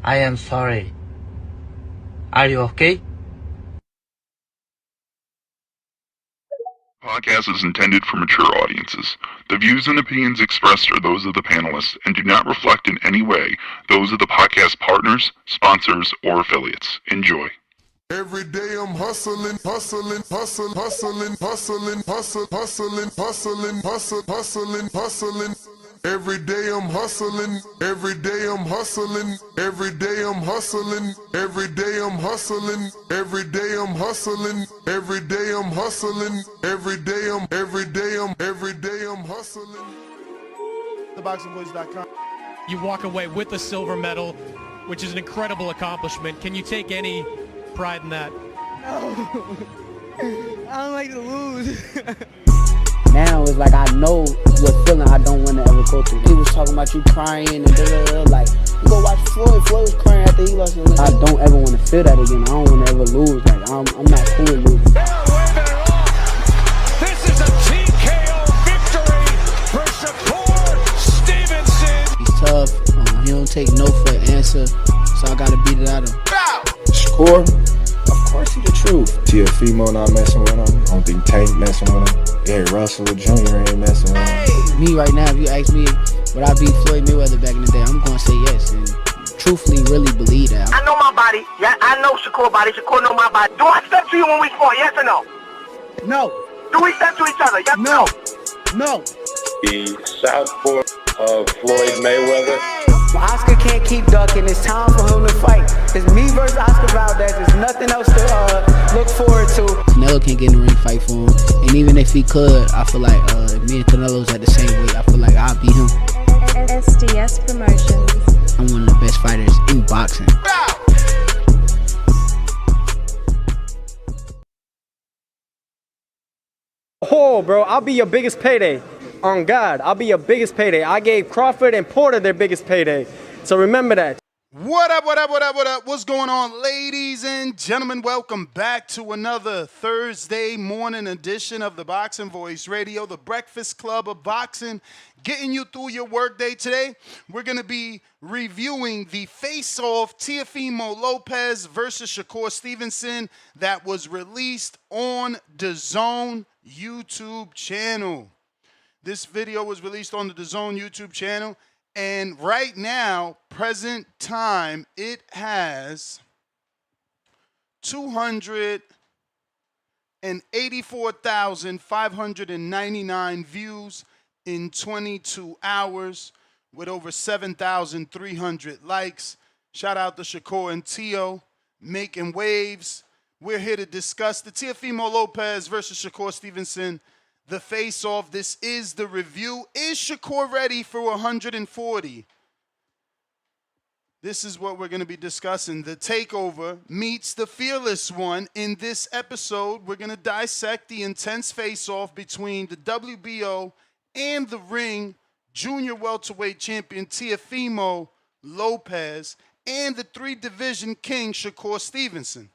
I am sorry. Are you okay? Podcast is intended for mature audiences. The views and opinions expressed are those of the panelists and do not reflect in any way those of the podcast partners, sponsors, or affiliates. Enjoy. Every day I'm hustling, hustling, hustling, hustling, hustling, hustling, hustling, hustling, hustling, hustling, hustling. Every day I'm hustling, every day I'm hustling, every day I'm hustling, every day I'm hustling, every day I'm hustling, every day I'm hustling, every day I'm hustling. TheBoxingVoice.com. You walk away with a silver medal, which is an incredible accomplishment. Can you take any pride in that? No. I don't like to lose. Now it's like I know what feeling I don't want to ever go through. He was talking about you crying and like, you go watch Floyd. Floyd was crying after he lost his leg. I don't ever want to feel that again. I don't want to ever lose. Like I'm not cool with losing. This is a TKO victory for Shakur Stevenson. He's tough. He don't take no for an answer, so I gotta beat it out of him. Shakur, of course he the truth. Teofimo not messing with him. I don't think Tank messing with him. Yeah, Russell Jr. ain't messing with him. Me right now, if you ask me would I beat Floyd Mayweather back in the day, I'm gonna say yes, and truthfully really believe that. I know my body. Yeah, I know Shakur body. Shakur know my body. Do I step to you when we fought? Yes or no? No. Do we step to each other? Yes or no? No. The southpaw of Floyd Mayweather. Oscar can't keep ducking. It's time for him to fight. It's me versus Oscar Valdez. There's nothing else to look forward to. Canelo can't get in the ring fight for him. And even if he could, I feel like if me and Canelo's at the same weight, I feel like I'll beat him. SDS Promotions. I'm one of the best fighters in boxing. Oh, bro, I'll be your biggest payday. On God, I'll be your biggest payday. I gave Crawford and Porter their biggest payday. So remember that. What up, what up, what up, what up? What's going on, ladies and gentlemen? Welcome back to another Thursday morning edition of the Boxing Voice Radio, the breakfast club of boxing, getting you through your workday. Today, we're going to be reviewing the face-off Teofimo Lopez versus Shakur Stevenson that was released on DAZN YouTube channel. This video was released on the DAZN YouTube channel, and right now, present time, it has 284,599 views in 22 hours with over 7,300 likes. Shout out to Shakur and Teo, making waves. We're here to discuss the Teofimo Lopez versus Shakur Stevenson, the face-off. This is the review. Is Shakur ready for 140? This is what we're going to be discussing. The Takeover meets the Fearless One. In this episode, we're going to dissect the intense face-off between the WBO and the Ring junior welterweight champion Teofimo Lopez and the three-division king Shakur Stevenson.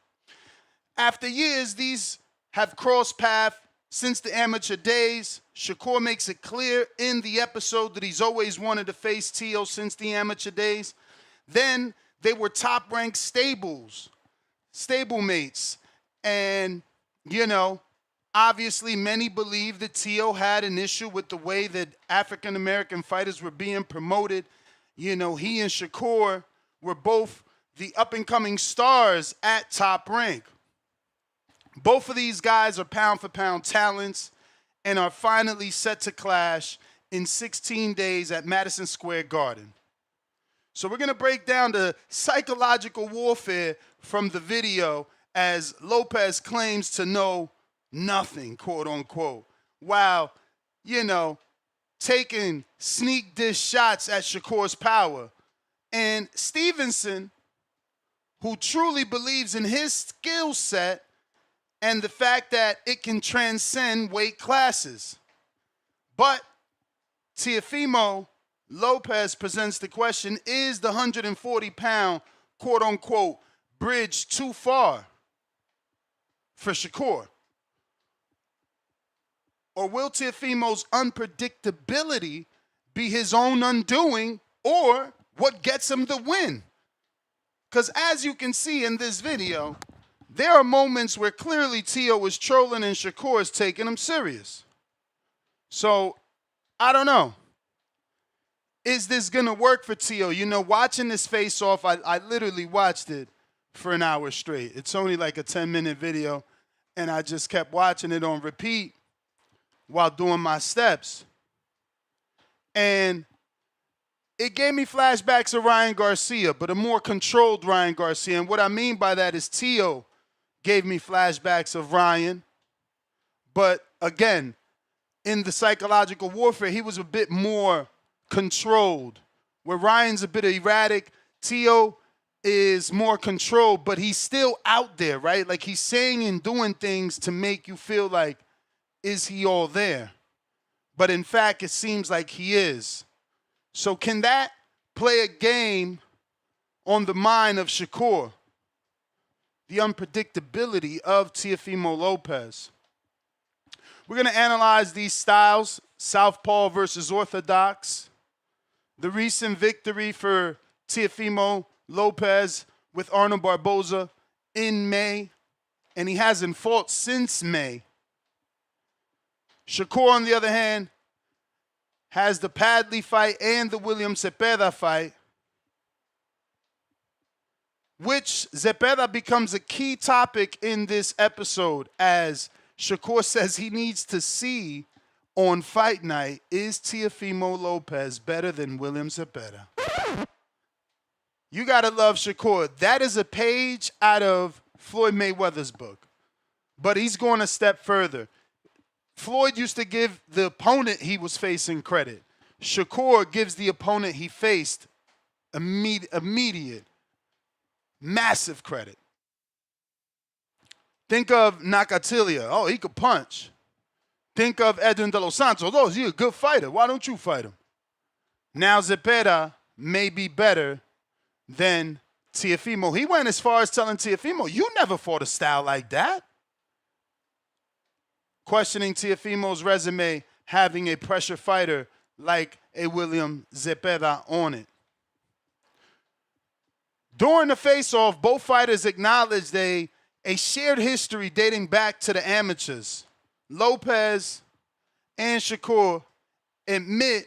After years, these have crossed paths since the amateur days. Shakur makes it clear in the episode that he's always wanted to face Teo since the amateur days. Then they were top-ranked stablemates. And, you know, obviously many believe that Teo had an issue with the way that African-American fighters were being promoted. You know, he and Shakur were both the up-and-coming stars at Top Rank. Both of these guys are pound-for-pound talents and are finally set to clash in 16 days at Madison Square Garden. So we're going to break down the psychological warfare from the video as Lopez claims to know nothing, quote-unquote, while, you know, taking sneak dish shots at Shakur's power. And Stevenson, who truly believes in his skill set, and the fact that it can transcend weight classes. But Teofimo Lopez presents the question, is the 140-pound, quote-unquote, bridge too far for Shakur? Or will Teofimo's unpredictability be his own undoing, or what gets him the win? Because as you can see in this video, there are moments where clearly Teo is trolling and Shakur is taking him serious. So, I don't know. Is this going to work for Teo? You know, watching this face-off, I literally watched it for an hour straight. It's only like a 10-minute video, and I just kept watching it on repeat while doing my steps. And it gave me flashbacks of Ryan Garcia, but a more controlled Ryan Garcia. And what I mean by that is Teo gave me flashbacks of Ryan. But again, in the psychological warfare, he was a bit more controlled. Where Ryan's a bit erratic, Teo is more controlled, but he's still out there, right? Like he's saying and doing things to make you feel like, is he all there? But in fact, it seems like he is. So can that play a game on the mind of Shakur? The unpredictability of Teofimo Lopez. We're going to analyze these styles, Southpaw versus Orthodox. The recent victory for Teofimo Lopez with Arnold Barboza in May, and he hasn't fought since May. Shakur, on the other hand, has the Padley fight and the William Zepeda fight, which Zepeda becomes a key topic in this episode as Shakur says he needs to see on fight night, is Teofimo Lopez better than William Zepeda? You got to love Shakur. That is a page out of Floyd Mayweather's book, but he's going a step further. Floyd used to give the opponent he was facing credit. Shakur gives the opponent he faced immediate, massive credit. Think of Nakatilia. Oh, he could punch. Think of Edwin De Los Santos. Oh, he's a good fighter. Why don't you fight him? Now Zepeda may be better than Teofimo. He went as far as telling Teofimo, you never fought a style like that. Questioning Teofimo's resume, having a pressure fighter like a William Zepeda on it. During the face-off, both fighters acknowledged a shared history dating back to the amateurs. Lopez and Shakur admit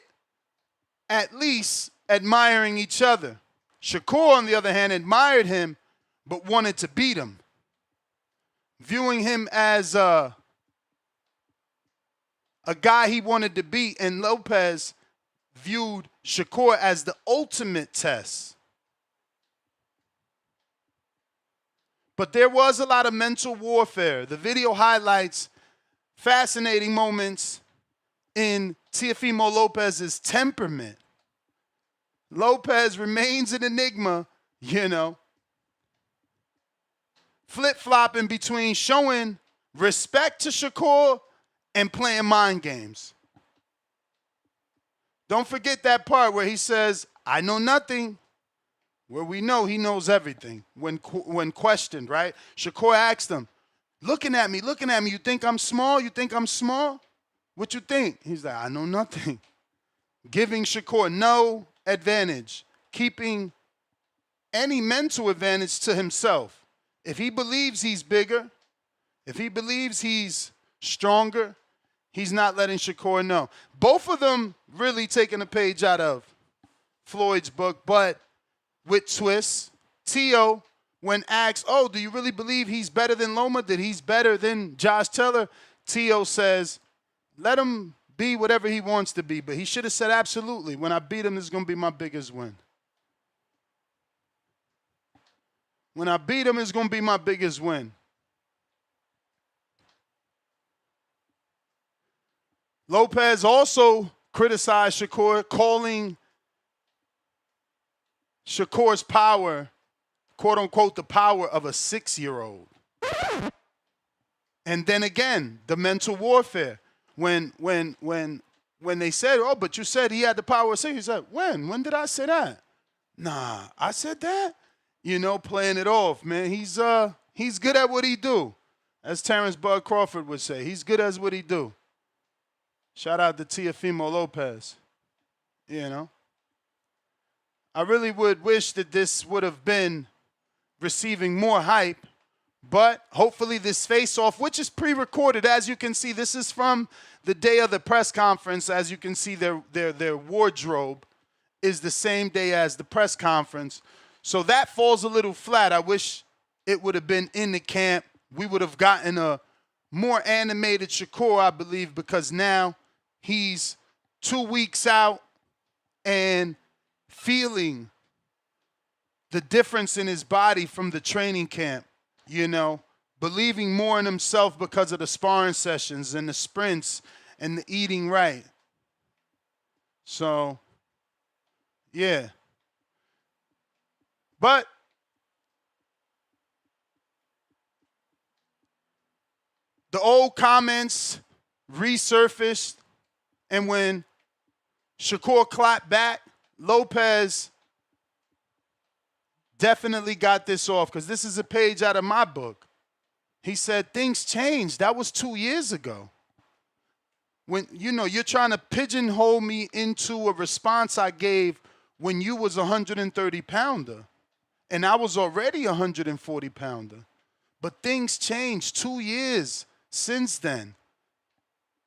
at least admiring each other. Shakur, on the other hand, admired him but wanted to beat him, viewing him as a guy he wanted to beat, and Lopez viewed Shakur as the ultimate test. But there was a lot of mental warfare. The video highlights fascinating moments in Teofimo Lopez's temperament. Lopez remains an enigma, you know, flip-flopping between showing respect to Shakur and playing mind games. Don't forget that part where he says, I know nothing, where we know he knows everything when questioned, right? Shakur asked him, looking at me, you think I'm small? You think I'm small? What you think? He's like, I know nothing. Giving Shakur no advantage, keeping any mental advantage to himself. If he believes he's bigger, if he believes he's stronger, he's not letting Shakur know. Both of them really taking a page out of Floyd's book, but with twists. Teo, when asked, oh, do you really believe he's better than Loma, that he's better than Josh Taylor? Teo says, let him be whatever he wants to be, but he should have said absolutely. When I beat him, this is going to be my biggest win. When I beat him, it's going to be my biggest win. Lopez also criticized Shakur, calling Shakur's power, quote unquote, the power of a 6-year-old. And then again, the mental warfare. When they said, oh, but you said he had the power of 6, he said, when? When did I say that? Nah, I said that? You know, playing it off, man. He's good at what he do. As Terrence Bud Crawford would say, he's good at what he do. Shout out to Teofimo Lopez. You know. I really would wish that this would have been receiving more hype. But hopefully this face-off, which is pre-recorded, as you can see, this is from the day of the press conference. As you can see, their wardrobe is the same day as the press conference. So that falls a little flat. I wish it would have been in the camp. We would have gotten a more animated Shakur, I believe, because now he's 2 weeks out and feeling the difference in his body from the training camp. You know, believing more in himself because of the sparring sessions and the sprints and the eating right. So, yeah. But the old comments resurfaced, and when Shakur clapped back, Lopez definitely got this off, because this is a page out of my book. He said, things changed. That was 2 years ago. When, you know, you're trying to pigeonhole me into a response I gave when you was a 130-pounder, and I was already a 140-pounder. But things changed 2 years since then.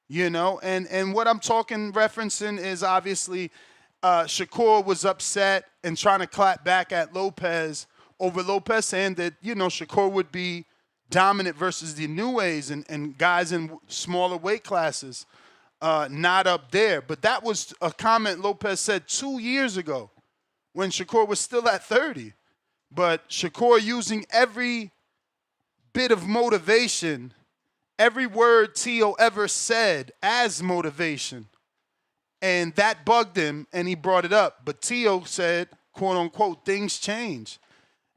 You know, and what I'm referencing is obviously Shakur was upset and trying to clap back at Lopez over Lopez saying that, you know, Shakur would be dominant versus the new ways and guys in smaller weight classes, not up there. But that was a comment Lopez said 2 years ago when Shakur was still at 30. But Shakur using every bit of motivation, every word Teo ever said as motivation. And that bugged him, and he brought it up. But Teo said, quote unquote, things change.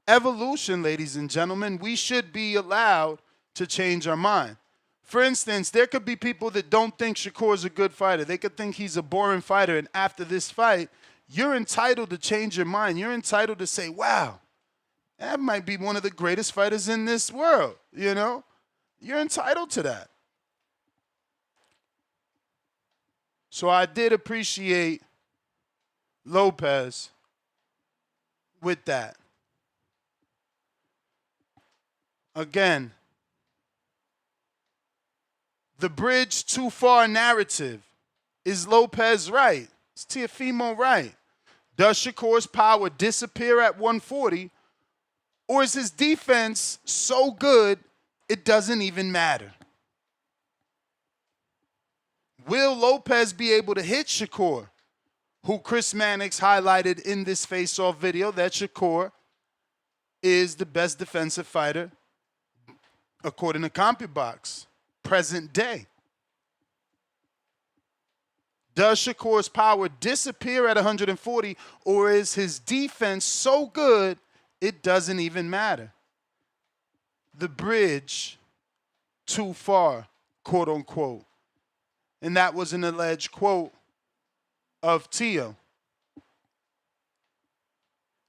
Evolution, ladies and gentlemen, we should be allowed to change our mind. For instance, there could be people that don't think Shakur is a good fighter. They could think he's a boring fighter, and after this fight, you're entitled to change your mind. You're entitled to say, wow, that might be one of the greatest fighters in this world, you know? You're entitled to that. So I did appreciate Lopez with that. Again, the bridge too far narrative. Is Lopez right? Is Teofimo right? Does Shakur's power disappear at 140? Or is his defense so good it doesn't even matter? Will Lopez be able to hit Shakur, who Chris Mannix highlighted in this face-off video that Shakur is the best defensive fighter according to CompuBox, present day? Does Shakur's power disappear at 140, or is his defense so good it doesn't even matter? The bridge too far, quote unquote. And that was an alleged quote of Teo.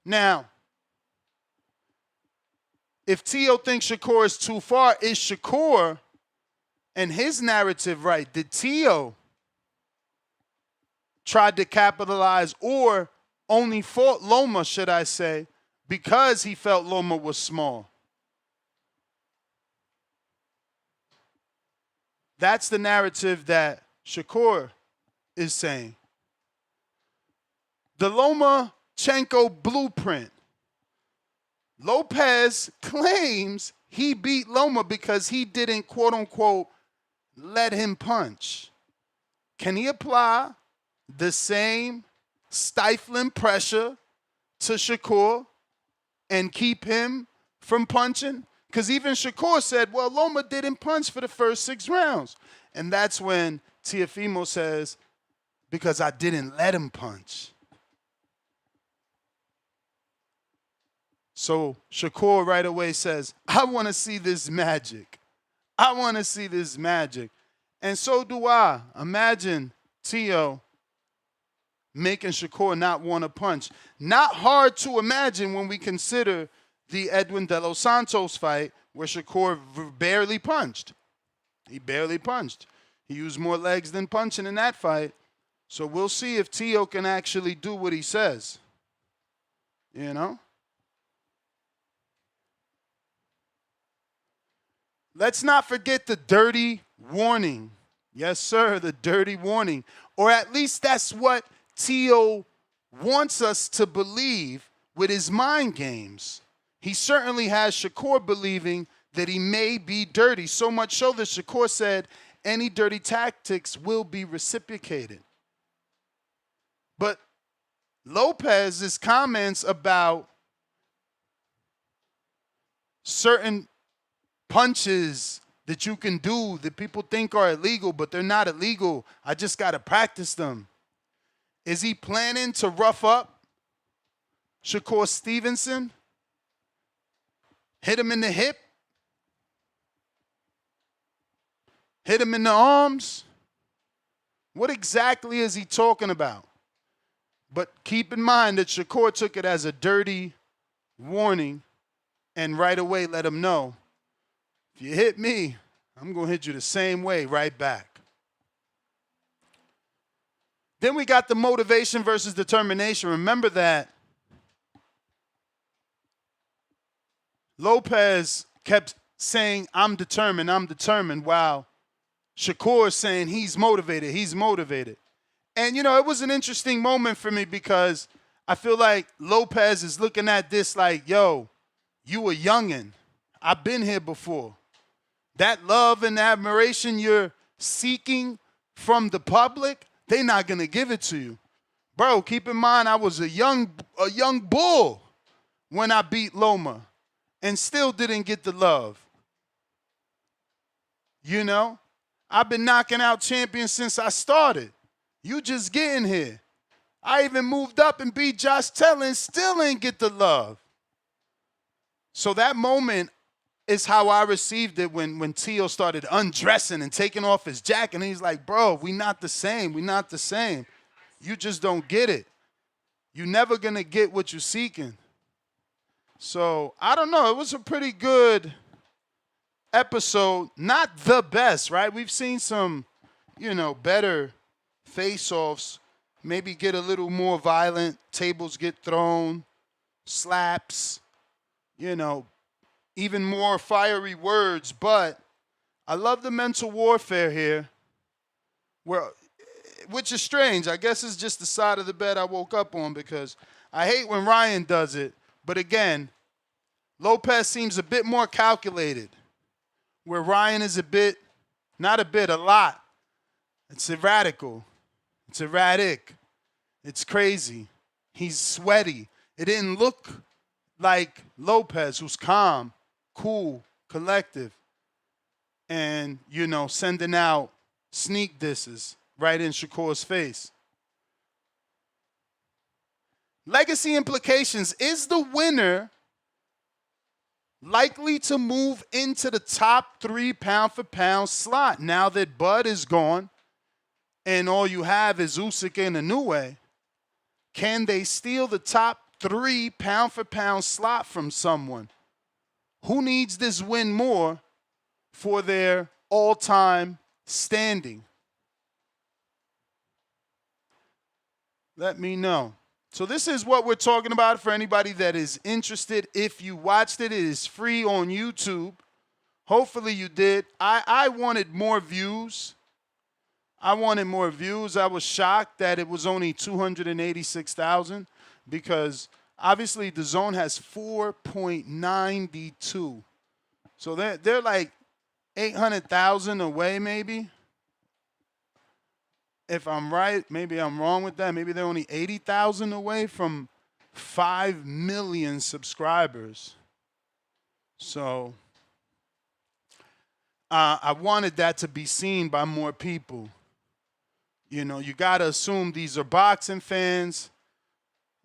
Now, if Teo thinks Shakur is too far, is Shakur and his narrative right? Did Teo try to capitalize or only fought Loma, should I say, because he felt Loma was small? That's the narrative that Shakur is saying. The Lomachenko blueprint. Lopez claims he beat Loma because he didn't, quote unquote, let him punch. Can he apply the same stifling pressure to Shakur and keep him from punching? Because even Shakur said, well, Loma didn't punch for the first 6 rounds. And that's when Teofimo says, because I didn't let him punch. So Shakur right away says, I want to see this magic. I want to see this magic. And so do I. Imagine Teo making Shakur not want to punch. Not hard to imagine when we consider the Edwin De Los Santos fight where Shakur barely punched. He barely punched. He used more legs than punching in that fight. So we'll see if Teo can actually do what he says. You know? let's not forget the dirty warning. Yes, sir, the dirty warning. Or at least that's what Teo wants us to believe with his mind games. He certainly has Shakur believing that he may be dirty, so much so that Shakur said any dirty tactics will be reciprocated. But Lopez's comments about certain punches that you can do that people think are illegal, but they're not illegal, I just got to practice them. Is he planning to rough up Shakur Stevenson? Hit him in the hip? Hit him in the arms? What exactly is he talking about? But keep in mind that Shakur took it as a dirty warning and right away let him know, if you hit me, I'm going to hit you the same way right back. Then we got the motivation versus determination. Remember that Lopez kept saying, I'm determined, while Shakur is saying he's motivated. And, you know, it was an interesting moment for me because I feel like Lopez is looking at this like, yo, you a youngin'. I've been here before. That love and admiration you're seeking from the public, they're not going to give it to you. Bro, keep in mind I was a young bull when I beat Loma and still didn't get the love. You know, I've been knocking out champions since I started. You just getting here. I even moved up and beat Josh Taylor and still ain't get the love. So that moment is how I received it when Teo started undressing and taking off his jacket. And he's like, bro, we not the same. We not the same. You just don't get it. You're never going to get what you're seeking. So, I don't know. It was a pretty good episode. Not the best, right? We've seen some, you know, better face-offs. Maybe get a little more violent. Tables get thrown. Slaps. You know, even more fiery words. But I love the mental warfare here. Which is strange. I guess it's just the side of the bed I woke up on because I hate when Ryan does it. But again, Lopez seems a bit more calculated, where Ryan is a lot. It's erratical. It's erratic. It's crazy. He's sweaty. It didn't look like Lopez, who's calm, cool, collective, and, you know, sending out sneak disses right in Shakur's face. Legacy implications. Is the winner likely to move into the top 3 pound-for-pound slot now that Bud is gone and all you have is Usyk and Inoue? Can they steal the top 3 pound-for-pound slot from someone? Who needs this win more for their all-time standing? Let me know. So this is what we're talking about for anybody that is interested. If you watched it, it is free on YouTube. Hopefully you did. I wanted more views. I was shocked that it was only 286,000 because obviously DAZN has 4.92. So they're like 800,000 away maybe. If I'm right, maybe I'm wrong with that. Maybe they're only 80,000 away from 5 million subscribers. So I wanted that to be seen by more people. You know, you got to assume these are boxing fans,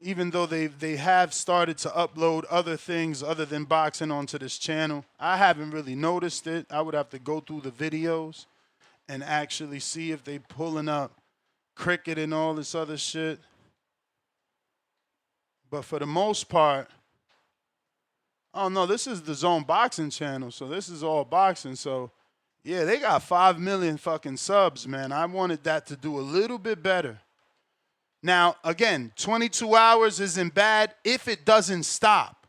even though they have started to upload other things other than boxing onto this channel. I haven't really noticed it. I would have to go through the videos and actually see if they pulling up cricket and all this other shit. But for the most part, oh no, this is the Zone Boxing channel, so this is all boxing. So yeah, they got 5 million fucking subs, man. I wanted that to do a little bit better. Now, again, 22 hours isn't bad if it doesn't stop.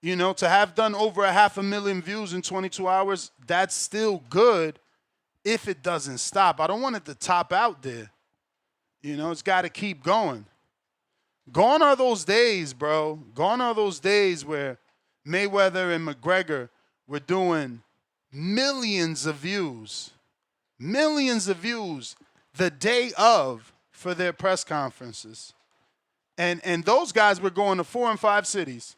You know, to have done over 500,000 views in 22 hours, that's still good if it doesn't stop. I don't want it to top out there. You know, it's got to keep going. Gone are those days, bro. Gone are those days where Mayweather and McGregor were doing millions of views the day of for their press conferences. And those guys were going to 4 and 5 cities,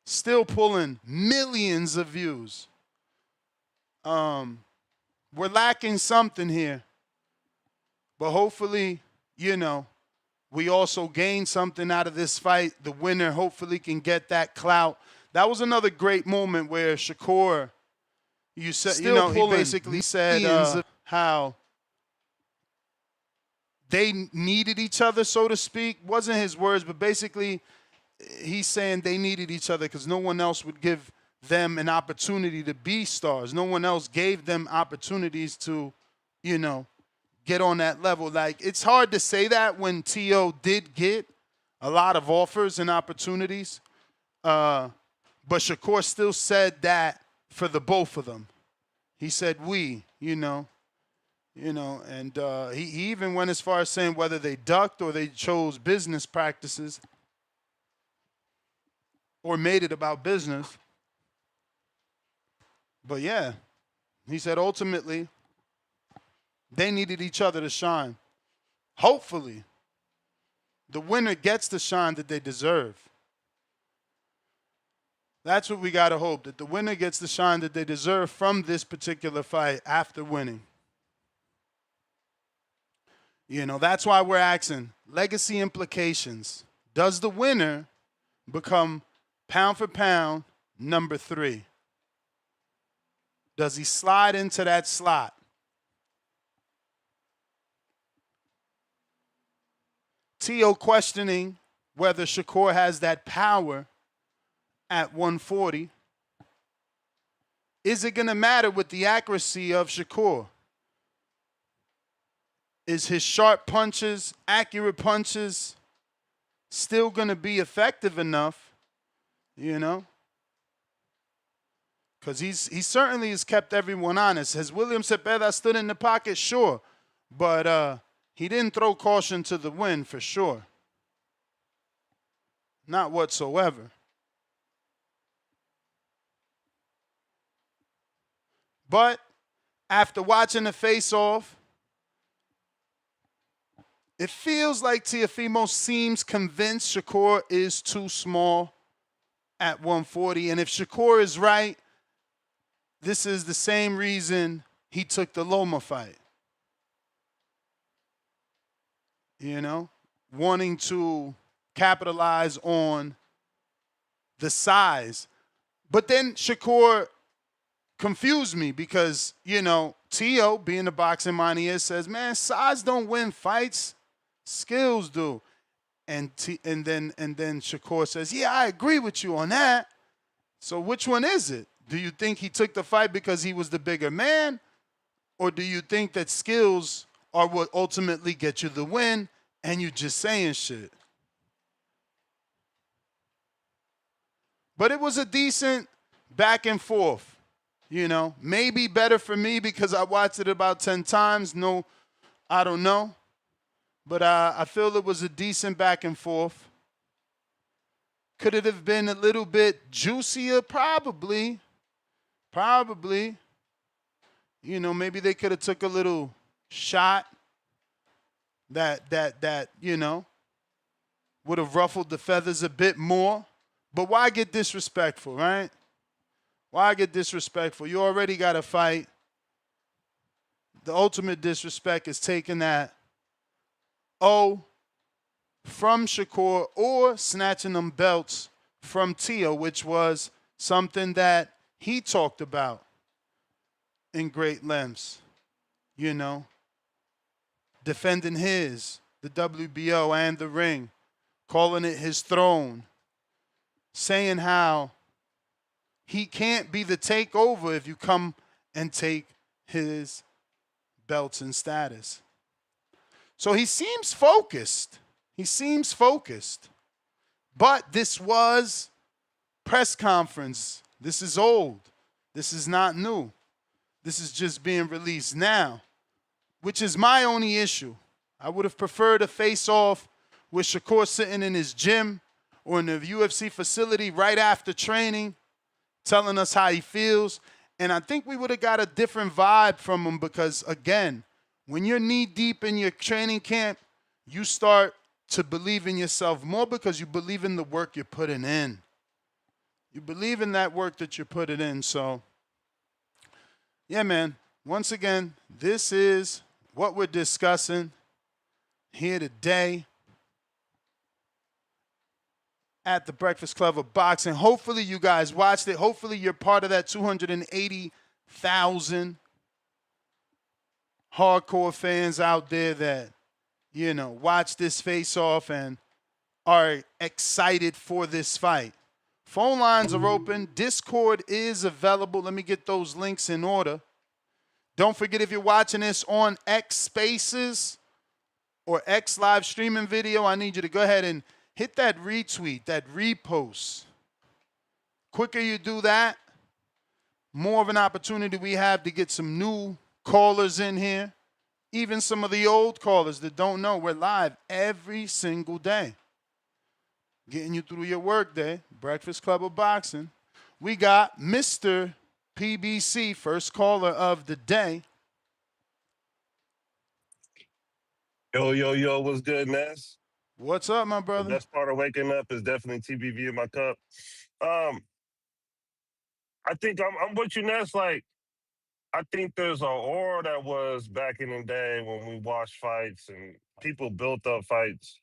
still pulling millions of views. We're lacking something here. But hopefully, you know, we also gain something out of this fight. The winner hopefully can get that clout. That was another great moment where Shakur, he basically said how they needed each other, so to speak. Wasn't his words, but basically he's saying they needed each other because no one else would give them an opportunity to be stars. No one else gave them opportunities to, you know, get on that level. Like, it's hard to say that when T.O. did get a lot of offers and opportunities. But Shakur still said that for the both of them. He said we, and he even went as far as saying whether they ducked or they chose business practices or made it about business. But yeah, he said ultimately they needed each other to shine. Hopefully, the winner gets the shine that they deserve. That's what we got to hope, that the winner gets the shine that they deserve from this particular fight after winning. You know, that's why we're asking legacy implications. Does the winner become pound for pound number 3? Does he slide into that slot? T.O. questioning whether Shakur has that power at 140. Is it going to matter with the accuracy of Shakur? Is his sharp punches, accurate punches, still going to be effective enough, you know? Because he certainly has kept everyone honest. Has William Cepeda stood in the pocket? Sure. But he didn't throw caution to the wind for sure. Not whatsoever. But after watching the face-off, it feels like Teofimo seems convinced Shakur is too small at 140. And if Shakur is right, this is the same reason he took the Loma fight. You know, wanting to capitalize on the size. But then Shakur confused me because, you know, T.O., being the boxing mind he is, says, man, size don't win fights. Skills do. And then Shakur says, yeah, I agree with you on that. So which one is it? Do you think he took the fight because he was the bigger man? Or do you think that skills are what ultimately get you the win and you just saying shit? But it was a decent back and forth, you know. Maybe better for me because I watched it about 10 times. No, I don't know. But I feel it was a decent back and forth. Could it have been a little bit juicier? Probably. Probably. You know, maybe they could have took a little shot that you know, would have ruffled the feathers a bit more. But why get disrespectful, right? Why get disrespectful? You already got to fight. The ultimate disrespect is taking that from Shakur or snatching them belts from Tio, which was something that he talked about in great lengths, you know, defending the WBO and the ring, calling it his throne, saying how he can't be the takeover if you come and take his belts and status. So he seems focused. He seems focused. But this was press conference. This is old. This is not new. This is just being released now, which is my only issue. I would have preferred a face-off with Shakur sitting in his gym or in the UFC facility right after training, telling us how he feels. And I think we would have got a different vibe from him because, again, when you're knee-deep in your training camp, you start to believe in yourself more because you believe in the work you're putting in. You believe in that work that you're putting in. So, yeah, man, once again, this is what we're discussing here today at the Breakfast Club of Boxing. Hopefully you guys watched it. Hopefully you're part of that 280,000 hardcore fans out there that, you know, watch this face-off and are excited for this fight. Phone lines are open. Discord is available. Let me get those links in order. Don't forget, if you're watching this on X Spaces or X live streaming video, I need you to go ahead and hit that retweet, that repost. Quicker you do that, more of an opportunity we have to get some new callers in here. Even some of the old callers that don't know, we're live every single day. Getting you through your work day. Breakfast Club of Boxing. We got Mr. PBC, first caller of the day. Yo, what's good, Ness? What's up, my brother? The best part of waking up is definitely TBV in my cup. I think I'm with you, Ness. Like, I think there's an aura that was back in the day when we watched fights and people built up fights,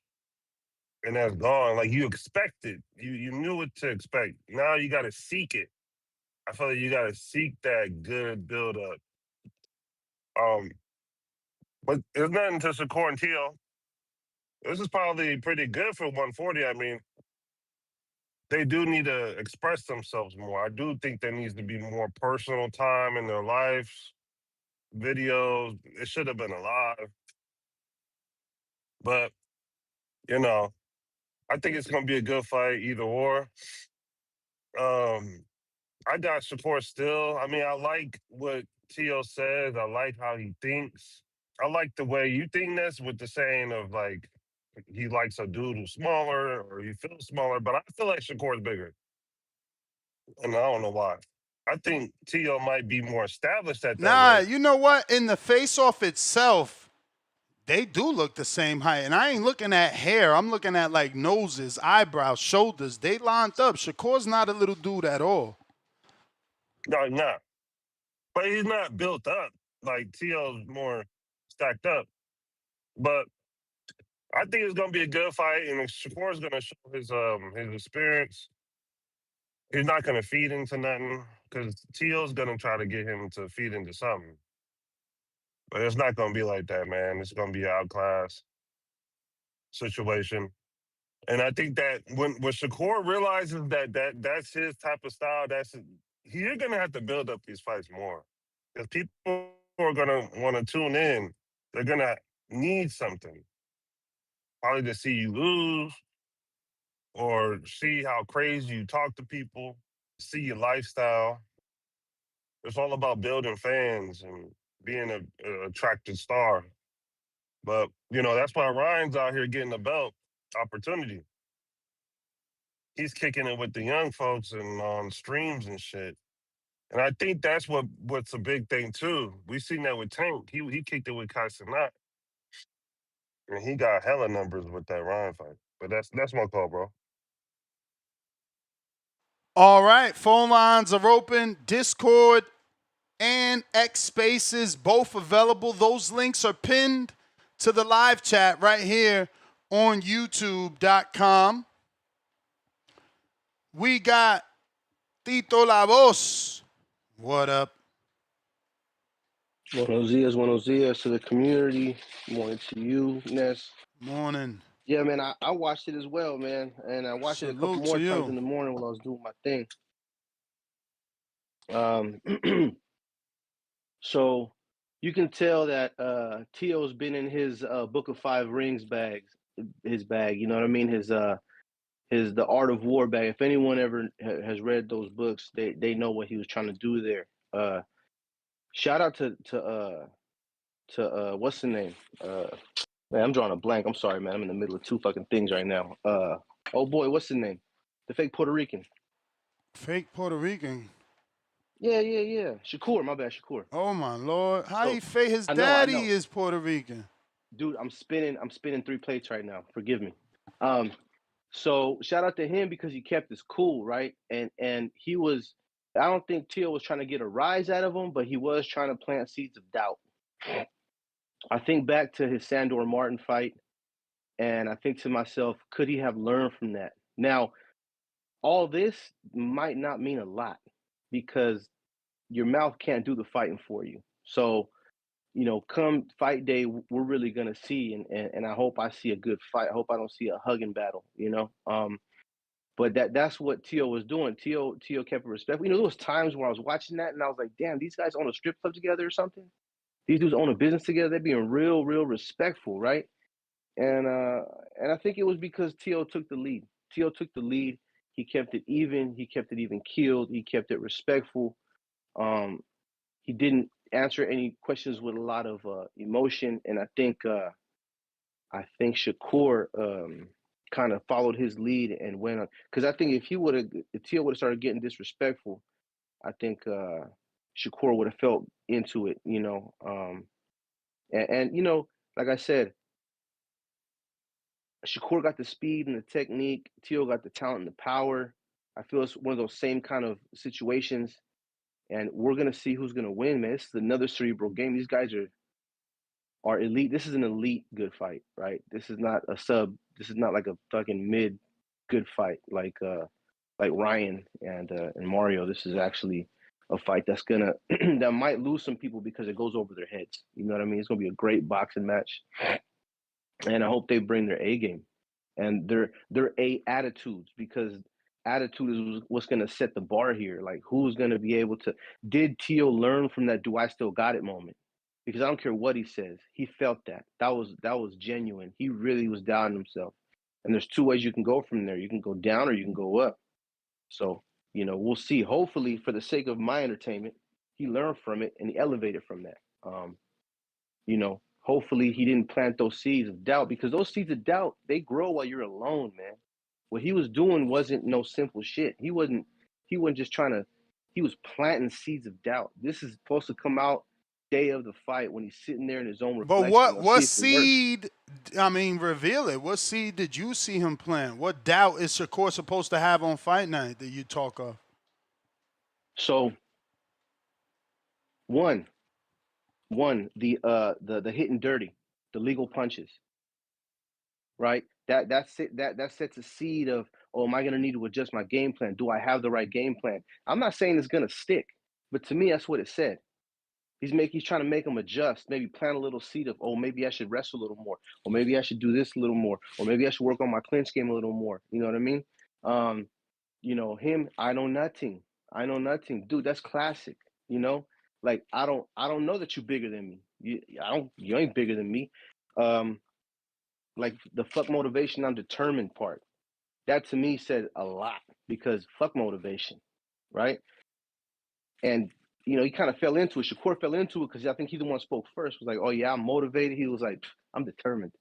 and that's gone. Like, you expected, you knew what to expect. Now you got to seek it. I feel like you got to seek that good build up. But there's nothing to Shakur and Teo. This is probably pretty good for 140. I mean, they do need to express themselves more. I do think there needs to be more personal time in their lives, videos. It should have been alive. But, you know, I think it's going to be a good fight, either or. I got support still. I mean, I like what Teo says. I like how he thinks. I like the way you think this with the saying of, like, he likes a dude who's smaller or he feels smaller. But I feel like Shakur's bigger. And I don't know why. I think Teo might be more established at that weight. You know what? In the face-off itself, they do look the same height. And I ain't looking at hair. I'm looking at, like, noses, eyebrows, shoulders. They lined up. Shakur's not a little dude at all. No, he's not. But he's not built up. Like, Teo's more stacked up. But I think it's going to be a good fight. And Shakur's going to show his experience. He's not going to feed into nothing because Teo's going to try to get him to feed into something. But it's not going to be like that, man. It's going to be an outclass situation. And I think that when Shakur realizes that's his type of style, you're going to have to build up these fights more. Because people are going to want to tune in. They're going to need something. Probably to see you lose or see how crazy you talk to people, see your lifestyle. It's all about building fans and being an attractive star. But, you know, that's why Ryan's out here getting the belt opportunity. He's kicking it with the young folks and on streams and shit. And I think that's what's a big thing, too. We seen that with Tank. He kicked it with Kai Cenat. And he got hella numbers with that Ryan fight. But that's my call, bro. All right, phone lines are open. Discord and X Spaces, both available. Those links are pinned to the live chat right here on YouTube.com. We got Tito La Voz. What up? Buenos dias to the community. Morning to you, Ness. Morning. Yeah, man, I watched it as well, man. And I watched it a couple more times in the morning when I was doing my thing. So you can tell that Teo's been in his Book of Five Rings bag, you know what I mean? His The Art of War back. If anyone ever has read those books, they know what he was trying to do there. Shout out to what's the name? Man, I'm drawing a blank. I'm sorry, man. I'm in the middle of two fucking things right now. Oh boy, what's the name? The fake Puerto Rican. Fake Puerto Rican. Yeah. Shakur, my bad, Shakur. Oh my lord, how So, he fake? His I daddy know. is Puerto Rican. Dude, I'm spinning 3 plates right now. Forgive me. So shout out to him because he kept his cool, right? And he was. I don't think Teal was trying to get a rise out of him, but he was trying to plant seeds of doubt. I think back to his Sandor Martin fight, and I think to myself, could he have learned from that? Now, all this might not mean a lot because your mouth can't do the fighting for you. So, come fight day, we're really gonna see, and I hope I see a good fight. I hope I don't see a hugging battle, But that's what Tio was doing. Tio kept it respectful. There was times where I was watching that and I was like, damn, these guys own a strip club together or something. These dudes own a business together. They're being real respectful, right? And I think it was because Tio took the lead. Tio took the lead. He kept it even. He kept it even keeled. He kept it respectful. He didn't answer any questions with a lot of emotion. And I think Shakur kind of followed his lead and went on. Because I think if Tio would have started getting disrespectful, I think Shakur would have felt into it, like I said, Shakur got the speed and the technique. Tio got the talent and the power. I feel it's one of those same kind of situations, and we're gonna see who's gonna win, man. This is another cerebral game. These guys are elite. This is an elite good fight, right? This is not a sub. This is not like a fucking mid good fight like Ryan and Mario. This is actually a fight that's gonna that might lose some people because it goes over their heads. You know what I mean? It's gonna be a great boxing match, and I hope they bring their A game and their A attitudes, because attitude is what's gonna set the bar here. Like, who's gonna be able to? Did Tio learn from that "Do I still got it" moment? Because I don't care what he says, he felt that. That was genuine. He really was doubting himself. And there's two ways you can go from there. You can go down or you can go up. So, we'll see. Hopefully, for the sake of my entertainment, he learned from it and he elevated from that. Hopefully he didn't plant those seeds of doubt, because those seeds of doubt, they grow while you're alone, man. What he was doing wasn't no simple shit. He wasn't just he was planting seeds of doubt. This is supposed to come out day of the fight when he's sitting there in his own reflection. But what seed? I mean, reveal it. What seed did you see him plant? What doubt is Shakur supposed to have on fight night that you talk of? So, one, the hit and dirty, the legal punches, right? That sets a seed of, oh, am I going to need to adjust my game plan? Do I have the right game plan? I'm not saying it's going to stick, but to me, that's what it said. He's trying to make them adjust, maybe plant a little seed of, oh, maybe I should wrestle a little more, or maybe I should do this a little more, or maybe I should work on my clinch game a little more. You know what I mean? Him, I know nothing. Dude, that's classic. Like, I don't know that you're bigger than me. You ain't bigger than me. Like, the fuck motivation, I'm determined part. That to me said a lot, because fuck motivation, right? And he kind of fell into it. Shakur fell into it because I think he's the one who spoke first. Was like, oh yeah, I'm motivated. He was like, I'm determined.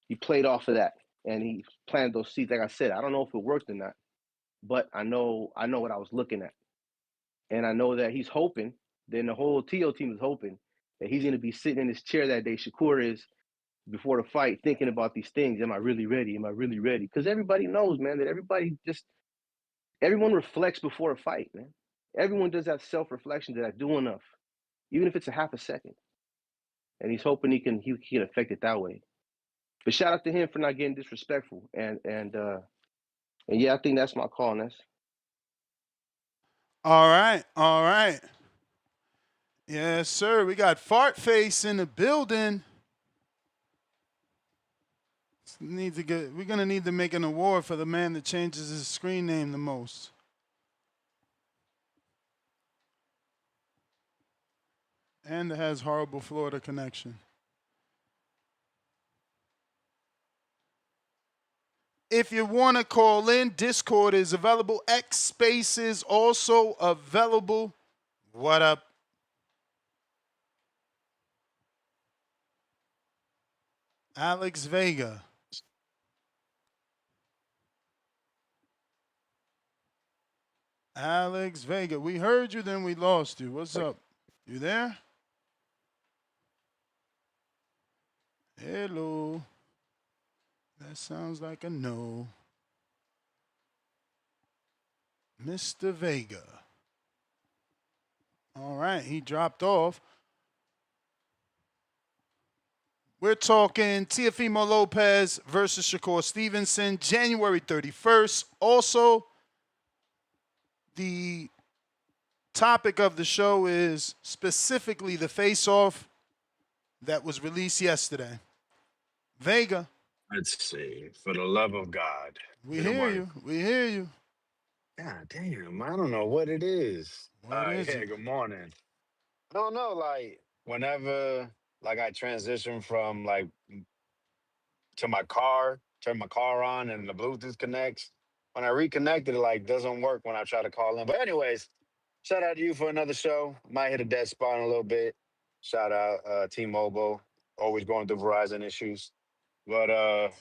He played off of that and he planted those seeds. Like I said, I don't know if it worked or not, but I know what I was looking at. And I know that he's hoping, then the whole TO team is hoping that he's going to be sitting in his chair that day, Shakur is, before the fight, thinking about these things. Am I really ready? Am I really ready? Because everybody knows, man, that everyone reflects before a fight, man. Everyone does that self-reflection. Did I do enough? Even if it's a half a second. And he's hoping he can affect it that way. But shout out to him for not getting disrespectful. And yeah, I think that's my call, Ness. All right. Yes, sir. We got Fart Face in the building. We're gonna need to make an award for the man that changes his screen name the most. And it has horrible Florida connection. If you want to call in, Discord is available. X Space is also available. What up? Alex Vega. Alex Vega. We heard you, then we lost you. What's up? You there? Hello. That sounds like a no. Mr. Vega. All right, he dropped off. We're talking Teofimo Lopez versus Shakur Stevenson, January 31st. Also, the topic of the show is specifically the face-off that was released yesterday. Vega. Let's see. For the love of God. We hear you. We hear you. God damn. I don't know what it is. What is it? Good morning. I don't know. Like, whenever, like, I transition from, like, to my car, turn my car on and the Bluetooth connects. When I reconnect it, like, doesn't work when I try to call in. But anyways, shout out to you for another show. Might hit a dead spot in a little bit. Shout out T-Mobile. Always going through Verizon issues. But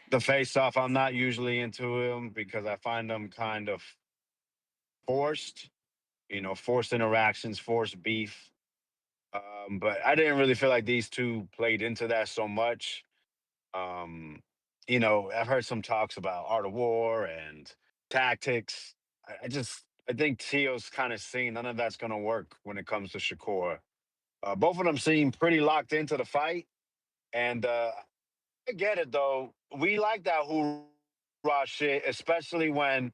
the face off, I'm not usually into them because I find them kind of forced, forced interactions, forced beef. But I didn't really feel like these two played into that so much. Um, I've heard some talks about art of war and tactics. I think Tio's kind of seen none of that's going to work when it comes to Shakur. Both of them seem pretty locked into the fight. And I get it though. We like that hoorah shit, especially when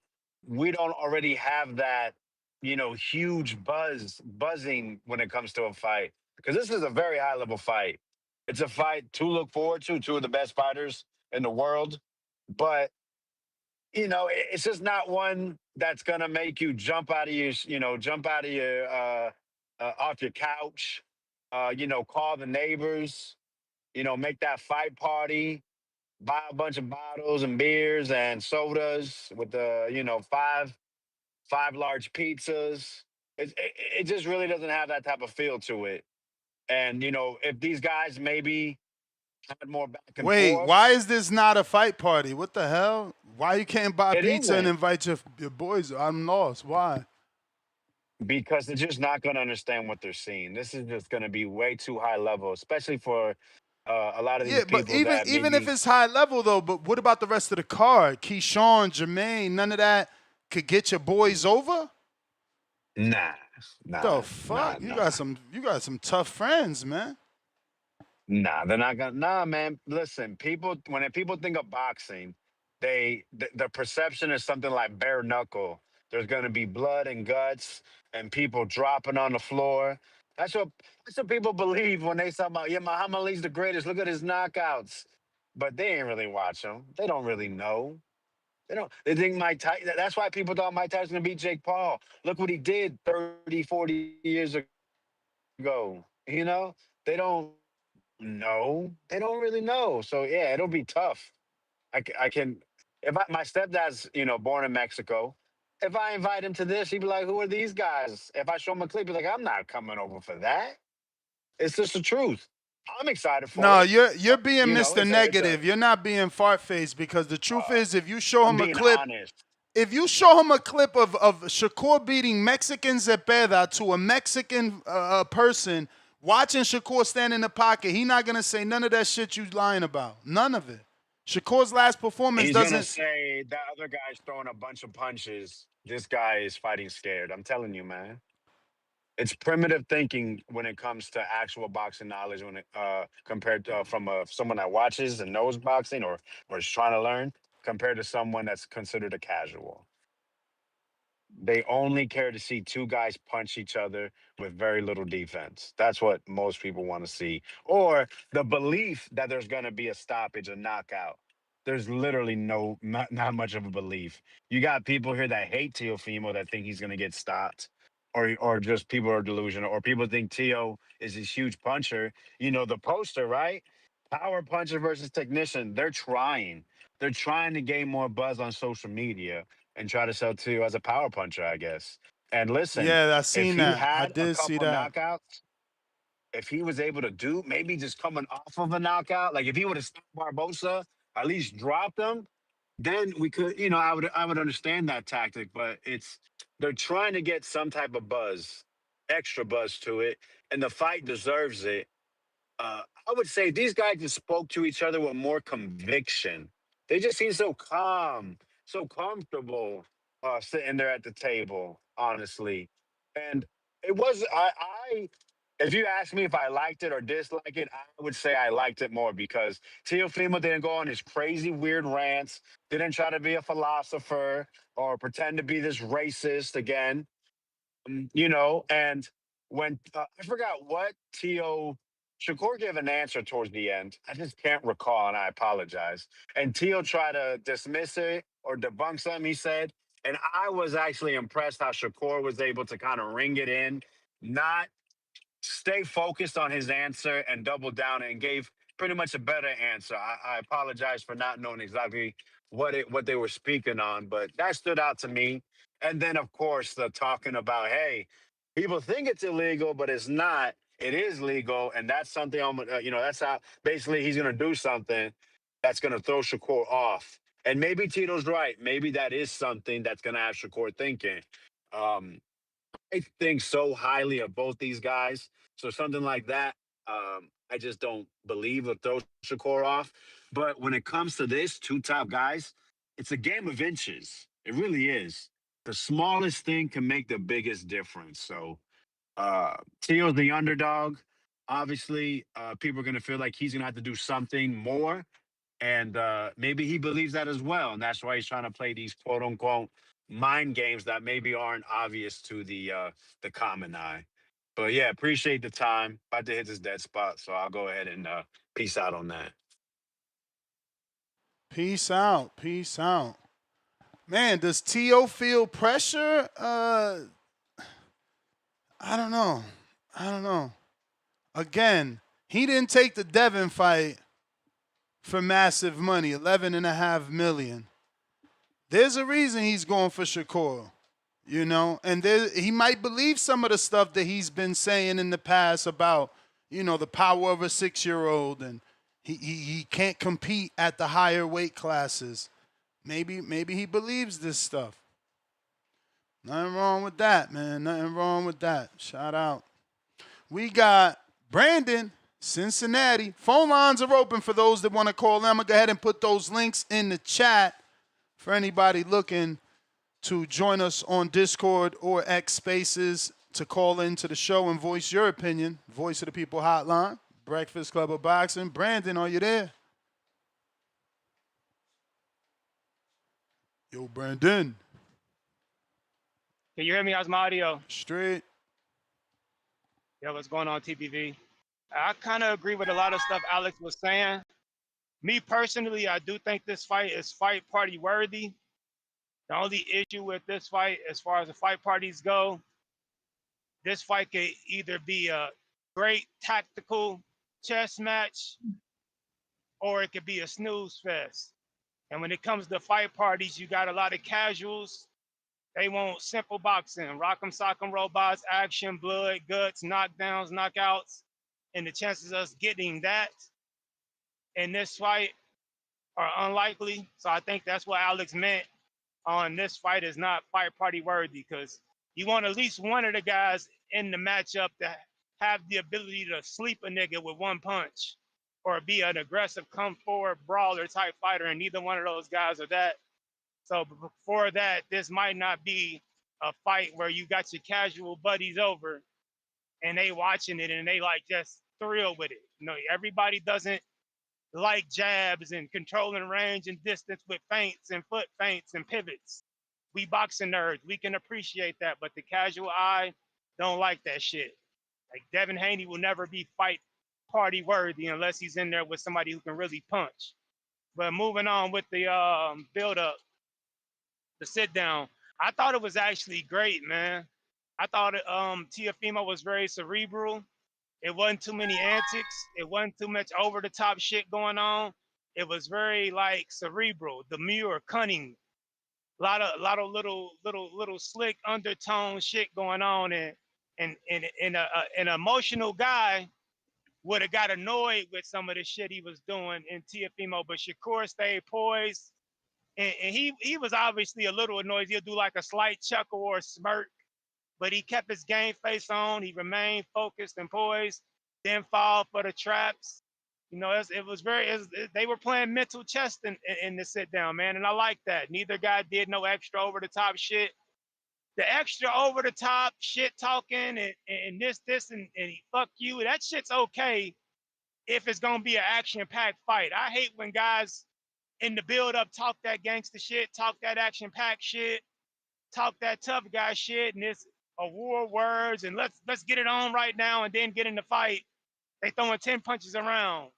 we don't already have that, huge buzzing when it comes to a fight. Because this is a very high level fight. It's a fight to look forward to, two of the best fighters in the world. But, it's just not one that's gonna make you jump out of your, off your couch, call the neighbors, make that fight party, buy a bunch of bottles and beers and sodas with the five large pizzas. It just really doesn't have that type of feel to it. And if these guys maybe had more back and Wait, forth, why is this not a fight party? What the hell? Why you can't buy It pizza and isn't. invite your boys? I'm lost. Why? because they're just not going to understand what they're seeing. This is just going to be way too high level, especially for a lot of Yeah, these but people even that even if maybe it's high level though, but what about the rest of the card? Keyshawn, Jermaine, none of that could get your boys over? nah, The nah, nah, fuck? You nah. got some tough friends, man. Nah, they're not gonna. Nah, man. Listen, when people think of boxing, the perception is something like bare knuckle. There's gonna be blood and guts and people dropping on the floor. That's what that's what people believe when they talk about, yeah, Muhammad Ali's the greatest. Look at his knockouts, but they ain't really watch him. They don't really know. They don't. They think Mike Tyson. That's why people thought Mike Tyson gonna beat Jake Paul. Look what he did 30, 40 years ago. They don't no, they don't really know. So yeah, it'll be tough. I can, if my stepdad's born in Mexico. If I invite him to this, he'd be like, "Who are these guys?" If I show him a clip, he's like, "I'm not coming over for that." It's just the truth. I'm excited for No, it. you're being Mr. It's a. Negative. You're not being fart faced because the truth is if you show I'm him a being clip honest. if you show him a clip of Shakur beating Mexican Zepeda to a Mexican person, watching Shakur stand in the pocket, he not going to say none of that shit you lying about. None of it. Shakur's last performance He's gonna doesn't... say that other guy's throwing a bunch of punches. This guy is fighting scared. I'm telling you, man. It's primitive thinking when it comes to actual boxing knowledge when it compared to, from someone that watches and knows boxing or is trying to learn compared to someone that's considered a casual. They only care to see two guys punch each other with very little defense. That's what most people want to see. Or the belief that there's going to be a stoppage, a knockout. There's literally not much of a belief. You got people here that hate Teofimo that think he's going to get stopped. Or just people are delusional, or people think Tio is this huge puncher. The poster, right? Power puncher versus technician. They're trying. They're trying to gain more buzz on social media and try to sell Tio as a power puncher, I guess. And listen, Yeah, I if seen he that. I had a did see couple that. knockouts, if he was able to do maybe just coming off of a knockout, like if he would have stopped Barbosa, at least dropped him, then we could, I would understand that tactic. But they're trying to get some type of buzz, extra buzz to it, and the fight deserves it. I would say these guys just spoke to each other with more conviction. They just seem so calm, so comfortable sitting there at the table, honestly. And it was, if you ask me if I liked it or disliked it, I would say I liked it more because Teofimo didn't go on his crazy, weird rants, didn't try to be a philosopher or pretend to be this racist again. And when I forgot what Tio Shakur gave an answer towards the end. I just can't recall, and I apologize. And Tio tried to dismiss it or debunk something he said. And I was actually impressed how Shakur was able to kind of ring it in, not stay focused on his answer and double down and gave pretty much a better answer. I apologize for not knowing exactly what they were speaking on, but that stood out to me. And then of course the talking about, hey, people think it's illegal, but it's not. It is legal, and that's something that's how basically he's going to do something that's going to throw Shakur off. And maybe Tito's right. Maybe that is something that's going to have Shakur thinking. Um, I think so highly of both these guys. So something like that, I just don't believe will throw Shakur off. But when it comes to this, two top guys, it's a game of inches. It really is. The smallest thing can make the biggest difference. So Tio's the underdog. Obviously, people are going to feel like he's going to have to do something more. And maybe he believes that as well. And that's why he's trying to play these quote unquote mind games that maybe aren't obvious to the common eye. But yeah, appreciate the time. About to hit this dead spot. So I'll go ahead and peace out on that. Peace out. Peace out. Man, does Tio feel pressure? I don't know. I don't know. Again, he didn't take the Devin fight for massive money, $11.5 million. There's a reason he's going for Shakur, and he might believe some of the stuff that he's been saying in the past about, the power of a 6-year-old, and he can't compete at the higher weight classes. Maybe he believes this stuff. Nothing wrong with that, man. Nothing wrong with that. Shout out. We got Brandon, Cincinnati. Phone lines are open for those that want to call them. I'm going to go ahead and put those links in the chat for anybody looking to join us on Discord or X Spaces to call into the show and voice your opinion. Voice of the People Hotline, Breakfast Club of Boxing. Brandon, are you there? Yo, Brandon. Can you hear me? How's my audio? Straight. Yo, what's going on, TPV? I kind of agree with a lot of stuff Alex was saying. Me personally, I do think this fight is fight party worthy. The only issue with this fight, as far as the fight parties go, this fight could either be a great tactical chess match or it could be a snooze fest. And when it comes to fight parties, you got a lot of casuals. They want simple boxing, rock'em, sock'em, robots, action, blood, guts, knockdowns, knockouts. And the chances of us getting that in this fight are unlikely. So I think that's what Alex meant on this fight is not fight party worthy, because you want at least one of the guys in the matchup to have the ability to sleep a nigga with one punch or be an aggressive come forward brawler type fighter, and neither one of those guys are that. So before that, this might not be a fight where you got your casual buddies over and they watching it and they like just thrilled with it. Everybody doesn't like jabs and controlling range and distance with feints and foot feints and pivots. We boxing nerds, we can appreciate that, but the casual eye don't like that shit. Like Devin Haney will never be fight party worthy unless he's in there with somebody who can really punch. But moving on with the build up, the sit down, I thought it was actually great, man. I thought Teofimo was very cerebral. It wasn't too many antics. It wasn't too much over the top shit going on. It was very like cerebral, demure, cunning. A lot of little slick undertone shit going on, and an emotional guy would have got annoyed with some of the shit he was doing in Teofimo, but Shakur stayed poised, and he was obviously a little annoyed. He'll do like a slight chuckle or a smirk, but he kept his game face on. He remained focused and poised, didn't fall for the traps. You know, they were playing mental chess in the sit down, man, and I like that. Neither guy did no extra over the top shit. The extra over the top shit talking and this and fuck you, that shit's okay if it's gonna be an action-packed fight. I hate when guys in the build-up talk that gangster shit, talk that action-packed shit, talk that tough guy shit, and it's a war of words, and let's get it on right now and then get in the fight. They throwing 10 punches around.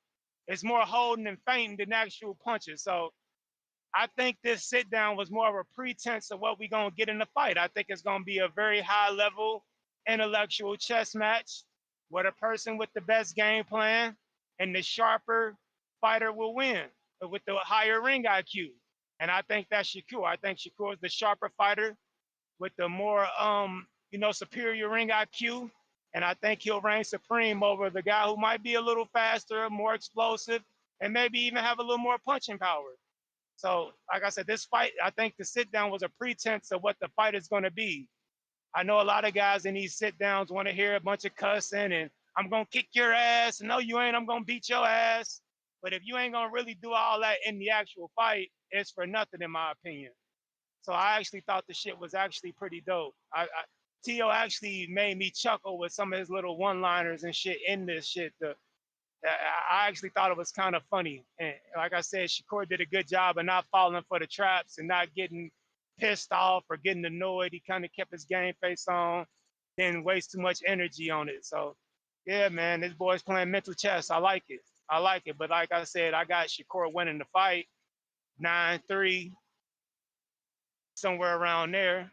It's more holding and fainting than actual punches. So I think this sit down was more of a pretense of what we're gonna get in the fight. I think it's gonna be a very high level intellectual chess match where the person with the best game plan and the sharper fighter will win with the higher ring IQ. And I think that's Shakur. I think Shakur is the sharper fighter with the more superior ring IQ. And I think he'll reign supreme over the guy who might be a little faster, more explosive, and maybe even have a little more punching power. So, like I said, this fight, I think the sit down was a pretense of what the fight is going to be. I know a lot of guys in these sit downs want to hear a bunch of cussing and I'm going to kick your ass. No, you ain't. I'm going to beat your ass. But if you ain't going to really do all that in the actual fight, it's for nothing, in my opinion. So I actually thought the shit was actually pretty dope. Tio actually made me chuckle with some of his little one-liners and shit in this shit. I actually thought it was kind of funny. And like I said, Shakur did a good job of not falling for the traps and not getting pissed off or getting annoyed. He kind of kept his game face on, didn't waste too much energy on it. So, yeah, man, this boy's playing mental chess. I like it. I like it. But like I said, I got Shakur winning the fight 9-3, somewhere around there.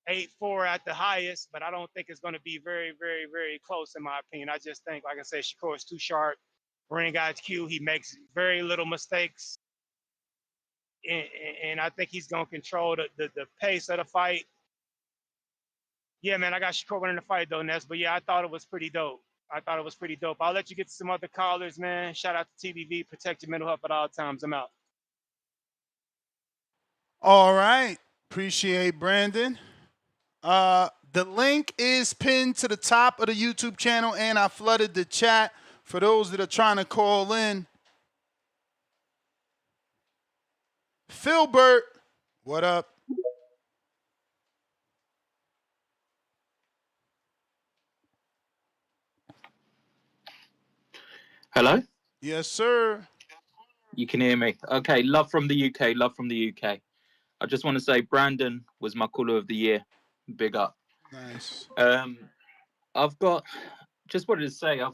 8-4 at the highest, but I don't think it's going to be very, very, very close in my opinion. I just think, like I said, Shakur is too sharp. Ring IQ, he makes very little mistakes, and I think he's going to control the pace of the fight. Yeah, man, I got Shakur winning the fight though, Ness. But yeah, I thought it was pretty dope. I'll let you get to some other callers, man. Shout out to TBV. Protect your mental health at all times. I'm out. All right. Appreciate Brandon. The link is pinned to the top of the YouTube channel, and I flooded the chat for those that are trying to call in. Philbert, what up? Hello? Yes, sir. You can hear me. Okay, love from the UK, love from the UK. I just want to say Brandon was my caller of the year. Big up. Nice. I've got Tio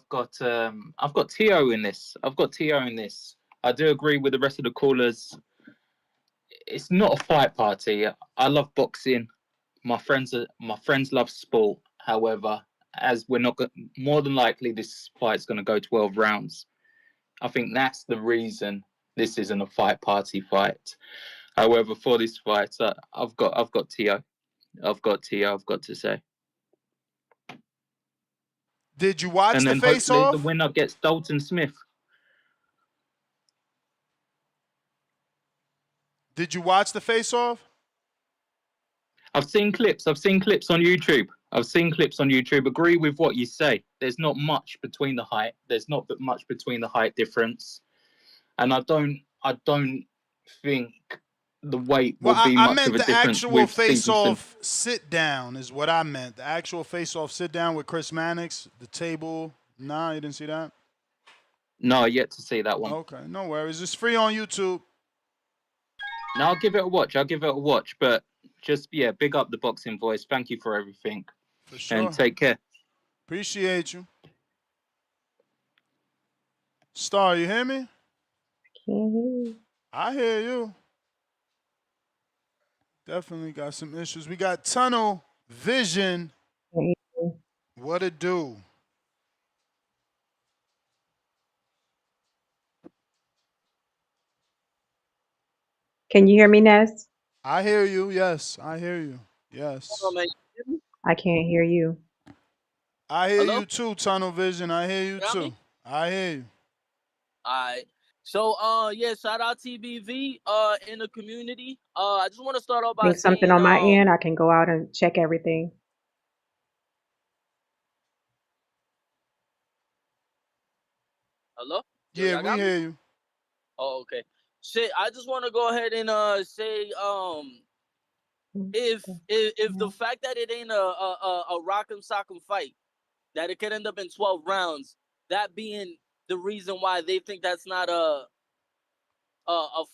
in this. I do agree with the rest of the callers. It's not a fight party. I love boxing. My friends love sport. However, as we're not more than likely this fight's going to go 12 rounds. I think that's the reason this isn't a fight party fight. However, for this fight, I've got Tio. I've got to say. Did you watch and the then face-off? Hopefully the winner gets Dalton Smith. Did you watch the face-off? I've seen clips on YouTube. Agree with what you say. There's not much between the height. Difference. And I don't think the weight will be much of a difference. I meant the actual face-off sit-down is what I meant. The actual face-off sit-down with Chris Mannix, the table. Nah, you didn't see that? No, yet to see that one. Okay, no worries. It's free on YouTube. No, I'll give it a watch. But just, big up the boxing voice. Thank you for everything. For sure. And take care. Appreciate you. Star, you hear me? I hear you. Definitely got some issues. We got tunnel vision. What it do? Can you hear me, Ness? I hear you. Yes, I hear you. Yes. I can't hear you. I hear Hello? you too, Tunnel Vision. I hear you Got too. me? I hear you. Alright. So yeah, shout out TBV in the community. I just want to start off by Think something saying on my end. I can go out and check everything. hello? Yo, Yeah, y'all we got me? hear you. Oh, okay. Shit, I just want to go ahead and say if the fact that it ain't a rock'em sock'em fight, that it could end up in 12 rounds, that being the reason why they think that's not a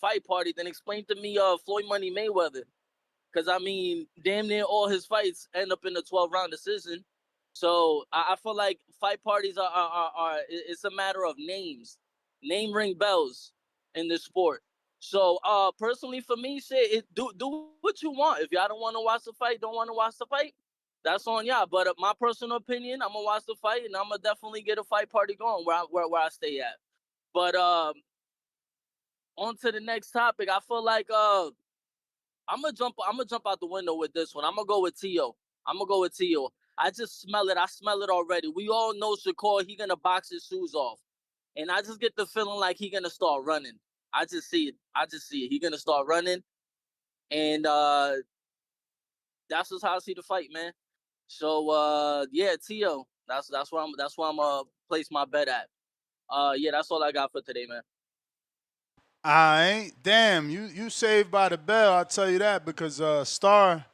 fight party, then explain to me Floyd Money Mayweather. Because, I mean, damn near all his fights end up in a 12-round decision. So I feel like fight parties are it's a matter of names. Name ring bells in this sport. So personally for me, shit, do what you want. If y'all don't want to watch the fight, don't want to watch the fight, that's on y'all. But my personal opinion, I'm gonna watch the fight and I'm gonna definitely get a fight party going where I stay at. But on to the next topic. I feel like I'm gonna jump out the window with this one. I'm gonna go with Tio. I just smell it. I smell it already. We all know Shakur, he gonna box his shoes off. And I just get the feeling like he gonna start running. I just see it. He gonna start running. And that's just how I see the fight, man. So yeah, Tio. That's where I'm gonna place my bet at. Yeah, that's all I got for today, man. All right. Damn, you saved by the bell. I'll tell you that because Star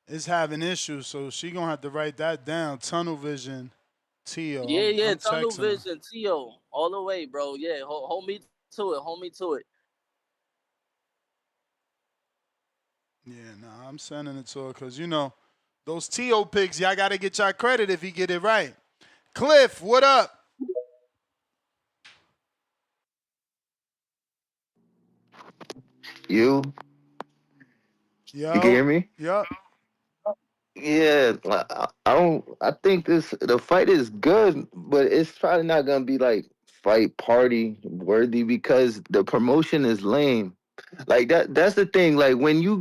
is having issues, so she gonna have to write that down. Tunnel Vision, Tio. Yeah, I'm tunnel texting her. vision, Tio, all the way, bro. Yeah, hold me to it. Hold me to it. Yeah, nah, I'm sending it to her because those Tio picks. Y'all gotta get y'all credit if he get it right. Cliff, what up? You can Yo, hear me? yup. Yeah, I don't. I think the fight is good, but it's probably not gonna be like fight party worthy because the promotion is lame. Like that's the thing. Like when you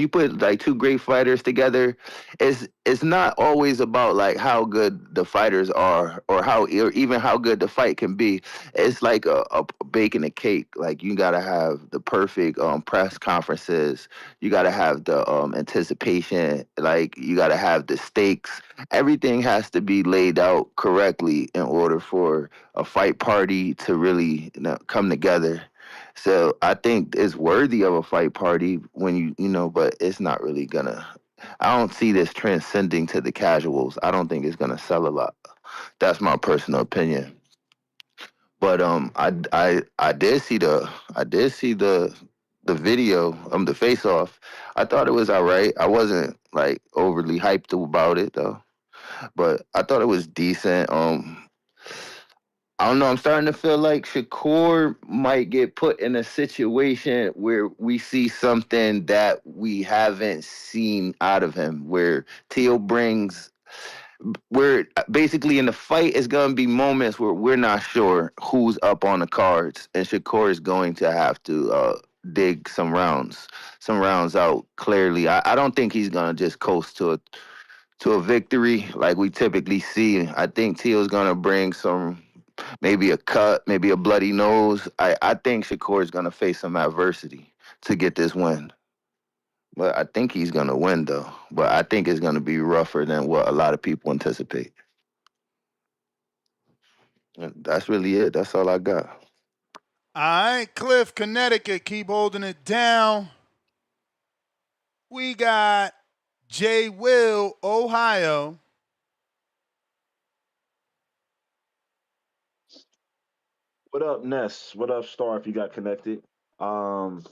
put like two great fighters together, it's not always about like how good the fighters are or even how good the fight can be. It's like a baking a cake. Like you gotta have the perfect press conferences. You gotta have the anticipation. Like you gotta have the stakes. Everything has to be laid out correctly in order for a fight party to really come together. So I think it's worthy of a fight party when but it's not really gonna. I don't see this transcending to the casuals. I don't think it's gonna sell a lot. That's my personal opinion. But I did see the video the face off. I thought it was all right. I wasn't like overly hyped about it though, but I thought it was decent. I don't know. I'm starting to feel like Shakur might get put in a situation where we see something that we haven't seen out of him. Where Teal brings, where basically in the fight is going to be moments where we're not sure who's up on the cards, and Shakur is going to have to dig some rounds out clearly. I don't think he's going to just coast to a victory like we typically see. I think Teal's going to bring some. Maybe a cut, maybe a bloody nose. I think Shakur is going to face some adversity to get this win. But I think he's going to win, though. But I think it's going to be rougher than what a lot of people anticipate. And that's really it. That's all I got. All right, Cliff, Connecticut, keep holding it down. We got J. Will, Ohio. What up, Ness? What up, Star? If you got connected, um,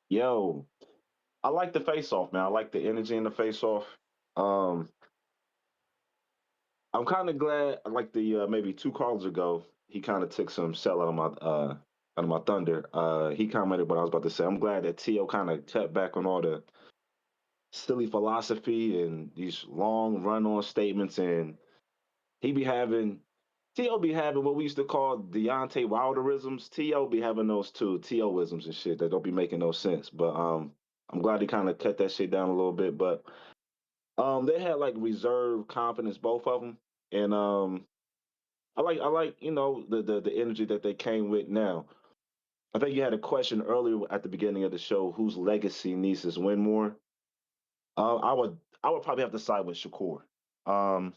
yo, I like the face off, man. I like the energy in the face off. Um, I'm kind of glad. Like the maybe two calls ago, he kind of took some sell out of my thunder. He commented what I was about to say. I'm glad that Tio kind of cut back on all the silly philosophy and these long run on statements, and he be having T.O. be having what we used to call Deontay Wilderisms. T.O. be having those too, T.O.isms and shit that don't be making no sense. But I'm glad he kind of cut that shit down a little bit. But they had like reserve confidence, both of them, and I like the energy that they came with now. I think you had a question earlier at the beginning of the show, whose legacy needs to win more. I would probably have to side with Shakur. Um,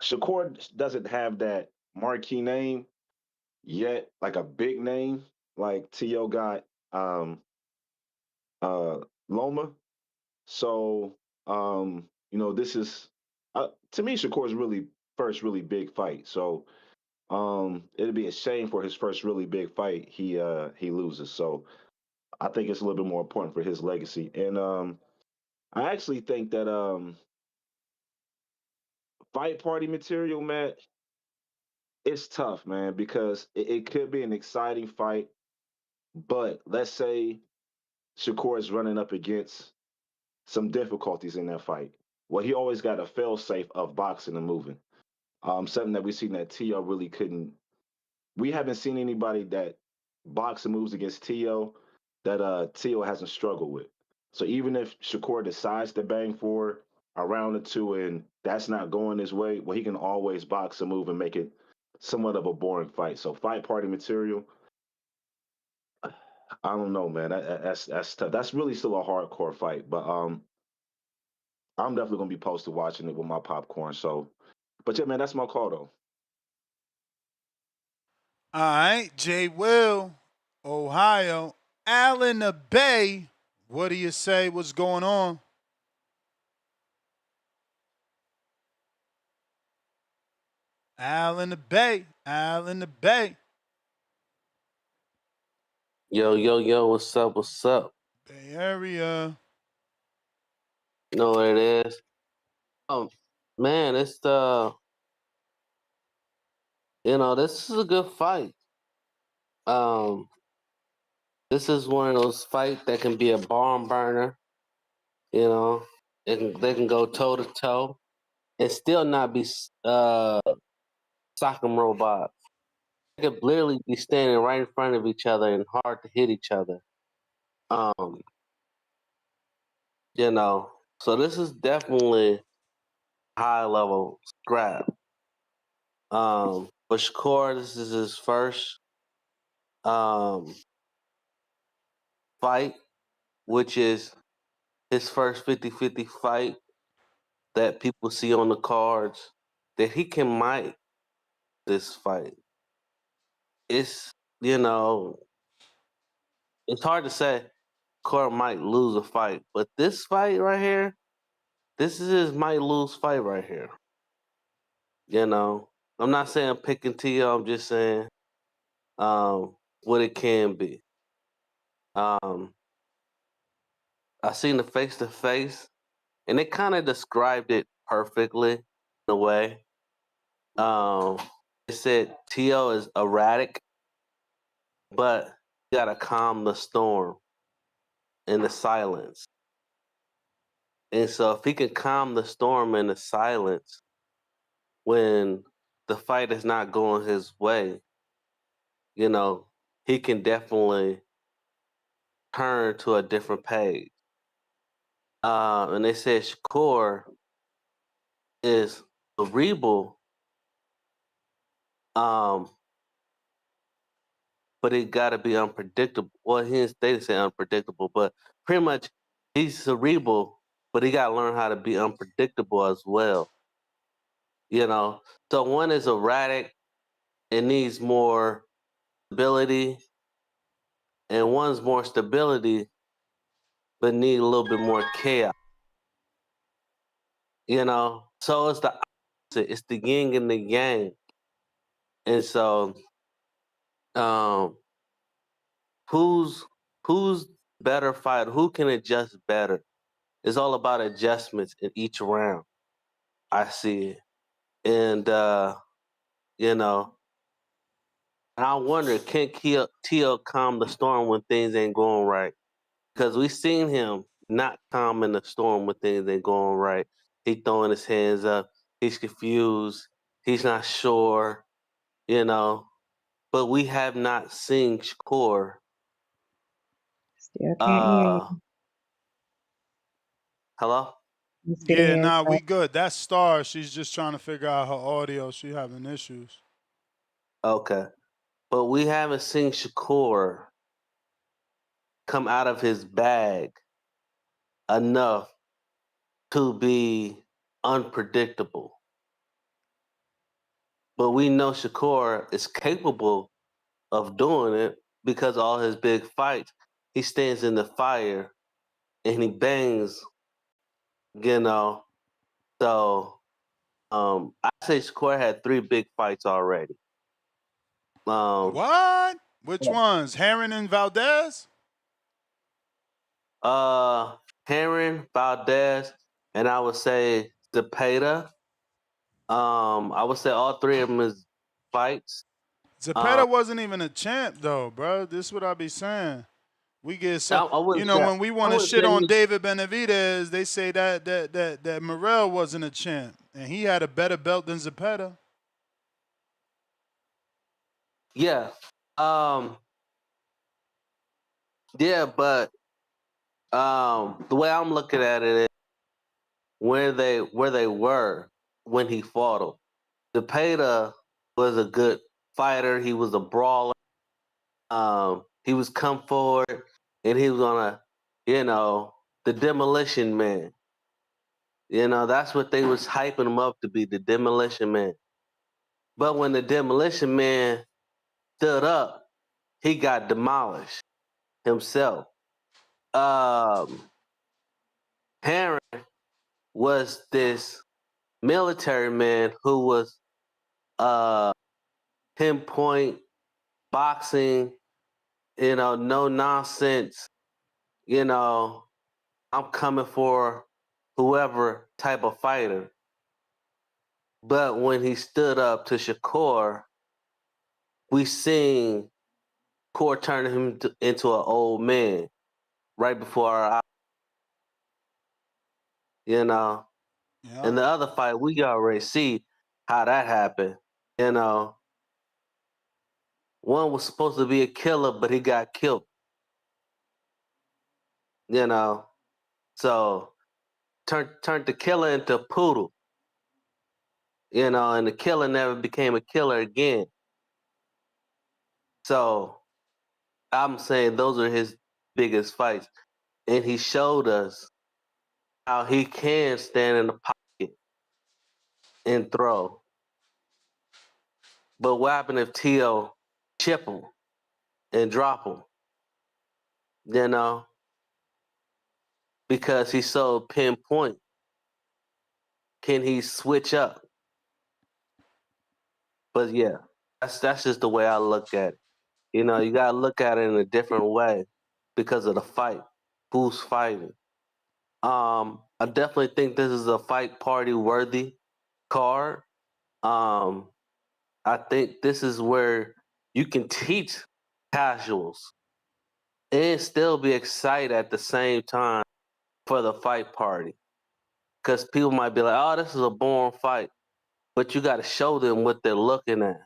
Shakur doesn't have that marquee name yet, like a big name like T.O. got uh, Loma. So this is to me Shakur's really first really big fight. So it'd be a shame for his first really big fight he loses. So I think it's a little bit more important for his legacy. And I actually think that fight party material, man, it's tough, man, because it could be an exciting fight, but let's say Shakur is running up against some difficulties in that fight. Well, he always got a fail safe of boxing and moving. Something that we've seen that T.O. really couldn't. We haven't seen anybody that boxing moves against T.O. that T.O. hasn't struggled with. So even if Shakur decides to bang for a round or two and that's not going his way, well, he can always box a move and make it somewhat of a boring fight. So fight party material, I don't know, man. That's tough. That's really still a hardcore fight, but I'm definitely gonna be posted watching it with my popcorn. So, but yeah, man, that's my call though. All right, J. Will, Ohio, Allen the Bay. What do you say? What's going on? Allen the Bay, Allen the Bay. Yo, what's up? What's up? Bay Area. You know what it is? Man, it's this is a good fight. This is one of those fights that can be a barn burner. You know, they can go toe to toe and still not be sock'em robots. They could literally be standing right in front of each other and hard to hit each other. Um, so this is definitely high level scrap. But Shakur, this is his first fight, which is his first 50-50 fight that people see on the cards that he can might this fight. It's it's hard to say Shakur might lose a fight, but this fight right here, this is his might lose fight right here. I'm not saying picking T.O., I'm just saying what it can be. I seen the face to face, and they kind of described it perfectly in a way. They said T.O. is erratic, but you gotta calm the storm in the silence. And so if he can calm the storm in the silence when the fight is not going his way, he can definitely turn to a different page. And they said Shakur is cerebral, but it got to be unpredictable. Well, he didn't say unpredictable, but pretty much he's cerebral, but he got to learn how to be unpredictable as well. So one is erratic and needs more stability, and one's more stability but need a little bit more chaos. So it's the opposite. It's the yin and the yang. And so, who's better fighter? Who can adjust better? It's all about adjustments in each round. I see it, and I wonder, can T.O. calm the storm when things ain't going right? Because we've seen him not calming the storm when things ain't going right. He throwing his hands up. He's confused. He's not sure, but we have not seen Shakur. Still can't hear you. Hello? Yeah, nah, we good. That's Star. She's just trying to figure out her audio. She having issues. Okay. But we haven't seen Shakur come out of his bag enough to be unpredictable. But we know Shakur is capable of doing it because all his big fights, he stands in the fire and he bangs, So I say Shakur had 3 big fights already. What? Which ones? Herring and Valdez? Herring, Valdez, and I would say Zepeda. I would say all 3 of them is fights. Zepeda wasn't even a champ though, bro. This is what I be saying. We get so when we want to shit on David Benavidez, they say that Morrell wasn't a champ and he had a better belt than Zepeda. Yeah. Yeah, but the way I'm looking at it is where they were when he fought him. Zepeda was a good fighter. He was a brawler. He was come forward and he was on the demolition man. That's what they was hyping him up to be, the demolition man. But when the demolition man stood up, he got demolished himself. Herring was this military man who was pinpoint boxing, no nonsense, I'm coming for whoever type of fighter. But when he stood up to Shakur, we seen Shakur turn him into an old man right before our eyes. And the other fight, we already see how that happened. One was supposed to be a killer, but he got killed. So turned the killer into a poodle. And the killer never became a killer again. So I'm saying those are his biggest fights. And he showed us how he can stand in the pocket and throw. But what happened if Tio chip him and drop him? Because he's so pinpoint. Can he switch up? But yeah, that's just the way I look at it. You gotta look at it in a different way because of the fight. Who's fighting? I definitely think this is a fight party worthy card. I think this is where you can teach casuals and still be excited at the same time for the fight party. Because people might be like, oh, this is a boring fight. But you got to show them what they're looking at.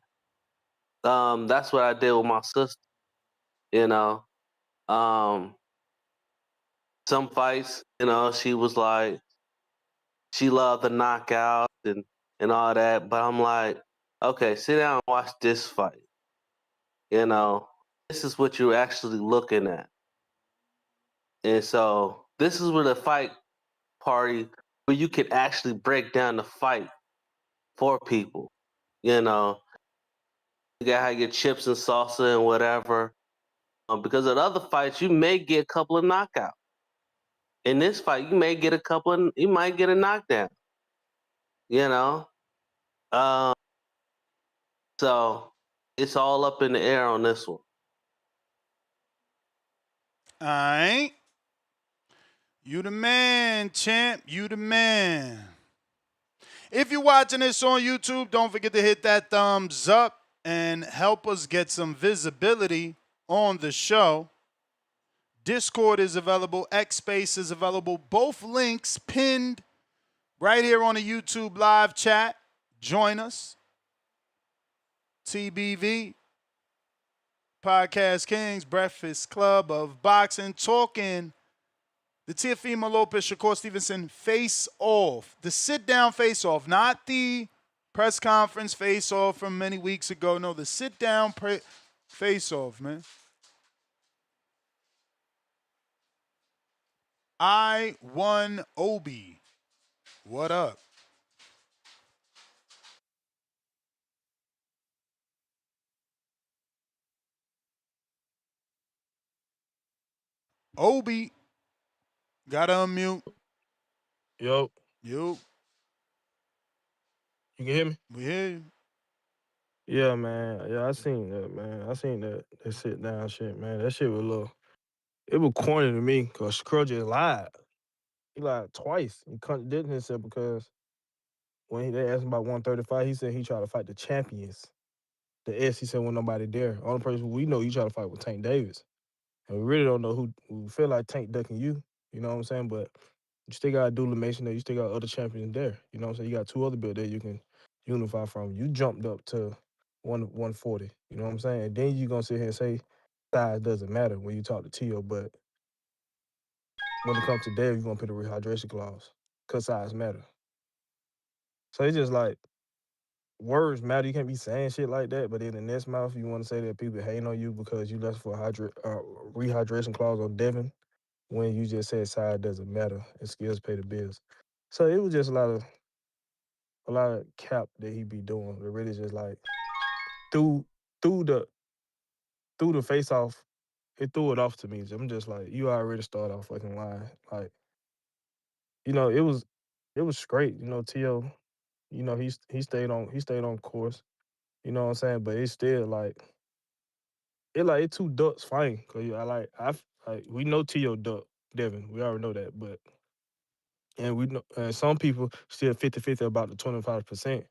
That's what I did with my sister. Some fights, she was like, she loved the knockout and all that. But I'm like, okay, sit down and watch this fight. This is what you're actually looking at. And so this is where the fight party, where you can actually break down the fight for people. You got to get chips and salsa and whatever. Because in other fights, you may get a couple of knockouts. In this fight, you may get you might get a knockdown. So it's all up in the air on this one. All right. You the man, champ. You the man. If you're watching this on YouTube, don't forget to hit that thumbs up and help us get some visibility on the show. Discord is available. X-Space is available. Both links pinned right here on the YouTube live chat. Join us. TBV, Podcast Kings, Breakfast Club of Boxing, talking the Teofimo Lopez, Shakur Stevenson face-off. The sit-down face-off, not the press conference face-off from many weeks ago. No, the sit-down face-off, man. I won Obi. What up? Obi. Gotta unmute. Yo. Yo. You can hear me? We hear you. Yeah, man. Yeah, I seen that, man. I seen that sit down shit, man. That shit was a little, it was corny to me because Shakur just lied. He lied twice. He contradicted himself because when they asked him about 135, he said he tried to fight the champions. The S, he said, when nobody there. Only person we know you try to fight with Tank Davis. And we really don't know who feel like Tank ducking you. You know what I'm saying? But you still got Dooley Mason there. You still got other champions there. You know what I'm saying? You got two other belts there you can unify from. You jumped up to 140. You know what I'm saying? And then you going to sit here and say size doesn't matter when you talk to Tio. But when it comes to Dave, you're going to put a rehydration clause because size matter. So it's just like words matter. You can't be saying shit like that. But in the next mouth, you want to say that people hating on you because you left for a rehydration clause on Devin when you just said size doesn't matter and skills pay the bills. So it was just a lot of cap that he be doing. It really just like through the face off, it threw it off to me. I'm just like, you already started off fucking lying. Like, you know, it was great. You know, Tio, you know, he stayed on course. You know what I'm saying? But it's still like it's two ducks fighting. Cause we know Tio duck Devin. We already know that, but. And we know some people still 50-50 about the 25%,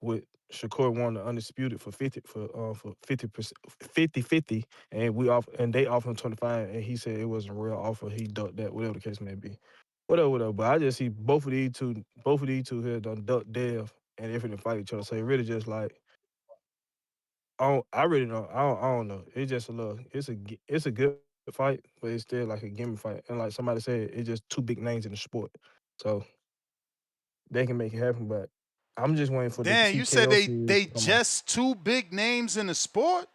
with Shakur wanting the undisputed for 50%, 50-50, and they offer him 25, and he said it wasn't a real offer. He ducked that, whatever the case may be. Whatever. But I just see both of these two here done duck Dev and everything fight each other. So it really just like I really don't. I don't know. It's just a little. It's a good fight, but it's still like a gimme fight. And like somebody said, it's just two big names in the sport. So they can make it happen, but I'm just waiting for the Damn, you said TKO series they to come on. just two big names in the sport?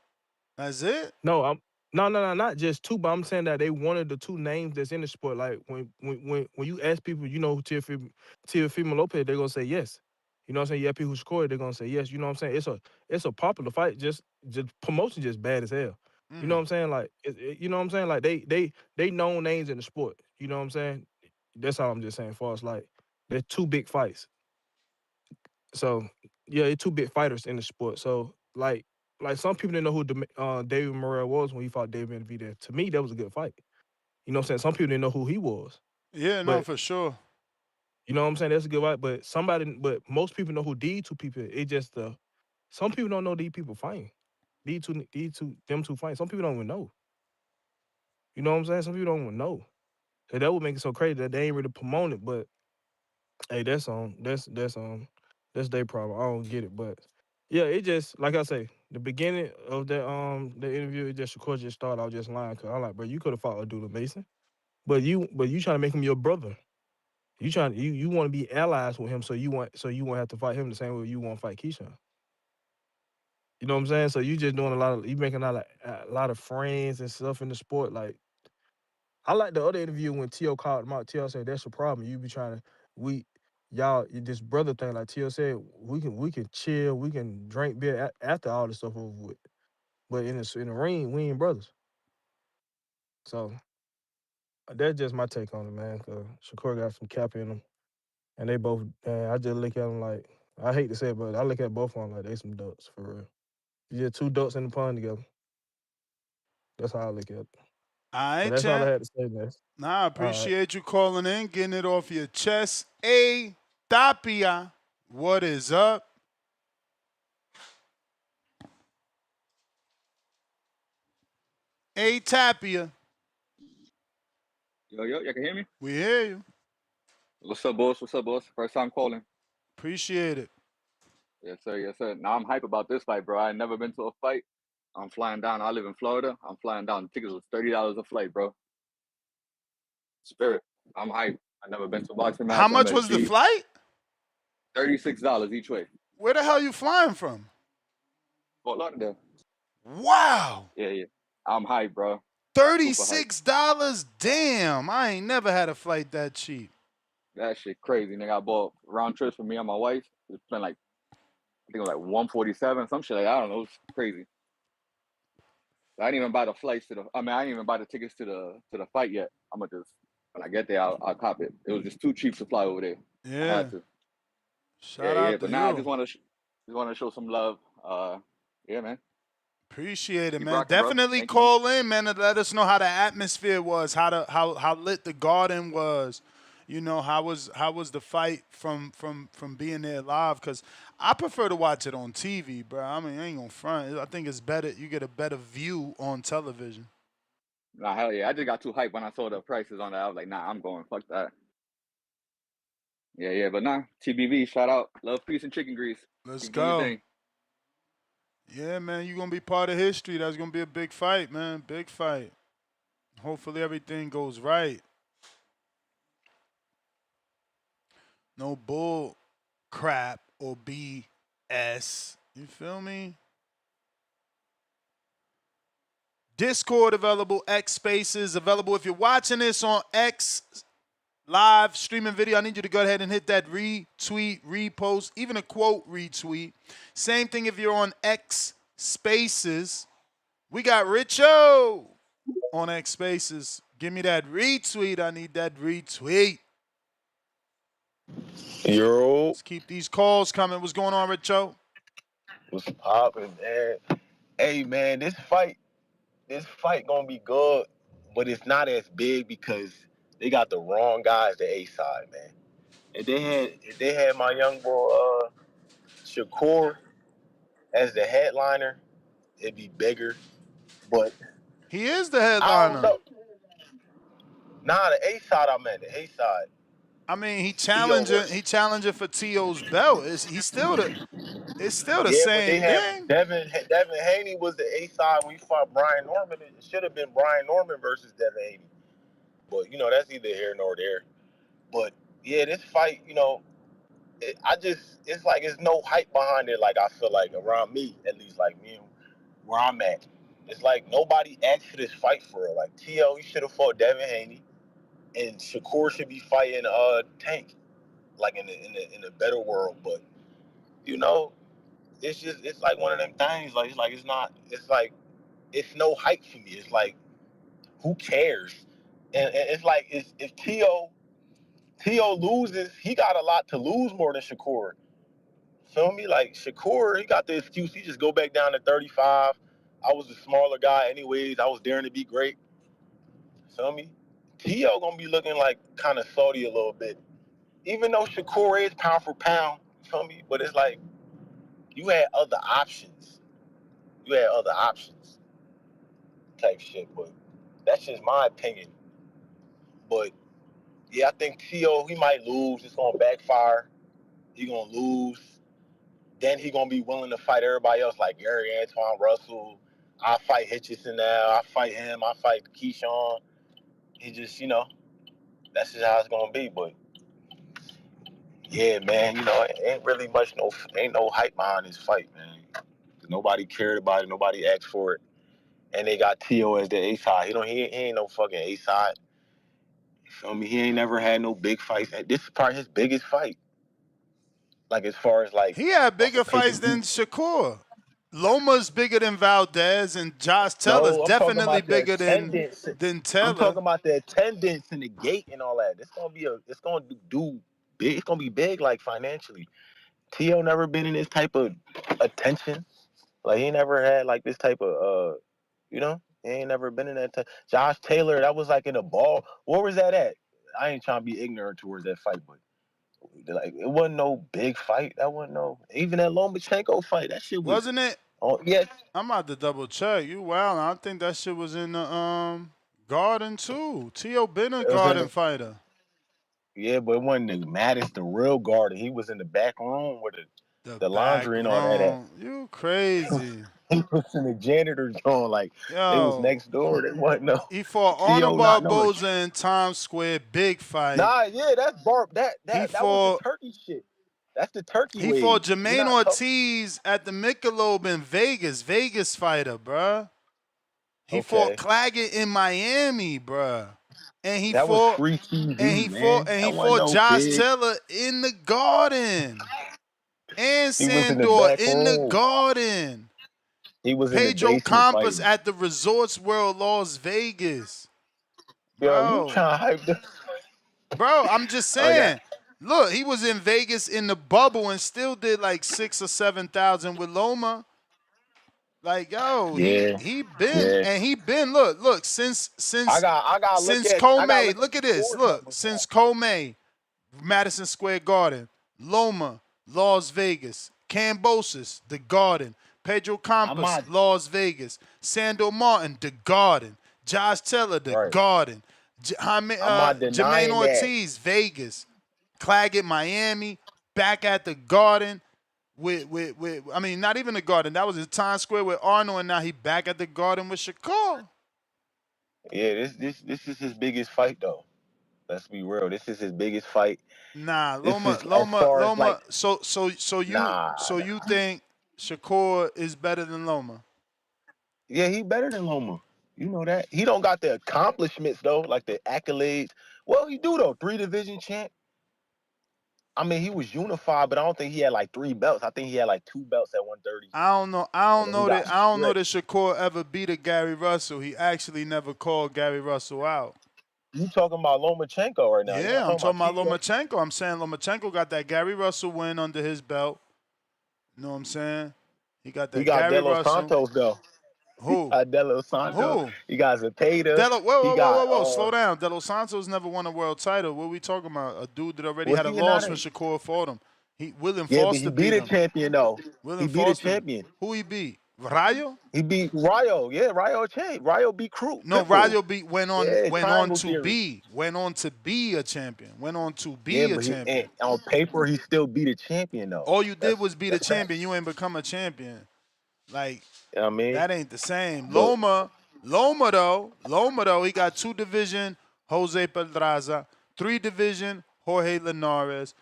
That's it? No, no, not just two, but I'm saying that they wanted the two names that's in the sport. Like when you ask people, you know, who Teofimo Lopez, they're gonna say yes. You know what I'm saying? You have people who scored, they're gonna say yes. You know what I'm saying? It's a popular fight. Just promotion just bad as hell. You know what I'm saying? Like you know what I'm saying? Like they known names in the sport. You know what I'm saying? That's all I'm just saying. For us, like they're two big fights. So yeah, it's two big fighters in the sport. So like some people didn't know who David Morrell was when he fought David Benavidez. To me, that was a good fight. You know what I'm saying? Some people didn't know who he was. Yeah, no, But for sure. you know what I'm saying? That's a good fight. But most people know who these two people. It just some people don't know these people fighting. Them two fighting. Some people don't even know. You know what I'm saying? Some people don't even know. And that would make it so crazy that they ain't really promoting it. But hey, that's their problem. I don't get it, but yeah, it just like I say, the beginning of the interview, it just Shakur just started out just lying. Cause I'm like, bro, you could have fought Abdullah Mason, but you trying to make him your brother. You want to be allies with him, so you won't have to fight him the same way you want to fight Keyshawn. You know what I'm saying? So you just doing you making a lot of friends and stuff in the sport. Like I like the other interview when Tio called him out. Tio said that's the problem. You be trying to y'all this brother thing, like Tio said, we can chill, we can drink beer after all this stuff over with. But in the ring, we ain't brothers. So that's just my take on it, man. Cause Shakur got some cap in him, and they both. I just look at them like I hate to say it, but I look at both of them like they some ducks for real. You just two ducks in the pond together. That's how I look at it. All But right, that's all I champ. had to say, man. Nah, I appreciate you calling in, getting it off your chest. A Tapia, what is up? A Tapia. Yo, y'all can hear me? We hear you. What's up, boss? First time calling. Appreciate it. Yes, sir. Yes, sir. Now I'm hype about this fight, bro. I ain't never been to a fight. I'm flying down. I live in Florida. I'm flying down. The tickets was $30 a flight, bro. Spirit. I'm hype. I never been to a boxing How match. I'm much at was the G. flight? $36 each way. Where the hell you flying from? Fort Lauderdale. Wow. Yeah, yeah. I'm hype, bro. Super hype. $36? Damn, I ain't never had a flight that cheap. That shit crazy, nigga. I bought round trips for me and my wife. It was playing like, I think it was like 147, some shit like that. I don't know. It's crazy. I didn't even buy the flights to the. I mean, I didn't even buy the tickets to the fight yet. I'm gonna just when I get there, I'll cop it. It was just too cheap to fly over there. I Yeah. had to. Shout Yeah. out to But now I you. just want to show some love. Yeah, man. Appreciate it, Keep man. rocking, bro. Definitely Thank you, man. call in, man, and let us know how the atmosphere was, how lit the garden was. You know, how was the fight from being there live? Because I prefer to watch it on TV, bro. I mean, I ain't gonna front. I think it's better. You get a better view on television. Nah, hell yeah. I just got too hyped when I saw the prices on that. I was like, nah, I'm going. Fuck that. Yeah. But nah, TBV, shout out. Love, peace, and chicken grease. Let's Keep doing your go. thing. Yeah, man, you're gonna be part of history. That's gonna be a big fight, man. Big fight. Hopefully everything goes right. No bull crap or BS. You feel me? Discord available, X Spaces available. If you're watching this on X live streaming video, I need you to go ahead and hit that retweet, repost, even a quote retweet. Same thing if you're on X Spaces. We got Richo on X Spaces. Give me that retweet. I need that retweet. Yo, Let's keep these calls coming. What's going on, Richo? what's poppin', man? Hey, man, this fight gonna be good, but it's not as big because they got the wrong guys the A side, man. If they had my young boy Shakur as the headliner, it'd be bigger. But He is the I don't headliner. know. Nah, the A side, I meant the A side. I mean, he T.O. challenging for T.O.'s belt. It's still the Yeah, but they same have thing. Devin Haney was the A side when he fought Brian Norman. It should have been Brian Norman versus Devin Haney. But that's either here nor there. But yeah, this fight, it's like it's no hype behind it. Like I feel like around me, at least, like me, where I'm at, it's like nobody asked for this fight for real. Like T.O., he should have fought Devin Haney, and Shakur should be fighting Tank, like in a better world. But it's like one of them things. Like it's no hype for me. It's like who cares? And it's like if T.O. loses, he got a lot to lose more than Shakur. Feel me? Like Shakur, he got the excuse. He just go back down to 35. I was a smaller guy anyways. I was daring to be great. Feel me? T.O. gonna be looking like kind of salty a little bit. Even though Shakur is pound for pound, feel me? But it's like you had other options. You had other options type shit. But that's just my opinion. But yeah, I think T.O. he might lose. It's gonna backfire. He gonna lose. Then he gonna be willing to fight everybody else, like Gary Antoine Russell. I fight Hitchison now. I fight him. I fight Keyshawn. He just, that's just how it's gonna be. But yeah, man, ain't really ain't no hype behind this fight, man. Nobody cared about it. Nobody asked for it. And they got T.O. as the A side. He ain't no fucking A side. You feel me? He ain't never had no big fights. This is probably his biggest fight. Like as far as like He had bigger fights pay-per-view. than Shakur. Loma's bigger than Valdez, and Josh Taylor's No, I'm talking definitely about the bigger attendance. than I'm Taylor. talking about the attendance and the gate and all that. It's gonna do big. It's gonna be big, like financially. T.O. never been in this type of attention. Like he never had like this type of he ain't never been in that. Josh Taylor, that was like in a ball. Where was that at? I ain't trying to be ignorant towards that fight, but like it wasn't no big fight. That wasn't no even that Lomachenko fight. That shit was. Wasn't it? Oh yes. I'm about to double check. You wow. I think that shit was in the Garden too. T.O. been a It was in Garden the, fighter. yeah, but it wasn't the Mattis, the real Garden. He was in the back room with it. the laundry and all that at. You crazy. He was in the janitor's joint, like they was Yo. next door. They wasn't no He fought Arnold Theo not no. Barboza in Times Square, big fight. Nah, yeah, that's that He that was the fought turkey shit. That's the turkey he wave. fought We're Jermaine not Ortiz at the Michelob in Vegas. Vegas fighter, bruh. He fought okay. Claggett in Miami, bruh. And he That was fought free TV, man. That wasn't no Josh big. Taylor in the Garden. And He was in the Sandor back in the room. Garden. He was in the Pedro basement Campos fighting. at the Resorts World Las Vegas. Yo, you Bro. trying to hype this? Bro, I'm just Oh, yeah. saying. Look, he was in Vegas in the bubble and still did like 6,000 or 7,000 with Loma. Like, yo, Yeah. he been look since I got look at Comey. Look at this. score Look, numbers since Comey, Madison Square Garden, Loma, Las Vegas, Cambosis, the Garden, Pedro Campos, Las Vegas, Sandor Martin, the Garden, Josh Taylor, the Garden, Jermaine Ortiz, Vegas, Claggett, Miami, back at the Garden. With I mean, not even the Garden. That was in Times Square with Arnold, and now he back at the Garden with Shakur. Yeah, this is his biggest fight though. Let's be real. This is his biggest fight. Nah, This is as Loma. far as like You think Shakur is better than Loma? yeah, he better than Loma. You know that. He don't got the accomplishments though, like the accolades. Well, he do though. 3 division champ. I mean, he was unified, but I don't think he had like 3 belts. I think he had like 2 belts at 130. I don't know that Shakur ever beat a Gary Russell. He actually never called Gary Russell out. You talking about Lomachenko right now? Yeah, I'm talking about Lomachenko. I'm saying Lomachenko got that Gary Russell win under his belt. You know what I'm saying? He got that He got Gary De Los Russell. Santos though. Who? He got De Los Santos. Who? He got Zepeda. Whoa. Slow down. De Los Santos never won a world title. What are we talking about? A dude that already had a loss when Shakur fought him. William Foster but he beat a champion though. William he beat Foster. a champion. Who he beat? Rayo? He beat Rayo. Yeah, Rayo champ. Rayo beat Crew. No, Rayo went on to be a champion. Went on to be a champion. On paper, he still beat a champion though. All you did was beat a champion. You ain't become a champion. Like, I mean, that ain't the same. Loma though, he got 2 division Jose Pedraza, 3 division Jorge Linares.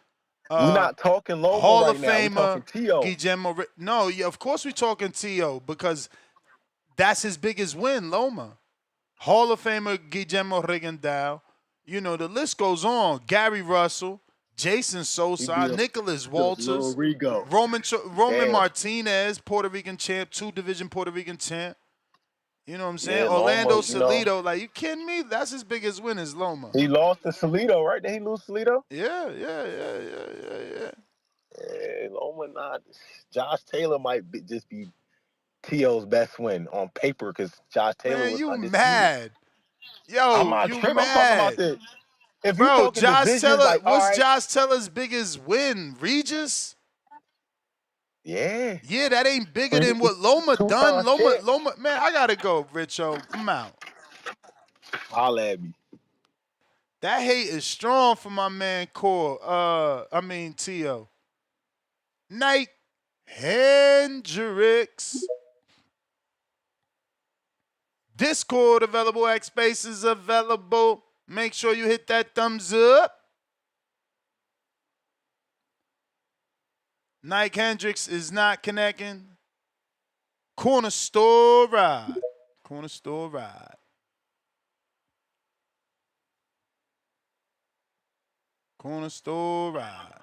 We're not talking Loma Hall right of now. Famer, we're talking Tio. Guillermo. No, yeah, of course we're talking Tio because that's his biggest win, Loma. Hall of Famer Guillermo Rigondeaux. You know, the list goes on. Gary Russell, Jason Sosa, Nicholas Walters, Roman Martinez, Puerto Rican champ, 2 division Puerto Rican champ. You know what I'm saying? Yeah, Orlando Loma, Salido. Like, you kidding me? That's his biggest win is Loma. He lost to Salido, right? Did he lose Salido? Yeah. Loma not. Josh Taylor might just be Tio's best win on paper because Josh Taylor was undisputed. Mad. Yo, I'm not you tripping. mad. I'm talking about the. If Bro, you talking Josh divisions, Taylor, like, what's right, Josh Taylor's biggest win? Regis? Yeah. Yeah, that ain't bigger than what Loma done. Loma, man, I gotta go, Richo. I'm out. Holla at me. That hate is strong for my man Tio. Nike Hendricks. Discord available, X Spaces available. Make sure you hit that thumbs up. Nike Hendricks is not connecting. Corner store ride. Corner store ride. Corner store ride.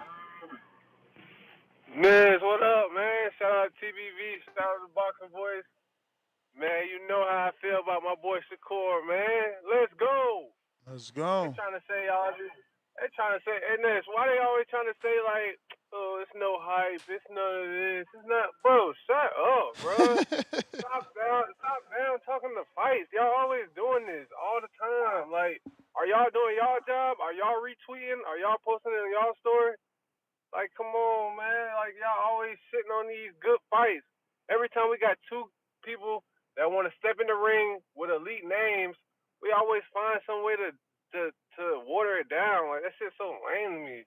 Miz, what up, man? Shout out to TBV, shout out to Boxing Boys. Man, you know how I feel about my boy Shakur, man. Let's go. Let's go. They trying to say all this. They trying to say, hey, Ness, why they always trying to say, like, oh, it's no hype, it's none of this, it's not. Bro, shut up, bro. Stop down talking the fights. Y'all always doing this all the time. Like, are y'all doing y'all job? Are y'all retweeting? Are y'all posting it in y'all story? Like, come on, man. Like, y'all always sitting on these good fights. Every time we got 2 people that want to step in the ring with elite names, we always find some way to water it down. Like, that shit's so lame to me.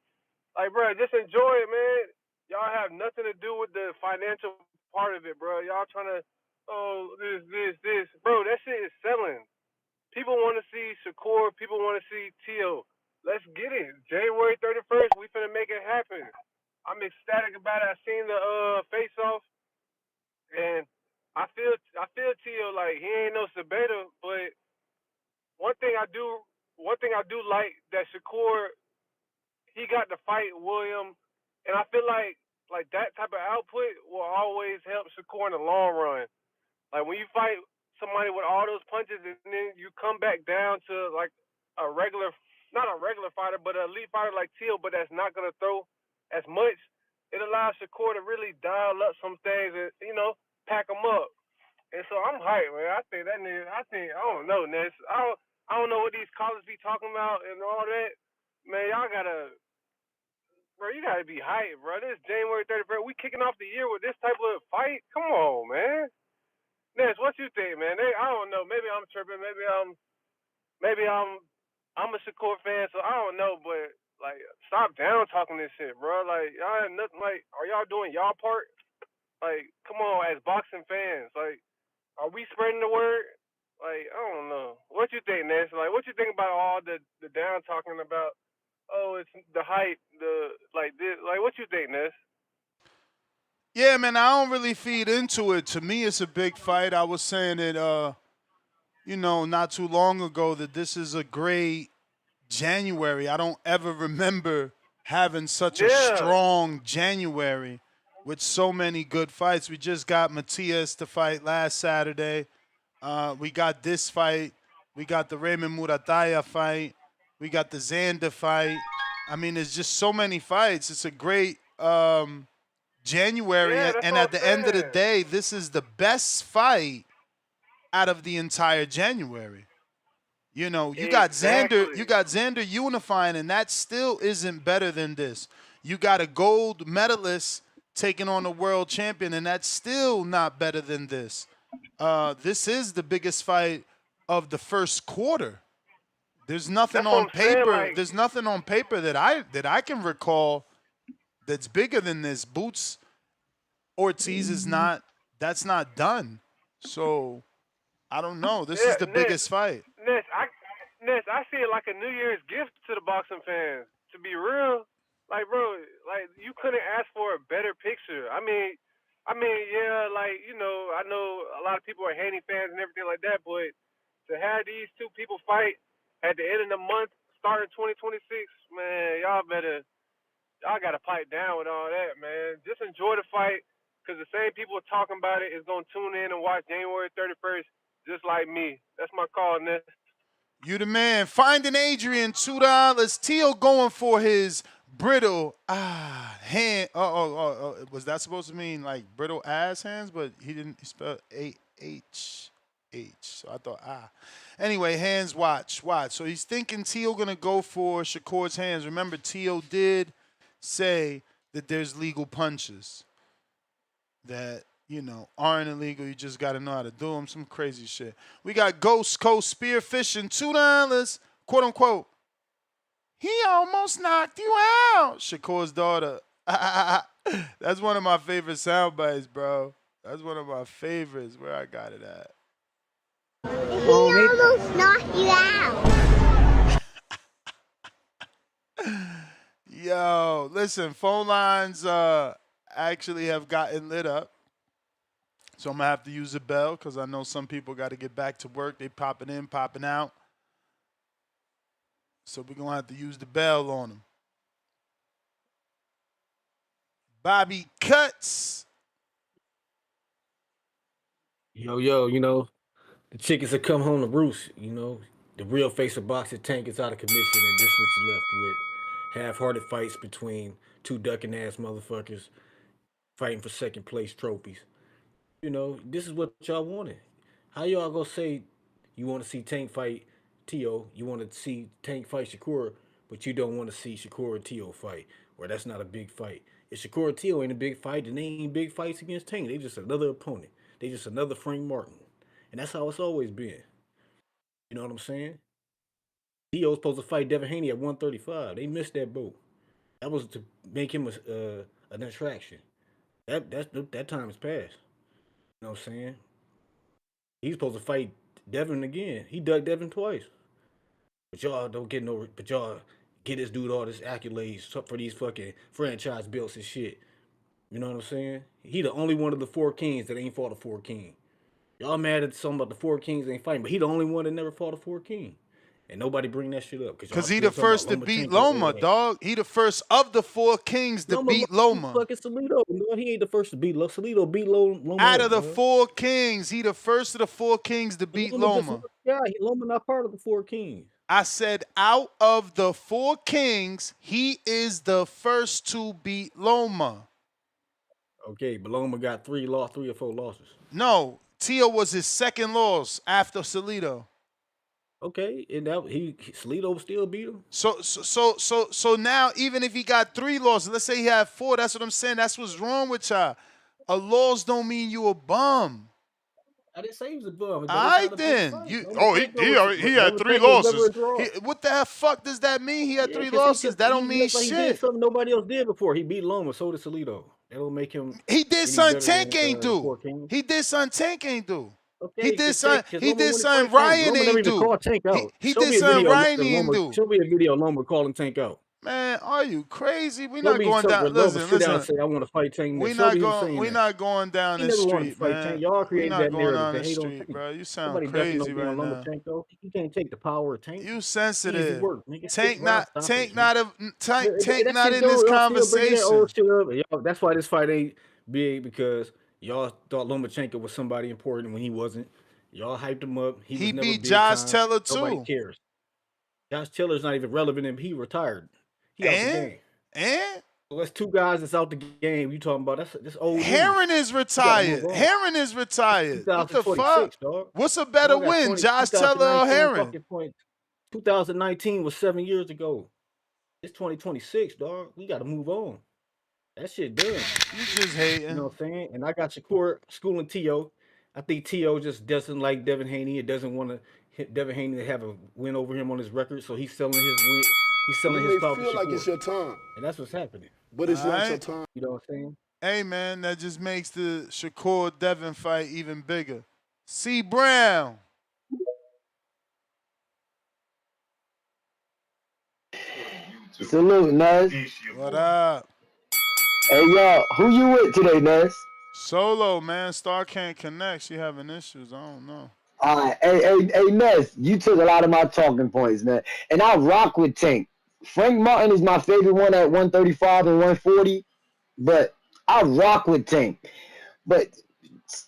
Like, bro, just enjoy it, man. Y'all have nothing to do with the financial part of it, bro. Y'all trying to, oh, this. Bro, that shit is selling. People want to see Shakur. People want to see Tio. Let's get it. January 31st, we finna make it happen. I'm ecstatic about it. I seen the face off, and I feel Tio like he ain't no Sabeta, but one thing I do like that Shakur, he got to fight William, and I feel like that type of output will always help Shakur in the long run. Like when you fight somebody with all those punches and then you come back down to like a regular, not a regular fighter, but an elite fighter like Teal, but that's not gonna throw as much. It allows Shakur to really dial up some things and pack them up. And so I'm hyped, man. I think that nigga. I don't know, Ness. I don't know what these callers be talking about and all that. Man, y'all gotta, bro. You gotta be hyped, bro. This January 31st, we kicking off the year with this type of fight. Come on, man. Ness, what you think, man? I don't know. Maybe I'm tripping. Maybe I'm a Shakur fan, so I don't know. But like, stop down talking this shit, bro. Like, y'all have nothing. Like, are y'all doing y'all part? Like, come on, as boxing fans, like, are we spreading the word? Like, I don't know. What you think, Ness? Like, what you think about all the down talking about? Oh, it's the hype, the like this. Like, what you think, Ness? Yeah, man, I don't really feed into it. To me, it's a big fight. I was saying it, not too long ago that this is a great January. I don't ever remember having such a Yeah. strong January with so many good fights. We just got Matias to fight last Saturday. We got this fight. We got the Raymond Murataya fight. We got the Xander fight. I mean, there's just so many fights. It's a great January. Yeah, that's And what at I'm the end of the saying. day, this is the best fight out of the entire January. You got Xander, Exactly. you got Xander unifying, and that still isn't better than this. You got a gold medalist taking on a world champion, and that's still not better than this. This is the biggest fight of the first quarter. There's nothing That's what on I'm saying. paper. Like, There's nothing on paper that I can recall that's bigger than this. Boots Ortiz is not. That's not done. So I don't know. This is yeah, the biggest fight. Ness, I see it like a New Year's gift to the boxing fans. To be real, like, bro, like you couldn't ask for a better picture. Yeah, like I know a lot of people are Haney fans and everything like that, but to have these two people fight at the end of the month, starting 2026, man, y'all gotta pipe down with all that, man. Just enjoy the fight, cause the same people talking about it is gonna tune in and watch January 31st, just like me. That's my call, Ness. You the man. Finding Adrian, $2. Teal going for his brittle hand. Was that supposed to mean like brittle ass hands? But he didn't spell AHH. So I thought Anyway, hands watch. So he's thinking Teal gonna go for Shakur's hands. Remember, Teal did say that there's legal punches that aren't illegal. You just got to know how to do them. Some crazy shit. We got Ghost Coast Spearfishing, $2, quote unquote. He almost knocked you out. Shakur's daughter. That's one of my favorite sound bites, bro. That's one of my favorites. Where I got it at. He almost knocked you out. Yo, listen, phone lines actually have gotten lit up. So I'm going to have to use a bell because I know some people got to get back to work. They popping in, popping out. So we're going to have to use the bell on them. Bobby Cuts. Yo, the chickens have come home to roost, The real face of boxing, Tank, is out of commission, and this what you left with. Half-hearted fights between two ducking-ass motherfuckers fighting for second-place trophies. This is what y'all wanted. How y'all gonna say you want to see Tank fight Tio, you want to see Tank fight Shakur, but you don't want to see Shakur and Tio fight, or that's not a big fight. If Shakur and Tio ain't a big fight, then they ain't big fights against Tank. They just another opponent. They just another Frank Martin. And that's how it's always been. You know what I'm saying? Tio's supposed to fight Devin Haney at 135. They missed that boat. That was to make him an attraction. That time has passed. You know what I'm saying? He's supposed to fight Devin again. He dug Devin twice. But y'all don't get no. But y'all get this dude all this accolades for these fucking franchise belts and shit. You know what I'm saying? He the only one of the four kings that ain't fought a four king. Y'all mad at something about the four kings ain't fighting, but he the only one that never fought a four king. And nobody bring that shit up. Because he the first to beat Loma, dog. He the first of the four kings to beat Loma. Fucking Salido. No, he ain't the first to beat Loma. Salido beat Loma. Out of the four kings, he the first of the four kings to beat Loma. Yeah, Loma not part of the four kings. I said out of the four kings, he is the first to beat Loma. Okay, but Loma got 3 or 4 losses. No, Tio was his second loss after Salido. Okay, and that Salido still beat him. So now even if he got 3 losses, let's say he had 4. That's what I'm saying. That's what's wrong with y'all. A loss don't mean you a bum. I didn't say he was a bum. All right then. He had 3 losses. What the fuck does that mean? He had 3 losses. That don't mean shit. He did something nobody else did before. He beat Loma. So did Salido. That don't make him. He did something Tank ain't do. He did something Tank ain't do. Okay, he did something Ryan ain't do. He did something Ryan ain't do. Show me a video of Loma calling Tank out. Man, are you crazy? We're not going down. Listen. Say, I want to fight Tank. We're not going down this street, man. Y'all created that narrative. Down the street, bro. You sound crazy right now. You can't take the power of Tank. You sensitive. Tank not in this conversation. That's why this fight ain't big, because y'all thought Lomachenko was somebody important when he wasn't. Y'all hyped him up. He beat Josh Taylor too. Nobody cares. Josh Taylor's not even relevant, and he retired. He out the game. So that's 2 guys that's out the game. You talking about that's old. Heron is retired. Heron is retired. What the fuck? Dog. What's a better win, Josh Taylor or Heron? 2019 was 7 years ago. It's 2026, dog. We got to move on. That shit done. You just hating. You know what I'm saying? And I got Shakur schooling T.O. I think T.O. just doesn't like Devin Haney. It doesn't want to Devin Haney to have a win over him on his record, so he's selling his win. He's selling his power. Feel like it's your time, and that's what's happening. But it's not your time. You know what I'm saying? Hey man, that just makes the Shakur Devin fight even bigger. C. Brown. Salute, Nez. What up? Hey, y'all, who you with today, Nez? Solo, man. Star can't connect. She having issues. I don't know. All right. Hey, Nez, you took a lot of my talking points, man. And I rock with Tank. Frank Martin is my favorite one at 135 and 140, but I rock with Tank. But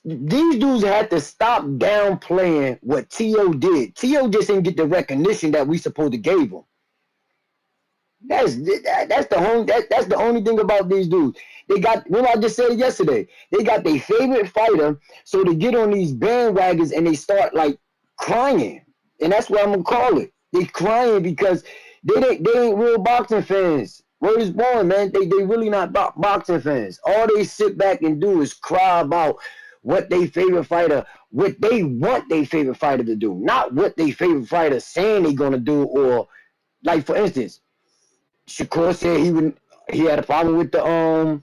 these dudes had to stop downplaying what T.O. did. T.O. just didn't get the recognition that we supposed to give him. That's the only thing about these dudes. They got, what I just said yesterday, they got their favorite fighter, so they get on these bandwagons and they start like crying. And that's what I'm gonna call it. They crying because they ain't real boxing fans. Word is born, man. They really not boxing fans. All they sit back and do is cry about what they favorite fighter, what they want their favorite fighter to do, not what their favorite fighter saying they gonna do. Or like, for instance, Shakur said he had a problem with the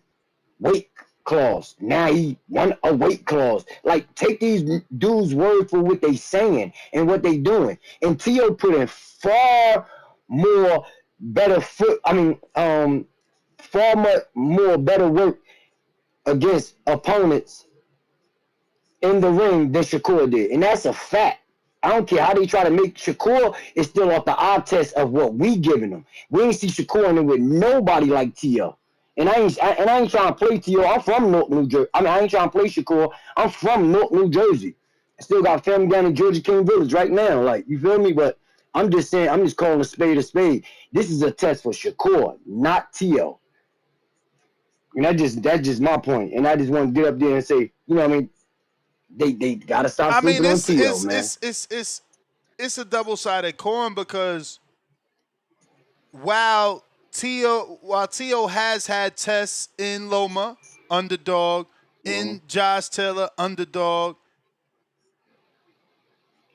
weight clause. Now he want a weight clause. Like, take these dudes' word for what they saying and what they doing. And T.O. put in far more better far much more better work against opponents in the ring than Shakur did. And that's a fact. I don't care how they try to make Shakur, is still off the eye test of what we giving them. We ain't see Shakur in there with nobody like T.O. And I ain't trying to play T.O. I'm from Newark, New Jersey. I mean, I ain't trying to play Shakur. I'm from Newark, New Jersey. I still got family down in Georgia King Village right now. Like, you feel me? But I'm just saying, I'm just calling a spade a spade. This is a test for Shakur, not T.O. And that's just my point. And I just want to get up there and say, you know what I mean? They gotta stop sleeping on T.O., man. It's a double-sided coin, because while T.O. has had tests in Loma, underdog, in Josh Taylor, underdog.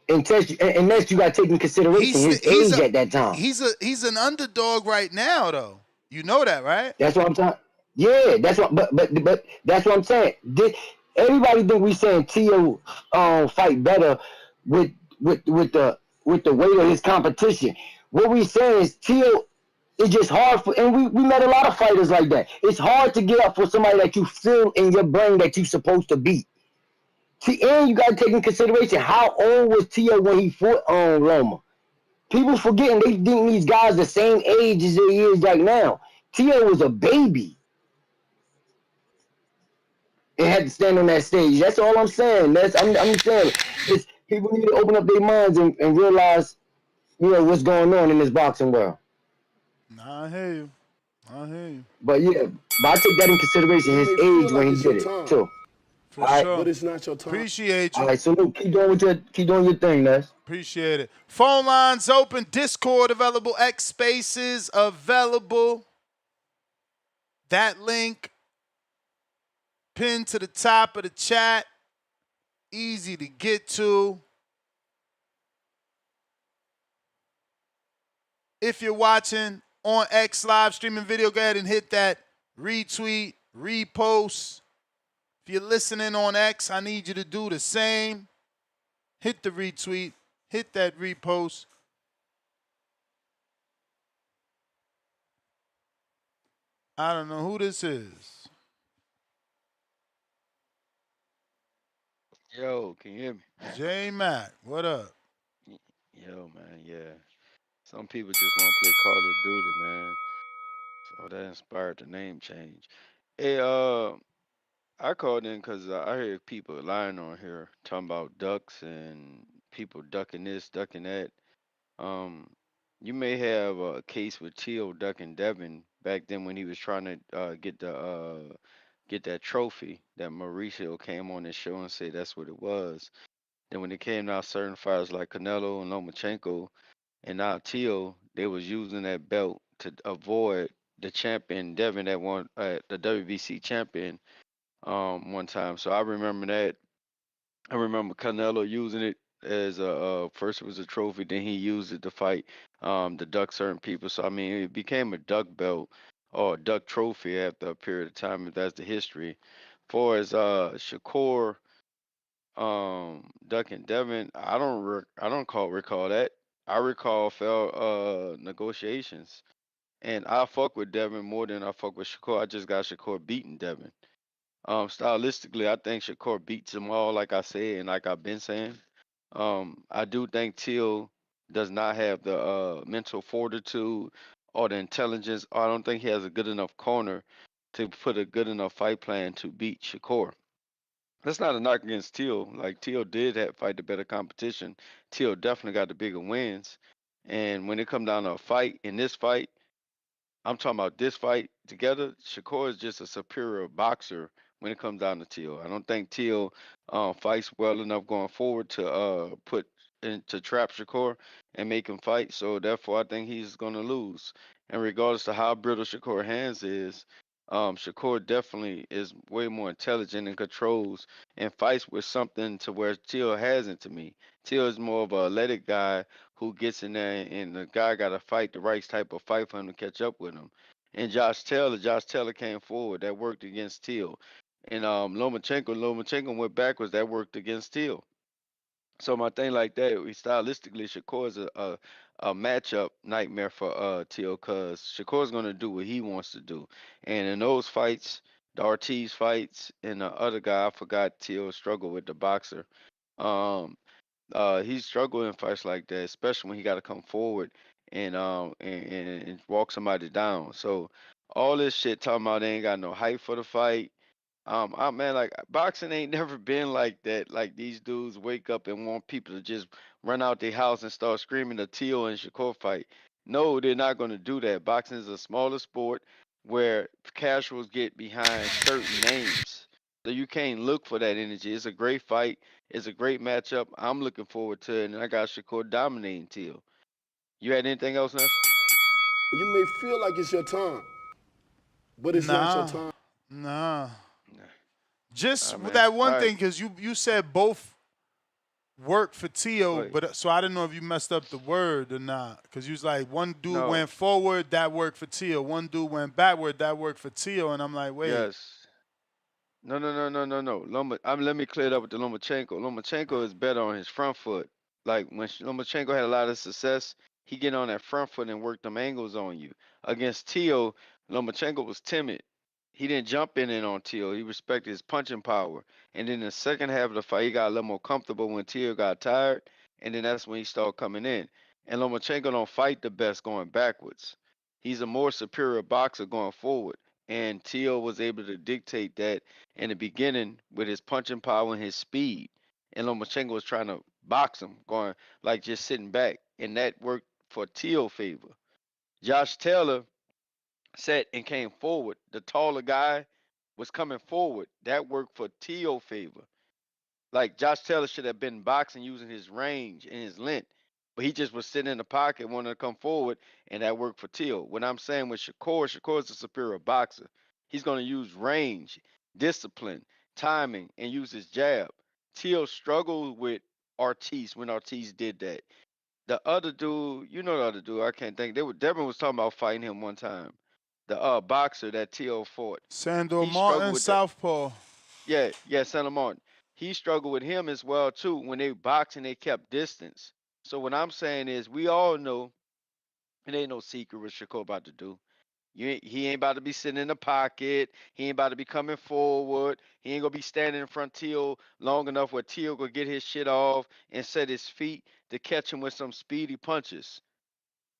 And next you got to take in consideration his age at that time. He's an underdog right now, though. You know that, right? That's what I'm talking. Yeah, that's what. But that's what I'm saying. Everybody think we saying Tio fight better with with the weight of his competition. What we saying is Tio. It's just hard for, and we met a lot of fighters like that. It's hard to get up for somebody that you feel in your brain that you're supposed to beat. See, and you got to take in consideration how old was Tio when he fought on Loma. People forgetting they think these guys the same age as they is right now. Tio was a baby and had to stand on that stage. That's all I'm saying. I'm saying is people need to open up their minds and realize, what's going on in this boxing world. I hear you. I hear you. But yeah, I take that in consideration, You his may feel age like when he it's your did it time, too. For All right, sure. but it's not your time. Appreciate all you. right. So Luke, keep doing your thing, Ness. Appreciate it. Phone lines open. Discord available. X Spaces available. That link pinned to the top of the chat. Easy to get to. If you're watching on X live streaming video, go ahead and hit that retweet, repost. If you're listening on X, I need you to do the same. Hit the retweet, hit that repost. I don't know who this is. Yo, can you hear me? J Mac, what up? Yo, man, yeah. Some people just want to play Call of Duty, man. So that inspired the name change. Hey, I called in because I hear people lying on here talking about ducks and people ducking this, ducking that. Um, you may have a case with Teal ducking Devin back then when he was trying to get that trophy that Mauricio came on his show and said that's what it was. Then when it came out, certain fighters like Canelo and Lomachenko and now Teal, they was using that belt to avoid the champion Devin that won the WBC champion one time. So I remember that. I remember Canelo using it as a first it was a trophy, then he used it to fight to duck certain people. So I mean it became a duck belt or a duck trophy after a period of time if that's the history. For as Shakur Duck and Devin, I don't recall that. I recall failed negotiations. And I fuck with Devin more than I fuck with Shakur. I just got Shakur beating Devin. Stylistically, I think Shakur beats them all, like I said, and like I've been saying. I do think Till does not have the mental fortitude or the intelligence. Or I don't think he has a good enough corner to put a good enough fight plan to beat Shakur. That's not a knock against Teal. Like Teal did have fight the better competition. Teal definitely got the bigger wins. And when it come down to a fight, in this fight, I'm talking about this fight together. Shakur is just a superior boxer when it comes down to Teal. I don't think Teal fights well enough going forward to put to trap Shakur and make him fight. So therefore, I think he's going to lose. And regardless to how brittle Shakur hands is, Shakur definitely is way more intelligent and controls and fights with something to where Teal hasn't to me. Teal is more of a athletic guy who gets in there and the guy got to fight the right type of fight for him to catch up with him. And Josh Taylor came forward. That worked against Teal. And Lomachenko went backwards. That worked against Teal. So my thing like that, we stylistically, Shakur is a matchup nightmare for Teal because Shakur's gonna do what he wants to do. And in those fights, the Ortiz fights and the other guy, I forgot Teal struggled with the boxer. Um, he's struggled in fights like that, especially when he got to come forward and walk somebody down. So all this shit talking about they ain't got no hype for the fight. Man, like boxing ain't never been like that. Like these dudes wake up and want people to just run out their house and start screaming the Teal and Shakur fight. No, they're not going to do that. Boxing is a smaller sport where casuals get behind certain names. So you can't look for that energy. It's a great fight. It's a great matchup. I'm looking forward to it, and I got Shakur dominating Teal. You had anything else, Ness? You may feel like it's your time, but it's not your Nah, time. nah. Nah. Just Man. that one All right. thing, because you said both work for Teo, Wait, but so I didn't know if you messed up the word or not, because you was like one dude no, went forward, that worked for Teo. One dude went backward, that worked for Teo, and I'm like, wait, yes. No. Let me clear it up with the Lomachenko. Lomachenko is better on his front foot. Like when Lomachenko had a lot of success, he get on that front foot and work them angles on you. Against Teo, Lomachenko was timid. He didn't jump in on Teo. He respected his punching power. And then the second half of the fight, he got a little more comfortable when Teo got tired. And then that's when he started coming in. And Lomachenko don't fight the best going backwards. He's a more superior boxer going forward. And Teo was able to dictate that in the beginning with his punching power and his speed. And Lomachenko was trying to box him, going like just sitting back. And that worked for Teo's favor. Josh Taylor sat and came forward. The taller guy was coming forward. That worked for Teo's favor. Like Josh Taylor should have been boxing using his range and his length, but he just was sitting in the pocket, wanting to come forward, and that worked for Teal. What I'm saying with Shakur is a superior boxer. He's going to use range, discipline, timing, and use his jab. Teal struggled with Ortiz when Ortiz did that. The other dude, you know the other dude, I can't think. Devin was talking about fighting him one time. The boxer that Teal fought. Sandor He struggled Martin, with that. Southpaw. Yeah, Santa Martin. He struggled with him as well too. When they boxing, they kept distance. So what I'm saying is, we all know it ain't no secret what Shakur about to do. He ain't about to be sitting in the pocket. He ain't about to be coming forward. He ain't gonna be standing in front of Teal long enough where Teal gonna get his shit off and set his feet to catch him with some speedy punches.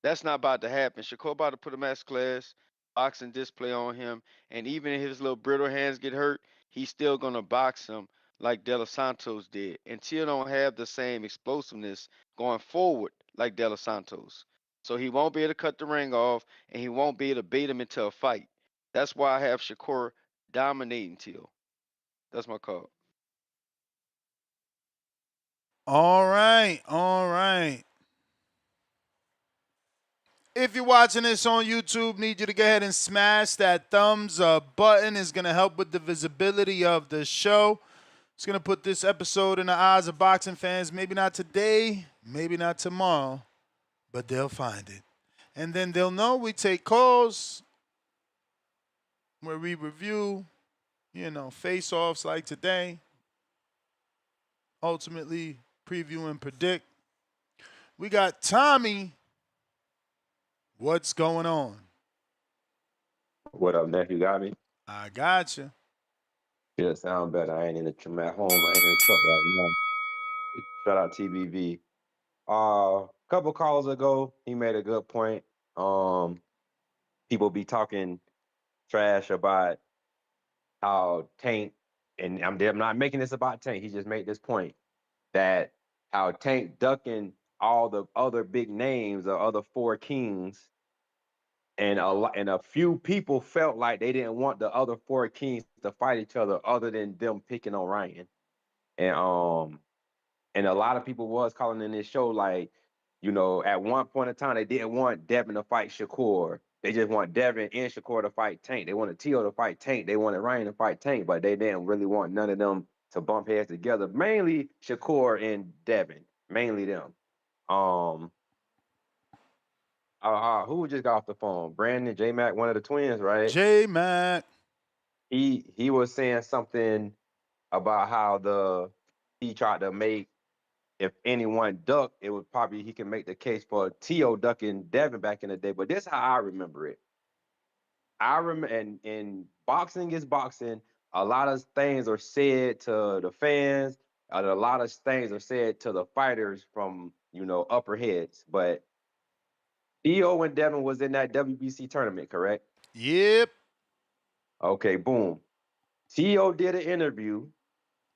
That's not about to happen. Shakur about to put a mass class boxing display on him, and even if his little brittle hands get hurt, he's still gonna box him like De Los Santos did. Until don't have the same explosiveness going forward like De Los Santos. So he won't be able to cut the ring off, and he won't be able to beat him into a fight. That's why I have Shakur dominating Till. That's my call. All right, all right. If you're watching this on YouTube, need you to go ahead and smash that thumbs up button. It's going to help with the visibility of the show. It's going to put this episode in the eyes of boxing fans. Maybe not today, maybe not tomorrow, but they'll find it. And then they'll know we take calls where we review, face-offs like today. Ultimately, preview and predict. We got Tommy. What's going on? What up, nephew? Got me? I got you. Yeah, sound better. I ain't in the I'm at home. I ain't in the truck right now. Shout out TBV. A couple calls ago, he made a good point. People be talking trash about how Tank, and I'm not making this about Tank. He just made this point that how Tank ducking all the other big names, the other four kings, and a few people felt like they didn't want the other four kings to fight each other other than them picking on Ryan. And a lot of people was calling in this show like, at one point in time they didn't want Devin to fight Shakur. They just want Devin and Shakur to fight Tank. They wanted Tio to fight Tank. They wanted Ryan to fight Tank, but they didn't really want none of them to bump heads together. Mainly Shakur and Devin. Mainly them. Who just got off the phone? Brandon, J Mac, one of the twins, right? J Mac. He was saying something about how he tried to make, if anyone ducked, it would probably he can make the case for T.O. ducking Devin back in the day. But this is how I remember it. I remember, and boxing is boxing. A lot of things are said to the fans. A lot of things are said to the fighters from upper heads. But T.O. and Devin was in that WBC tournament, correct? Yep. Okay, boom. T.O. did an interview.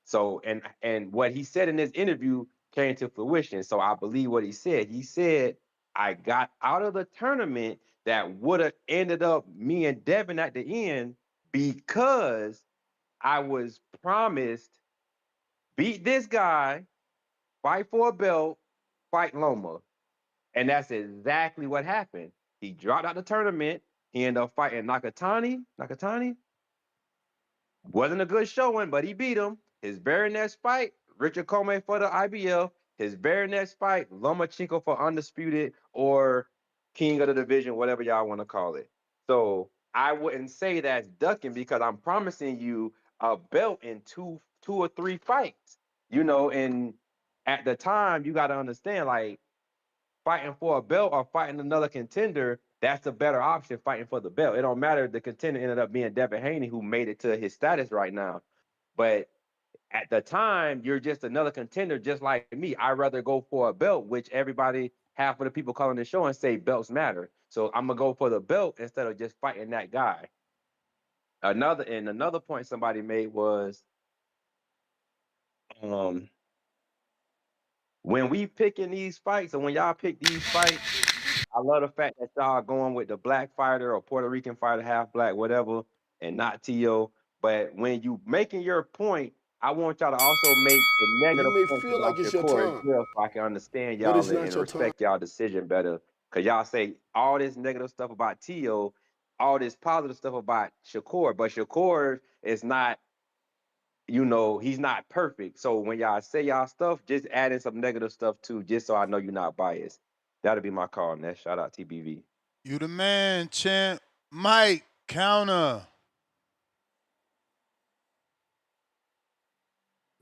So and what he said in this interview came to fruition. So I believe what he said. He said, I got out of the tournament that would have ended up me and Devin at the end because I was promised beat this guy, fight for a belt, fight Loma. And that's exactly what happened. He dropped out the tournament. He ended up fighting Nakatani. Nakatani wasn't a good showing, but he beat him. His very next fight, Richard Comey for the IBF. His very next fight, Lomachenko for undisputed or king of the division, whatever y'all want to call it. So I wouldn't say that's ducking because I'm promising you a belt in two or three fights. You know, and at the time you got to understand, like, fighting for a belt or fighting another contender, that's a better option fighting for the belt. It don't matter if the contender ended up being Devin Haney, who made it to his status right now. But at the time, you're just another contender, just like me. I'd rather go for a belt, which everybody, half of the people calling the show and say belts matter. So I'm gonna go for the belt instead of just fighting that guy. Another point somebody made was when we picking these fights, and when y'all pick these fights, I love the fact that y'all going with the black fighter or Puerto Rican fighter, half black, whatever, and not T.O. But when you making your point, I want y'all to also make the You negative may points feel about like it's your Shakur as time, well, so I can understand but y'all it's and not your time. respect y'all decision better. Cause y'all say all this negative stuff about T.O., all this positive stuff about Shakur, but Shakur is not, you know, he's not perfect. So when y'all say y'all stuff, just add in some negative stuff too, just so I know you're not biased. That'll be my call, Ness. Shout out TBV. You the man, champ. Mike, counter.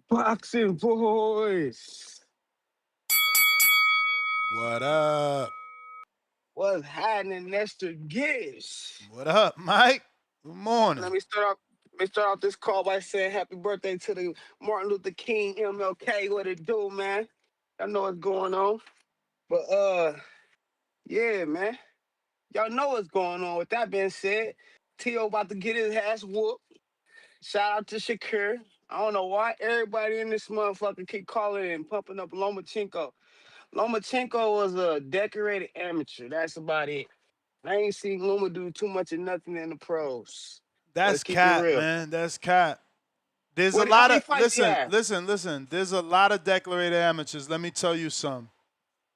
Boxing boys. What up? What's happening, Nestor Gibbs? What up, Mike? Good morning. Let me start off this call by saying happy birthday to the Martin Luther King MLK. What it do, man? I know what's going on. But yeah, man. Y'all know what's going on. With that being said, T.O. about to get his ass whooped. Shout out to Shakur. I don't know why everybody in this motherfucker keep calling and pumping up Lomachenko. Lomachenko was a decorated amateur. That's about it. I ain't seen Loma do too much of nothing in the pros. Let's That's keep it cat, real. man. That's cat. There's a How lot many of fights he had? listen. There's a lot of declarated amateurs. Let me tell you some.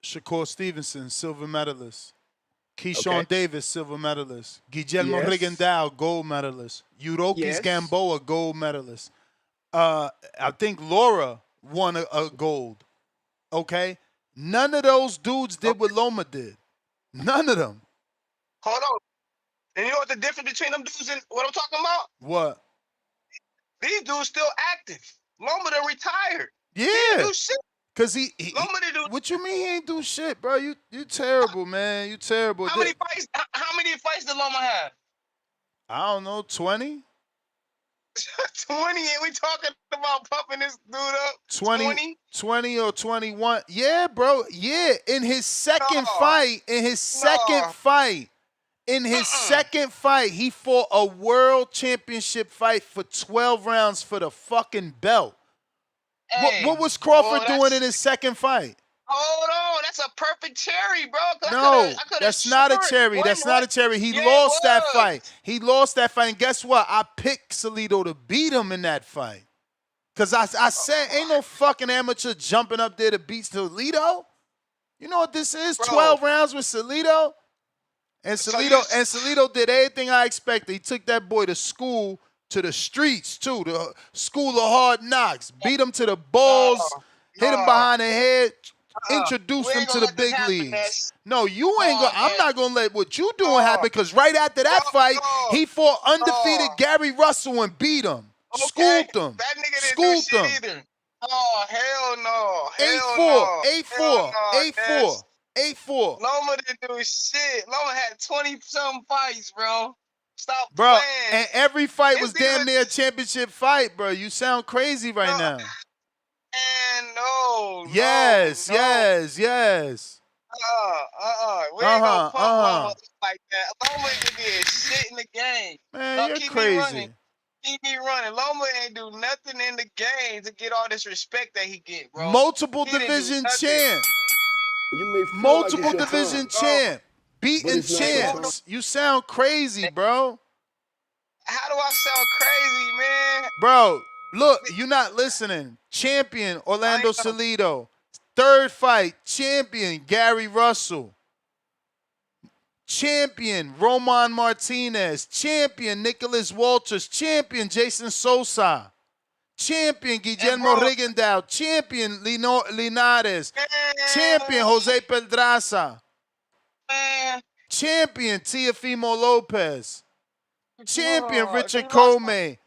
Shakur Stevenson, silver medalist. Keyshawn Okay. Davis, silver medalist. Guillermo Yes. Rigondeaux, gold medalist. Yurokis Yes. Gamboa, gold medalist. I think Laura won a gold. Okay? None of those dudes did what Loma did. None of them. Hold on. And you know what the difference between them dudes and what I'm talking about? What? These dudes still active. Loma done retired. Yeah. He didn't do shit. Cause Loma didn't do. What you mean he ain't do shit, bro? You terrible, man. You terrible. How many fights? How many fights did Loma have? I don't know, 20? 20, and we talking about pumping this dude up? 20 or 21. Yeah, bro. Yeah. In his second fight, he fought a world championship fight for 12 rounds for the fucking belt. Hey, what was Crawford doing in his second fight? Hold on, that's a perfect cherry, bro. No, that's not a cherry. That's not a cherry. He lost that fight. And guess what? I picked Salido to beat him in that fight. Because I said, ain't no fucking amateur jumping up there to beat Salido. You know what this is? 12 rounds with Salido? And Salido did everything I expected. He took that boy to school, to the streets, too. The school of hard knocks. Beat him to the balls, hit him behind the head, introduced him to the big leagues. No, you ain't gonna. I'm not gonna let what you doing happen, because right after that fight, he fought undefeated Gary Russell and beat him. Schooled him. That nigga didn't do shit either. Oh, hell no. 8-4. 8-4. Loma didn't do shit. Loma had 20-something fights, bro. Stop bro, playing. And every fight was damn near a championship fight, bro. You sound crazy right now. Man, no. Yes. We ain't gonna pump Loma like that. Loma ain't did shit in the game. Man, you're crazy. Keep me running. Loma ain't do nothing in the game to get all this respect that he get, bro. Multiple division champ. Multiple division champ. Beating champs. You sound crazy, bro. How do I sound crazy, man? Bro, look, you're not listening. Champion Orlando Salido. Third fight, champion Gary Russell. Champion Roman Martinez. Champion Nicholas Walters. Champion Jason Sosa. Champion Guillermo Rigondeaux. Champion Linares. Champion Jose Pedraza. Champion Teofimo Lopez. Champion Richard Comey.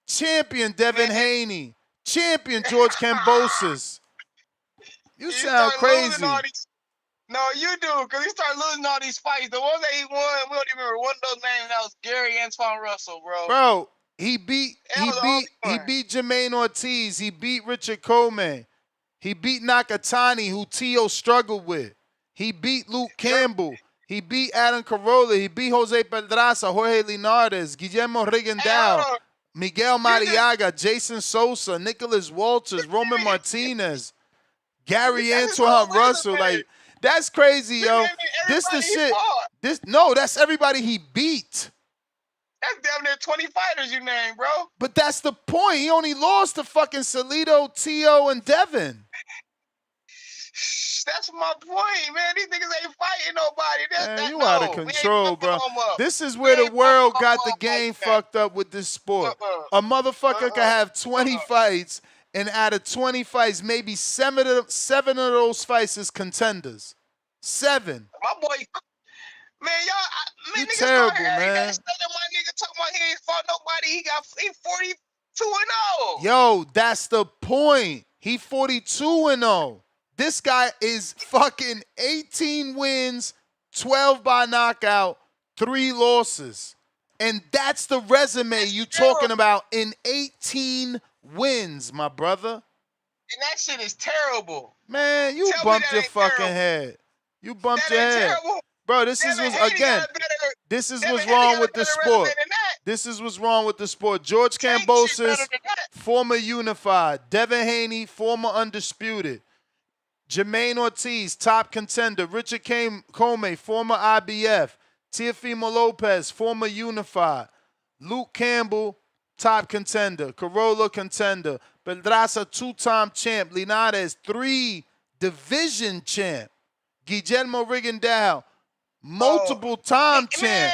Champion Devin Haney. Champion George Kambosos. You sound crazy. No, you do, because he started losing all these fights. The ones that he won, we don't even remember one of those names. That was Gary Antoine Russell, bro. Bro, he beat Jermaine Ortiz. He beat Richard Comey. He beat Nakatani, who Tio struggled with. He beat Luke Campbell. He beat Adam Carolla. He beat Jose Pedraza, Jorge Linares, Guillermo Rigondeaux, Miguel Mariaga, Jason Sosa, Nicholas Walters, Roman Martinez, Gary Antoine Russell. Like, that's crazy, yo. This the shit. That's everybody he beat. That's damn near 20 fighters you named, bro. But that's the point. He only lost to fucking Salido, Tio, and Devin. That's my point, man. These niggas ain't fighting nobody. Man, you out of control, bro. This is where the world got the game fucked up with this sport. A motherfucker can have 20 fights, and out of 20 fights, maybe 7 of those fights is contenders. 7. My boy, man, y'all, you terrible, man. My nigga talking about he ain't fought nobody. He 42-0. Yo, that's the point. He 42-0. This guy is fucking 18 wins, 12 by knockout, 3 losses. And that's the resume you talking about in 18 wins, my brother. And that shit is terrible. Man, you bumped your fucking head. You bumped your head. Bro, this is what's wrong with the sport. This is what's wrong with the sport. George Kambosos, former Unified. Devin Haney, former Undisputed. Jermaine Ortiz, top contender. Richard Comey, former IBF. Teofimo Lopez, former Unified. Luke Campbell, top contender. Carolla, contender. Pedraza, 2-time champ. Linares, 3 division champ. Guillermo Rigondeaux, multiple-time champ.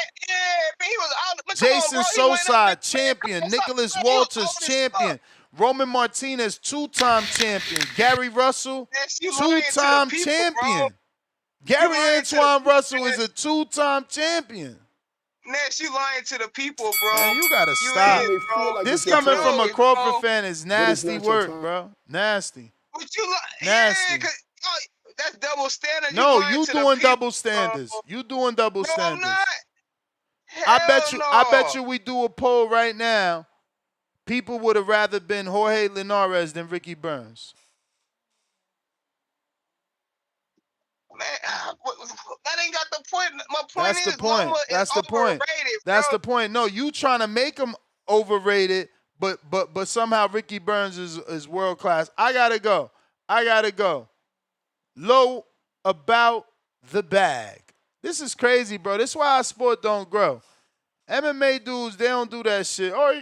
Jason Sosa, champion. Nicholas Walters, champion. Roman Martinez, 2-time champion. Gary Russell, 2-time champion. Gary Antoine Russell is a 2-time champion. Ness, you lying to the people, bro. Man, you gotta stop. This coming from a Crawford fan is nasty work, bro. Nasty. But you nasty. That's double standard. No, you doing double standards. You doing double standards. I'm not. I bet you we do a poll right now. People would have rather been Jorge Linares than Ricky Burns. Man, that ain't got the point. My point That's the point. That's the point. That's the point. No, you trying to make him overrated, but somehow Ricky Burns is world class. I gotta go. Low about the bag. This is crazy, bro. This is why our sport don't grow. MMA dudes, they don't do that shit. Oh, he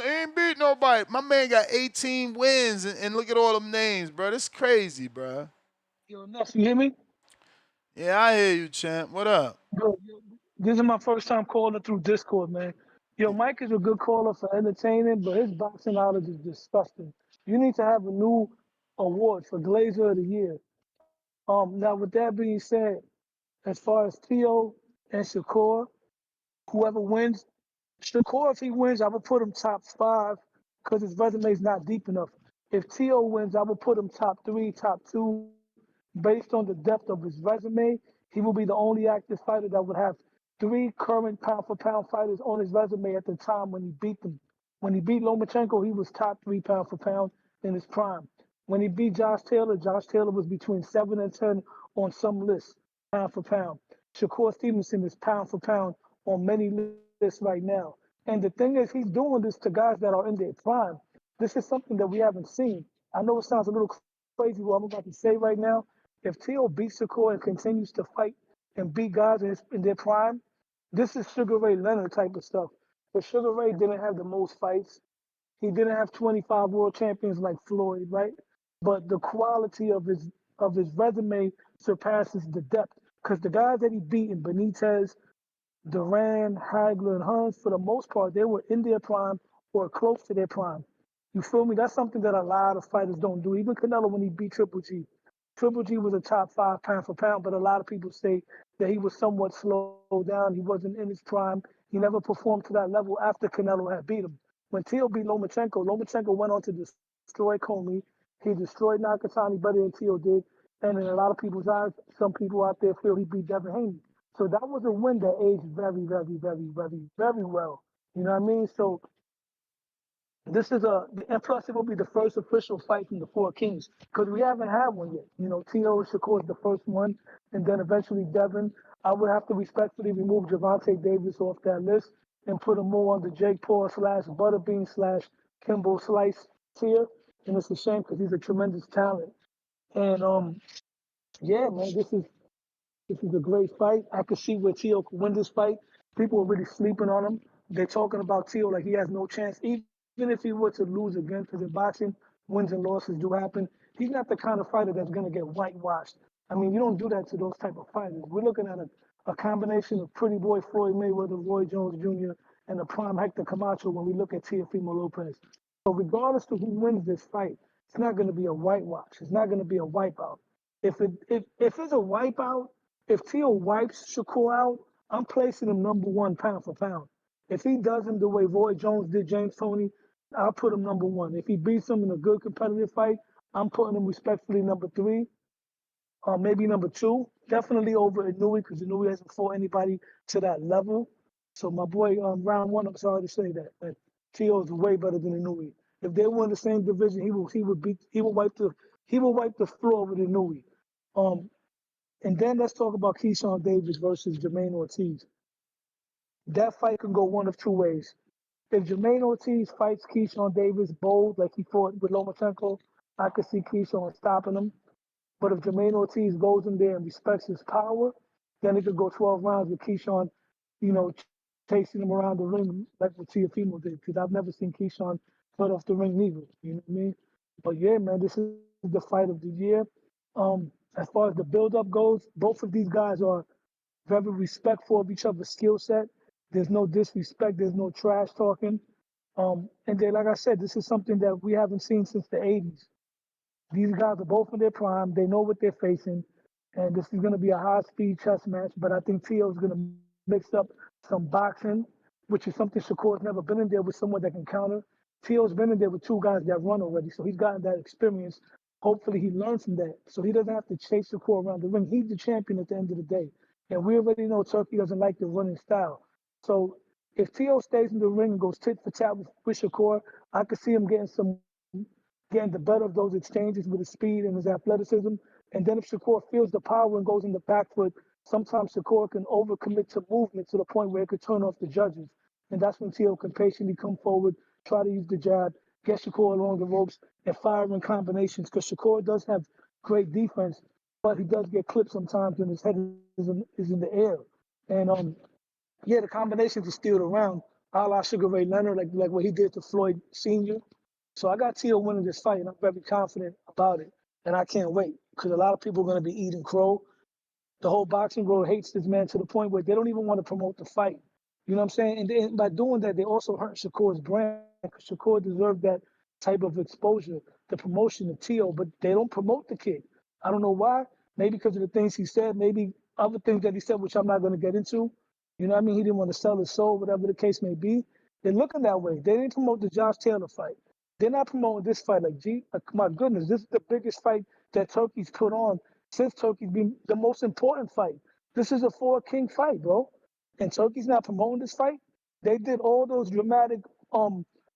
ain't beat nobody. My man got 18 wins, and look at all them names, bro. This is crazy, bro. Yo, Nuff, you hear me? Yeah, I hear you, champ. What up? Yo, this is my first time calling through Discord, man. Yo, Mike is a good caller for entertaining, but his boxing knowledge is disgusting. You need to have a new award for Glazer of the Year. Now, with that being said, as far as Tio and Shakur, whoever wins, Shakur, if he wins, I will put him top 5 because his resume is not deep enough. If Tio wins, I will put him top 3, top 2. Based on the depth of his resume, he will be the only active fighter that would have 3 current pound-for-pound fighters on his resume at the time when he beat them. When he beat Lomachenko, he was top 3 pound-for-pound in his prime. When he beat Josh Taylor was between 7 and 10 on some lists, pound-for-pound. Shakur Stevenson is pound-for-pound on many lists right now. And the thing is, he's doing this to guys that are in their prime. This is something that we haven't seen. I know it sounds a little crazy what I'm about to say right now. If Tio beats Shakur and continues to fight and beat guys in their prime, this is Sugar Ray Leonard type of stuff. But Sugar Ray didn't have the most fights. He didn't have 25 world champions like Floyd, right? But the quality of his resume surpasses the depth. Because the guys that he beat in Benitez, Duran, Hagler, and Hunt, for the most part, they were in their prime or close to their prime. You feel me? That's something that a lot of fighters don't do. Even Canelo when he beat Triple G. Triple G was a top 5 pound for pound, but a lot of people say that he was somewhat slowed down. He wasn't in his prime. He never performed to that level after Canelo had beat him. When Teo beat Lomachenko went on to destroy Comey. He destroyed Nakatani better than Teo did. And in a lot of people's eyes, some people out there feel he beat Devin Haney. So that was a win that aged very, very, very, very, very well. You know what I mean? So this is and plus it will be the first official fight from the Four Kings because we haven't had one yet. You know, Tio Shakur is the first one, and then eventually Devin. I would have to respectfully remove Javante Davis off that list and put him more on the Jake Paul / Butterbean / Kimbo Slice tier. And it's a shame because he's a tremendous talent. And yeah, man, this is a great fight. I could see where Tio could win this fight. People are really sleeping on him. They're talking about Tio like he has no chance, even if he were to lose again, because in boxing, wins and losses do happen. He's not the kind of fighter that's going to get whitewashed. I mean, you don't do that to those type of fighters. We're looking at a combination of pretty boy Floyd Mayweather, Roy Jones Jr., and the prime Hector Camacho when we look at Teofimo Lopez. So regardless of who wins this fight, it's not going to be a whitewash. It's not going to be a wipeout. If it's a wipeout, if Tio wipes Shakur out, I'm placing him number 1 pound for pound. If he does him the way Roy Jones did James Toney, I'll put him number 1. If he beats him in a good competitive fight, I'm putting him respectfully number 3, or maybe number 2. Definitely over Inouye because Inouye hasn't fought anybody to that level. So my boy, round 1, I'm sorry to say that, but Tio is way better than Inouye. If they were in the same division, he will wipe the floor with Inouye. And then let's talk about Keyshawn Davis versus Jermaine Ortiz. That fight can go one of two ways. If Jermaine Ortiz fights Keyshawn Davis bold like he fought with Lomachenko, I could see Keyshawn stopping him. But if Jermaine Ortiz goes in there and respects his power, then it could go 12 rounds with Keyshawn, chasing him around the ring like what Teofimo did. Because I've never seen Keyshawn cut off the ring neither. You know what I mean? But yeah, man, this is the fight of the year. As far as the build-up goes, both of these guys are very respectful of each other's skill set. There's no disrespect. There's no trash talking. And then, like I said, this is something that we haven't seen since the 80s. These guys are both in their prime. They know what they're facing. And this is going to be a high-speed chess match. But I think Tio is going to mix up some boxing, which is something Shakur's never been in there with someone that can counter. Tio's been in there with 2 guys that run already. So he's gotten that experience. Hopefully he learns from that. So he doesn't have to chase Shakur around the ring. He's the champion at the end of the day. And we already know Turkey doesn't like the running style. So if Tio stays in the ring and goes tit for tat with Shakur, I could see him getting the better of those exchanges with his speed and his athleticism. And then if Shakur feels the power and goes in the back foot, sometimes Shakur can overcommit to movement to the point where it could turn off the judges. And that's when Tio can patiently come forward, try to use the jab, get Shakur along the ropes, and fire in combinations. Because Shakur does have great defense, but he does get clipped sometimes and his head is in the air. And yeah, the combinations are still around, a la Sugar Ray Leonard, like what he did to Floyd Sr. So I got Tio winning this fight, and I'm very confident about it. And I can't wait because a lot of people are going to be eating crow. The whole boxing world hates this man to the point where they don't even want to promote the fight. You know what I'm saying? And by doing that, they also hurt Shakur's brand because Shakur deserved that type of exposure, the promotion of Tio, but they don't promote the kid. I don't know why. Maybe because of the things he said, maybe other things that he said, which I'm not going to get into. You know what I mean? He didn't want to sell his soul, whatever the case may be. They're looking that way. They didn't promote the Josh Taylor fight. They're not promoting this fight. My goodness, this is the biggest fight that Turkey's put on since Turkey's been the most important fight. This is a 4-king fight, bro. And Turkey's not promoting this fight. They did all those dramatic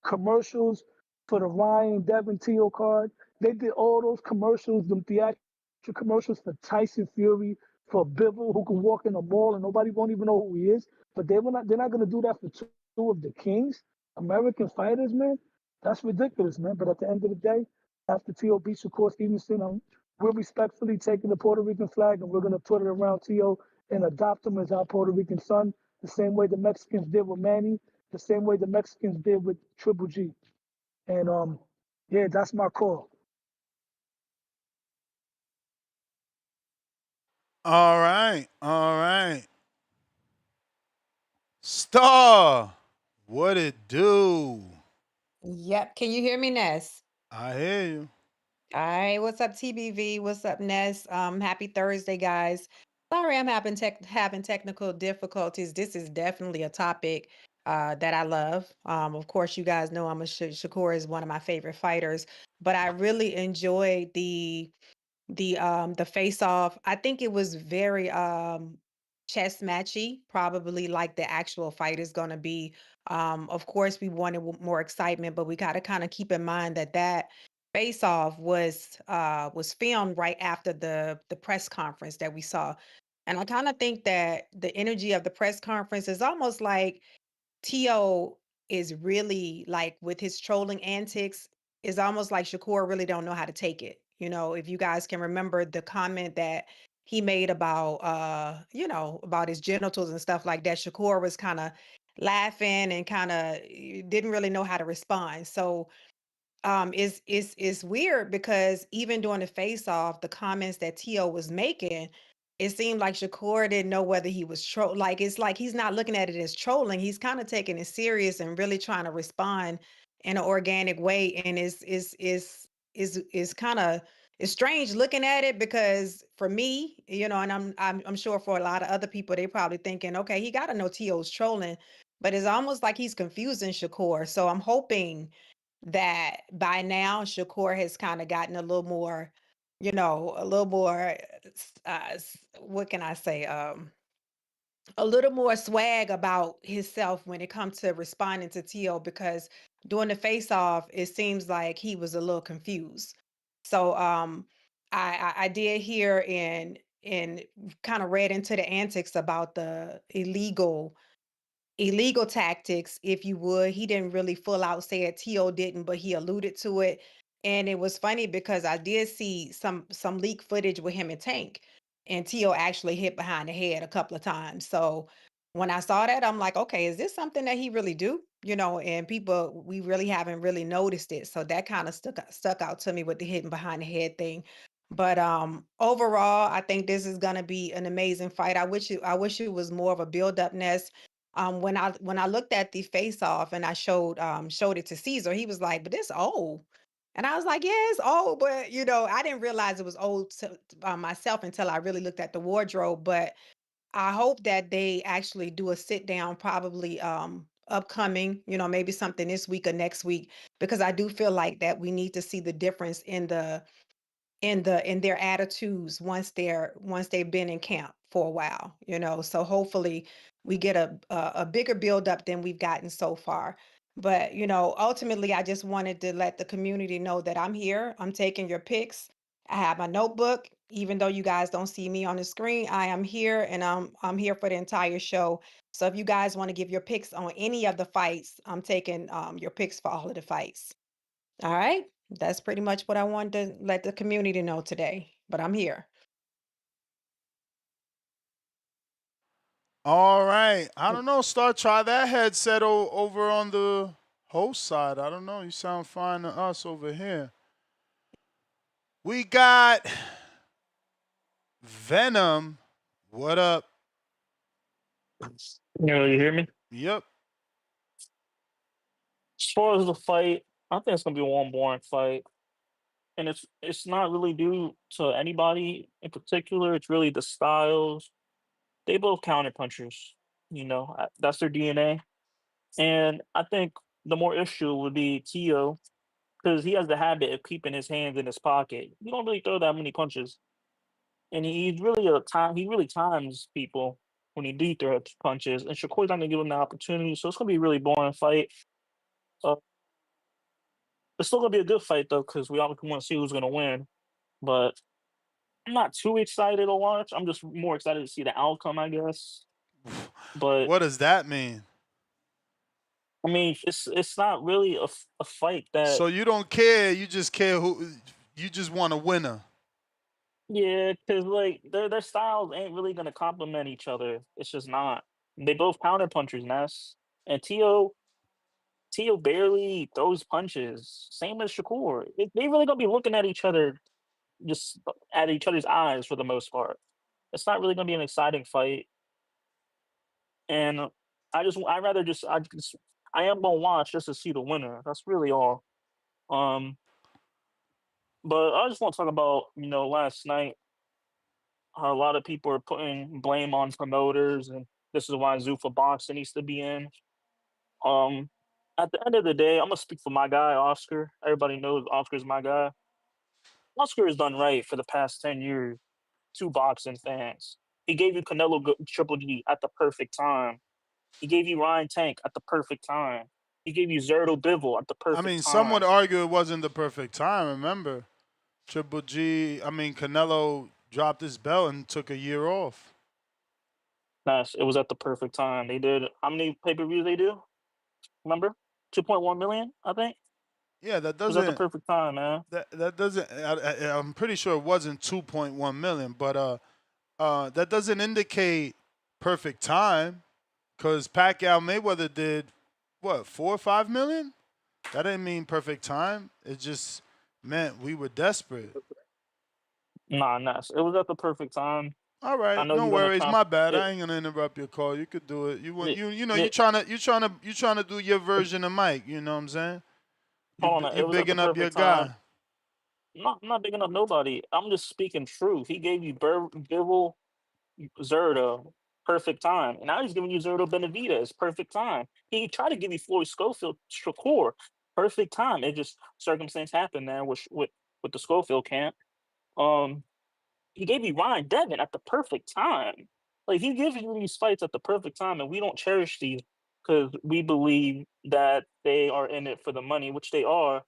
commercials for the Ryan Devin Teo card. They did all those commercials, them theatrical commercials for Tyson Fury, for Bivol, who can walk in the mall and nobody won't even know who he is. But they're not going to do that for two of the kings, American fighters, man. That's ridiculous, man. But at the end of the day, after Tio beats Shakur Stevenson, we're respectfully taking the Puerto Rican flag and we're going to put it around Tio and adopt him as our Puerto Rican son, the same way the Mexicans did with Manny, the same way the Mexicans did with Triple G. And yeah, that's my call. All right. All right. Star, what it do? Yep. Can you hear me, Ness? I hear you. All right. What's up, TBV? What's up, Ness? Happy Thursday, guys. Sorry, I'm having technical difficulties. This is definitely a topic that I love. Of course, you guys know Shakur is one of my favorite fighters, but I really enjoyed the face off. I think it was very chess matchy, probably like the actual fight is going to be. Of course, we wanted more excitement, but we got to kind of keep in mind that that face off was filmed right after the press conference that we saw. And I kind of think that the energy of the press conference is almost like Tio is really like with his trolling antics, is almost like Shakur really don't know how to take it. You know, if you guys can remember the comment that he made about about his genitals and stuff like that, Shakur was kind of laughing and kind of didn't really know how to respond. So is weird because even during the face off, the comments that Tio was making, it seemed like Shakur didn't know whether he was troll. Like it's like he's not looking at it as trolling. He's kind of taking it serious and really trying to respond in an organic way. And is kind of it's strange looking at it because for me, you know, and I'm sure for a lot of other people, they probably thinking, okay, he got to know Tio's trolling, but it's almost like he's confusing Shakur. So I'm hoping that by now Shakur has kind of gotten a little more, a little more, what can I say? A little more swag about himself when it comes to responding to Tio because during the face off, it seems like he was a little confused. So I did hear and kind of read into the antics about the illegal tactics, if you would. He didn't really full out say it. Tio didn't, but he alluded to it. And it was funny because I did see some leak footage with him and Tank, and Tio actually hit behind the head a couple of times. So when I saw that, I'm like, okay, is this something that he really do? You know, and people we really haven't really noticed it. So that kind of stuck out to me with the hitting behind the head thing. But overall, I think this is gonna be an amazing fight. I wish it was more of a build up nest. When I looked at the face off and I showed it to Caesar, he was like, "But this old." And I was like, "Yeah, it's old, but I didn't realize it was old myself until I really looked at the wardrobe." But I hope that they actually do a sit down, probably upcoming, maybe something this week or next week, because I do feel like that we need to see the difference in their attitudes once they've been in camp for a while. So hopefully we get a bigger build up than we've gotten so far. But ultimately I just wanted to let the community know that I'm here. I'm taking your picks. I have my notebook. Even though you guys don't see me on the screen, I am here, and I'm here for the entire show. So if you guys want to give your picks on any of the fights, I'm taking your picks for all of the fights. All right. That's pretty much what I wanted to let the community know today, but I'm here. All right. I don't know. Try that headset over on the host side. I don't know. You sound fine to us over here. We got Venom. What up? You hear me? Yep. As far as the fight, I think it's gonna be one boring fight, and it's not really due to anybody in particular. It's really the styles. They both counter punchers. That's their DNA, and I think the more issue would be Tio because he has the habit of keeping his hands in his pocket. He don't really throw that many punches, and he's really a time. He really times people when he do throw punches, and Shakur's not gonna give him the opportunity, so it's gonna be a really boring fight. Uh, It's still gonna be a good fight though, because we all want to see who's gonna win. But I'm not too excited to watch. I'm just more excited to see the outcome, I guess. But What does that mean? I mean, it's not really a fight that. So you don't care. You just care who. You just want a winner. Yeah, because like their styles ain't really gonna complement each other. It's just not. They both counter punchers, Ness. And Tio barely throws punches. Same as Shakur. They really gonna be looking at each other, just at each other's eyes for the most part. It's not really gonna be an exciting fight. And I just I am gonna watch just to see the winner. That's really all. Um, but I just want to talk about last night how a lot of people are putting blame on promoters, and this is why Zuffa Boxing needs to be in. Um, at the end of the day, I'm gonna speak for my guy Oscar. Everybody knows Oscar's my guy. Oscar has done right for the past 10 years to boxing fans. He gave you Triple G at the perfect time. He gave you Ryan Tank at the perfect time. He gave you Zerto Bivol at the I perfect mean, some would time. argue it wasn't the perfect time. Remember, Canelo dropped his belt and took a year off. Yes, it was at the perfect time. They did how many pay-per-views they do? Remember? 2.1 million, I think. Yeah, that It was at the doesn't. perfect time, man. That doesn't. I'm pretty sure it wasn't 2.1 million, but that doesn't indicate perfect time. Because Pacquiao Mayweather did what 4 or 5 million. That didn't mean perfect time. It just meant we were desperate. Nah, it was at the perfect time. All I right, know no you're gonna worries. try My bad. I it. ain't gonna interrupt your call. You could do it. You want it, you know it you trying to do your version of Mike. You know what I'm saying? hold on, You it was at the bigging up your perfect time. guy. I'm not bigging up nobody. I'm just speaking truth. He gave you Bivol, Zerto, perfect time. And now he's giving you Zerto Benavidez, perfect time. He tried to give you Floyd Schofield, Shakur, perfect time. It just circumstance happened there with the Schofield camp. Um, he gave you Ryan Devin at the perfect time. Like he gives you these fights at the perfect time, and we don't cherish these because we believe that they are in it for the money, which they are.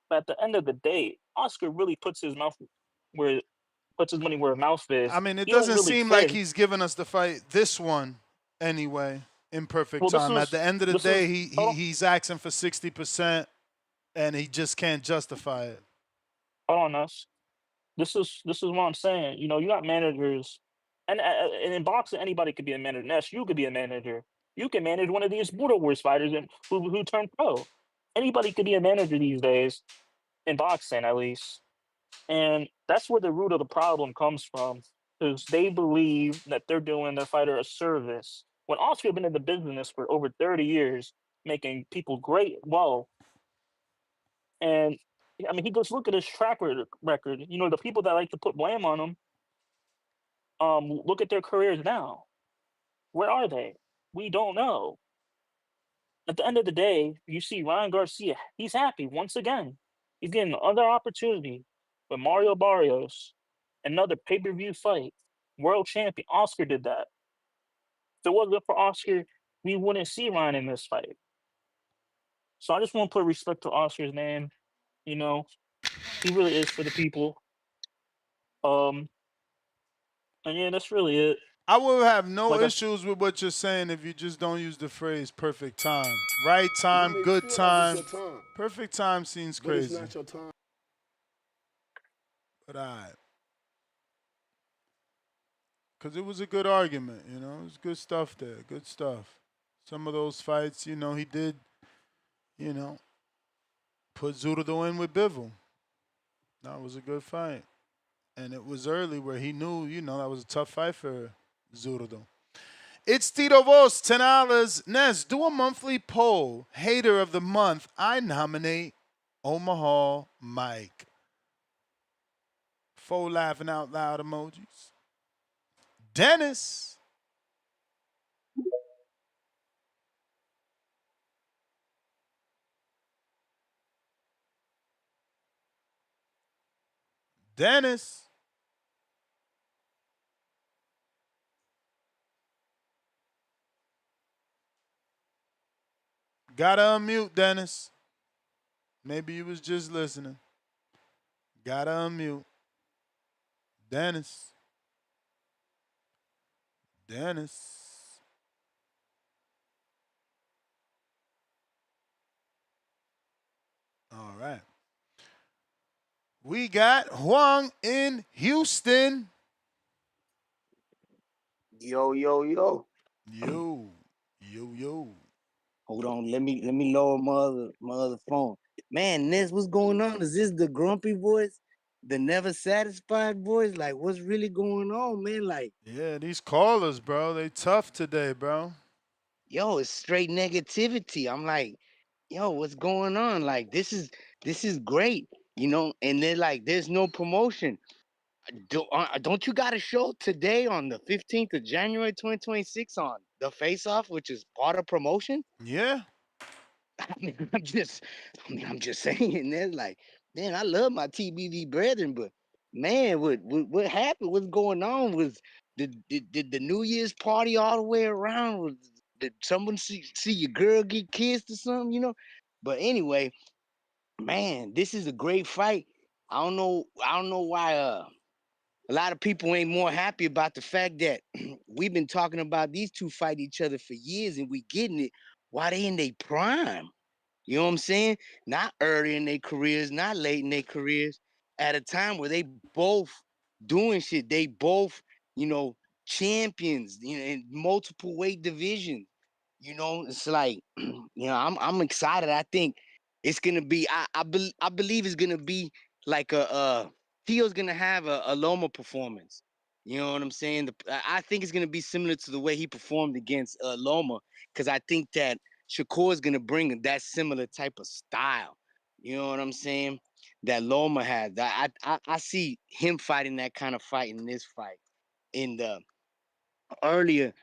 But at the end of the day, Oscar really puts his money where his mouth I is. mean, it He don't doesn't really seem like care. he's giving us the fight this one anyway in perfect Well, time. At the end of the this day, is hold he's asking for 60%, and he just can't justify it. on us. This is what I'm saying. You got managers, and in boxing, anybody could be a manager. Ness, you could be a manager. You can manage one of these Border Wars fighters and who turned pro. Anybody could be a manager these days in boxing, at least. And that's where the root of the problem comes from, is they believe that they're doing their fighter a service. When Oscar been in the business for over 30 years, making people great, well, and I mean, he goes look at his track record. The people that like to put blame on him, look at their careers now. Where are they? We don't know. At the end of the day, you see Ryan Garcia. He's happy once again. He's getting another opportunity with Mario Barrios, another pay-per-view fight. World champion. Oscar did that. If it wasn't for Oscar, we wouldn't see Ryan in this fight. So I just want to put respect to Oscar's name. You know, he really is for the people. Um, and yeah, that's really it. I will have no Like I issues with what you're saying if you just don't use the phrase perfect time. Right You time, may good feel like it's time. your time, Perfect time seems but it's crazy. not your time. But because it was a good argument, it was good stuff there, good stuff. Some of those fights, he did, put Zurdo in with Bivol. That was a good fight. And it was early where he knew, that was a tough fight for Zurdo. It's Tito Vos, $10. Nez, do a monthly poll. Hater of the month, I nominate Omaha Mike. 4 laughing out loud emojis. Dennis. Dennis. Gotta unmute, Dennis. Maybe you was just listening. Gotta unmute. Dennis. Dennis. All right. We got Huang in Houston. Yo, yo, yo. Yo. Yo, yo. Hold on, let me lower my other phone. Man, Ness, what's going on? Is this the grumpy voice? The never satisfied voice? Like, what's really going on, man? Like, Yeah, these callers, bro, they tough today, bro. yo, it's straight negativity. I'm like, yo, what's going on? Like, this is great, you know. And then like, there's no promotion. Don't you got a show today on the 15th of January 2026 on the Face Off, which is part of promotion? Yeah. I mean, I'm just saying that, like, man, I love my TBV brethren, but man, what happened? What's going on? Was did the New Year's party all the way around? Did someone see your girl get kissed or something? You know. But anyway, man, this is a great fight. I don't know. I don't know why. A lot of people ain't more happy about the fact that we've been talking about these two fight each other for years, and we getting it while they in their prime. You know what I'm saying? Not early in their careers, not late in their careers, at a time where they both doing shit. They both, you know, champions, you know, in multiple weight divisions. You know, it's like, you know, I'm excited. I think it's gonna be. I believe it's gonna be like Theo's gonna have a Loma performance. You know what I'm saying? I think it's gonna be similar to the way he performed against Loma, because I think that Shakur is gonna bring that similar type of style. You know what I'm saying? That Loma has. I see him fighting that kind of fight in this fight. In the earlier,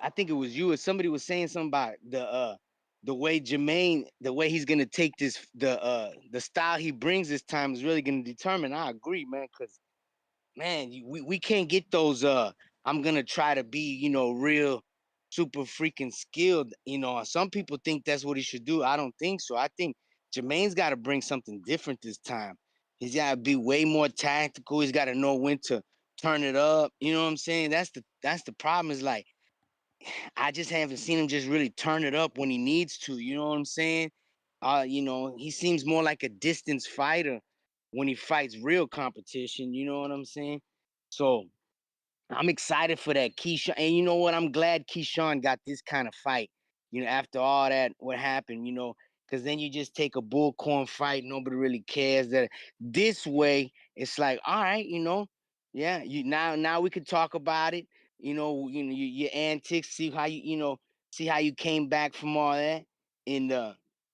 I think it was you or somebody was saying something about the way Jermaine, the way he's gonna take this, the style he brings this time is really gonna determine. I agree, man, because man, we can't get those I'm gonna try to be, you know, real super freaking skilled. You know, some people think that's what he should do. I don't think so. I think Jermaine's got to bring something different this time. He's got to be way more tactical. He's got to know when to turn it up. You know what I'm saying? That's the problem. Is like, I just haven't seen him just really turn it up when he needs to. You know what I'm saying? You know, he seems more like a distance fighter when he fights real competition. You know what I'm saying? So I'm excited for that Keyshawn. And you know what? I'm glad Keyshawn got this kind of fight. You know, after all that, what happened, you know, because then you just take a bullcorn fight, nobody really cares. That this way, it's like, all right, you know, yeah, you now we could talk about it. Your antics, see how see how you came back from all that. And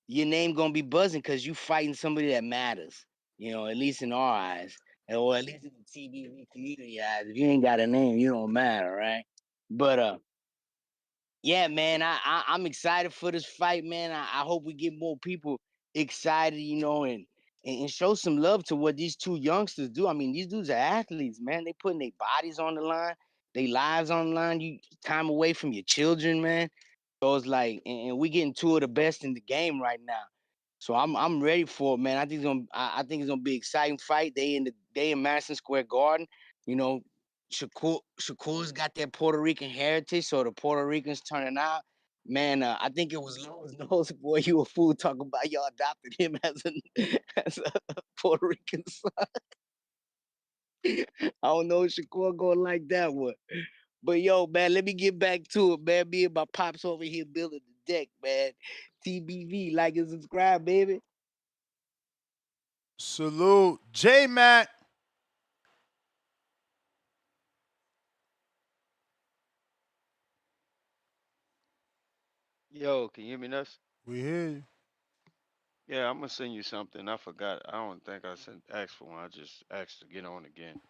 your name gonna be buzzing because you fighting somebody that matters, you know, at least in our eyes. Or at least in the TV community eyes. If you ain't got a name, you don't matter, right? But yeah, man, I'm excited for this fight, man. I hope we get more people excited, you know, and show some love to what these two youngsters do. I mean, these dudes are athletes, man. They putting their bodies on the line, their lives on the line. You time away from your children, man. So it's like, and we getting two of the best in the game right now. So I'm ready for it, man. I think it's gonna be an exciting fight. They in Madison Square Garden. You know, Shakur's got that Puerto Rican heritage, so the Puerto Ricans turning out. Man, I think it was Lowe's Nose, boy, you a fool talking about y'all adopted him as as a Puerto Rican son. I don't know if Shakur going like that one. But yo, man, let me get back to it, man. Me and my pops over here building the deck, man. TBV, like and subscribe, baby. Salute. J Mac. Yo, can you hear me, Nuss? We hear you. Yeah, I'm gonna send you something. I forgot. I don't think I sent asked for one. I just asked to get on again.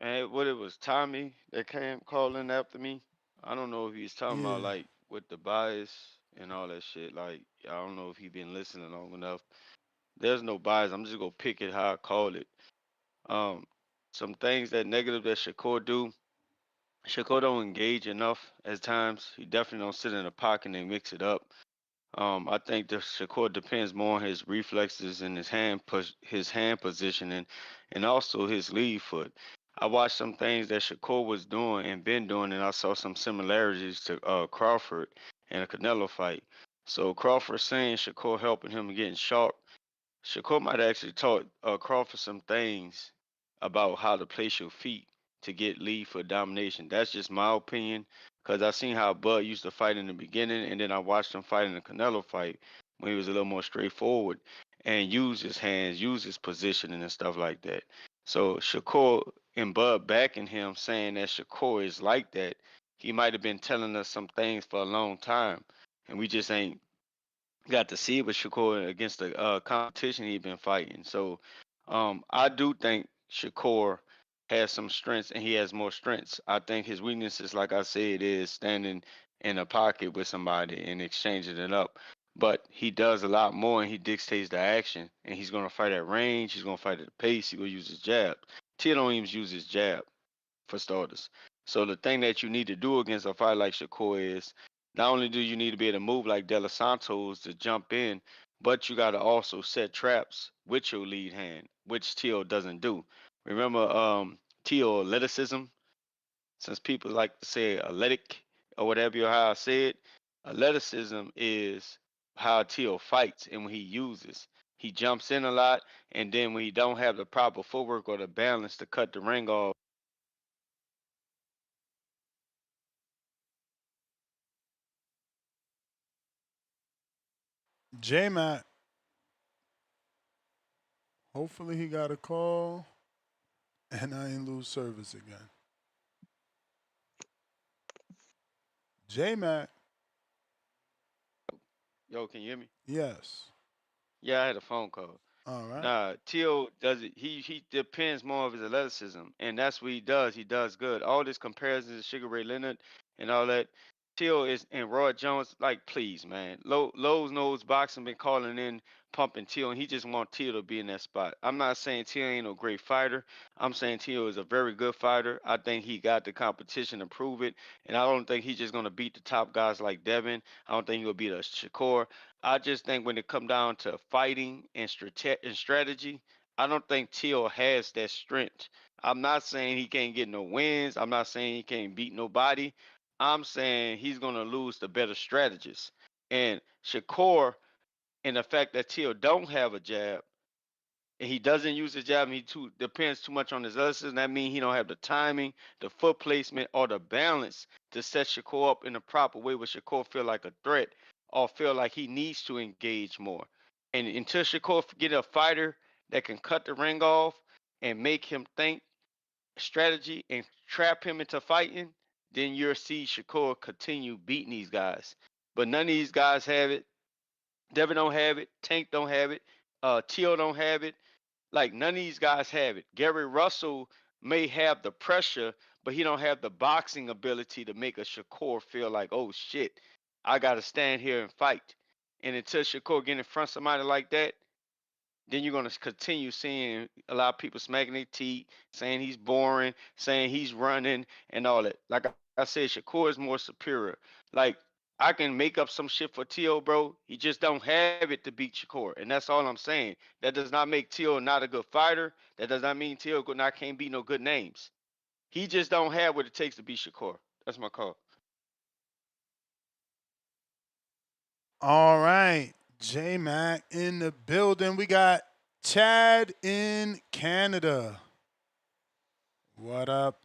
And what it was Tommy that came calling after me. I don't know if he's talking about Yeah. like with the bias and all that shit. Like I don't know if he been listening long enough. There's no bias. I'm just gonna pick it how I call it. Um, some things that negative that Shakur do. Shakur don't engage enough at times. He definitely don't sit in the pocket and mix it up. I think the Shakur depends more on his reflexes and his hand positioning, and also his lead foot. I watched some things that Shakur was doing and been doing, and I saw some similarities to Crawford and a Canelo fight. So Crawford saying Shakur helping him getting sharp. Shakur might actually taught Crawford some things about how to place your feet to get lead for domination. That's just my opinion, because I seen how Bud used to fight in the beginning, and then I watched him fight in the Canelo fight when he was a little more straightforward and use his hands, use his positioning and stuff like that. So Shakur and Bud backing him, saying that Shakur is like that. he might have been telling us some things for a long time, and we just ain't got to see it with Shakur against the competition he's been fighting. So I do think Shakur has some strengths and he has more strengths. I think his weaknesses, like I said, is standing in a pocket with somebody and exchanging it up. But he does a lot more and he dictates the action. And he's going to fight at range. He's going to fight at the pace. He's going to use his jab. Tia don't even use his jab for starters. So the thing that you need to do against a fight like Shakur is not only do you need to be able to move like De Los Santos to jump in, but you got to also set traps with your lead hand, which Teal doesn't do. Remember, Teal athleticism, since people like to say athletic or whatever you how I say it, athleticism is how Teal fights and when he uses. He jumps in a lot, and then when he don't have the proper footwork or the balance to cut the ring off, J-Mac, hopefully he got a call and I ain't lose service again. J-Mac. yo, can you hear me? Yes. Yeah, I had a phone call. All right. Nah, Tio does it. He depends more of his athleticism, and that's what he does. He does good. All this comparisons to Sugar Ray Leonard and all that. Tio is and Roy Jones. Like, please, man. Lowe's knows boxing been calling in, pumping Tio, and he just want Tio to be in that spot. I'm not saying Tio ain't no great fighter. I'm saying Tio is a very good fighter. I think he got the competition to prove it, and I don't think he's just gonna beat the top guys like Devin. I don't think he'll beat a Shakur. I just think when it come down to fighting and strategy, I don't think Teal has that strength. I'm not saying he can't get no wins. I'm not saying he can't beat nobody. I'm saying he's gonna lose the better strategists. And Shakur, and the fact that Teal don't have a jab, and he doesn't use his jab, and he too depends too much on his others. That means he don't have the timing, the foot placement, or the balance to set Shakur up in the proper way where Shakur feel like a threat or feel like he needs to engage more. And until Shakur get a fighter that can cut the ring off and make him think strategy and trap him into fighting, then you'll see Shakur continue beating these guys. But none of these guys have it. Devin don't have it. Tank don't have it. Teal don't have it. Like none of these guys have it. Gary Russell may have the pressure, but he don't have the boxing ability to make a Shakur feel like, oh shit, I gotta stand here and fight. And until Shakur get in front of somebody like that, then you're gonna continue seeing a lot of people smacking their teeth, saying he's boring, saying he's running and all that. Like I said, Shakur is more superior. Like I can make up some shit for Tio, bro. He just don't have it to beat Shakur, and that's all I'm saying. That does not make Tio not a good fighter. That does not mean Tio not can't beat no good names. He just don't have what it takes to beat Shakur. That's my call. All right. J-Mac in the building. We got Chad in Canada. What up?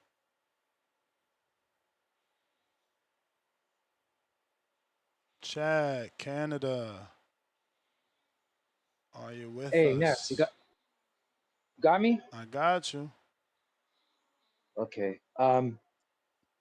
Chad, Canada. Are you with Hey, us? Ness, you got me? I got you. Okay.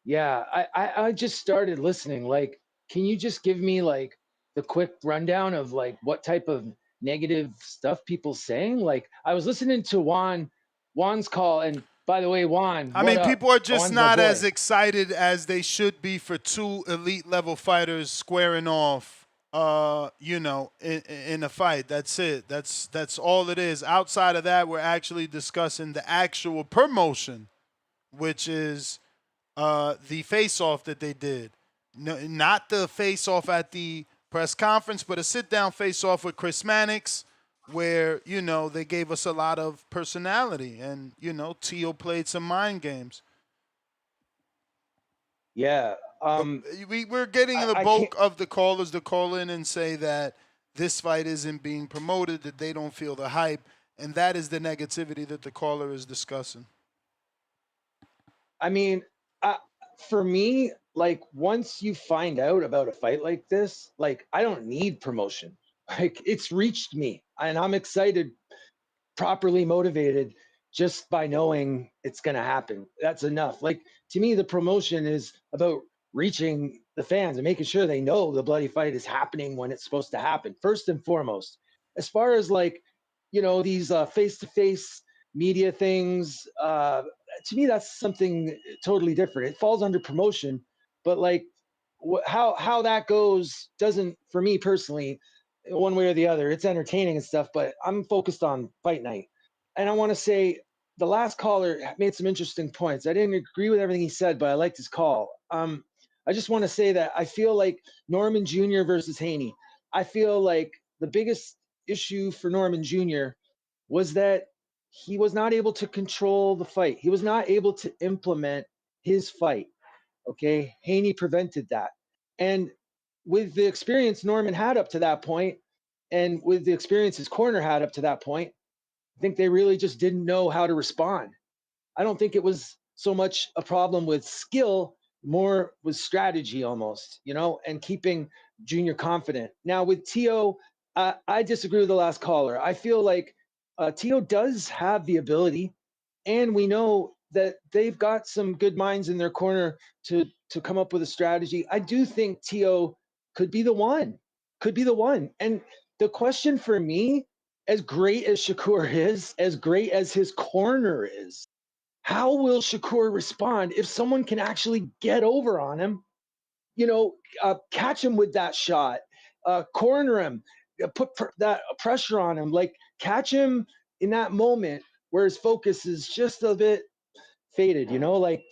Yeah, I just started listening. Like, can you just give me like the quick rundown of like what type of negative stuff people saying? Like, I was listening to Juan's call, and by the way, Juan, I what mean, up? people are just Juan's my not as boy. excited as they should be for two elite level fighters squaring off, in a fight. That's it. That's all it is. Outside of that, we're actually discussing the actual promotion, which is the face-off that they did. No, not the face-off at the press conference, but a sit-down face-off with Chris Mannix, where they gave us a lot of personality, and Tio played some mind games. Yeah. But we're getting the I can't. bulk of the callers to call in and say that this fight isn't being promoted, that they don't feel the hype, and that is the negativity that the caller is discussing. I mean, for me, like once you find out about a fight like this, like I don't need promotion. Like it's reached me, and I'm excited, properly motivated, just by knowing it's gonna happen. That's enough. Like to me, the promotion is about reaching the fans and making sure they know the bloody fight is happening when it's supposed to happen, first and foremost. As far as like, these face-to-face media things, to me, that's something totally different. It falls under promotion, but like how that goes doesn't, for me personally, one way or the other. It's entertaining and stuff, but I'm focused on fight night. And I want to say the last caller made some interesting points. I didn't agree with everything he said, but I liked his call. I just want to say that I feel like Norman Jr. versus Haney. I feel like the biggest issue for Norman Jr. was that he was not able to control the fight. He was not able to implement his fight. Okay. Haney prevented that. And with the experience Norman had up to that point, and with the experience his corner had up to that point, I think they really just didn't know how to respond. I don't think it was so much a problem with skill, more with strategy almost, and keeping Junior confident. Now with Tio, I disagree with the last caller. I feel like Tio does have the ability, and we know that they've got some good minds in their corner to come up with a strategy. I do think Tio could be the one. And the question for me, as great as Shakur is, as great as his corner is, how will Shakur respond if someone can actually get over on him, catch him with that shot, corner him, put that pressure on him, like catch him in that moment where his focus is just a bit faded, like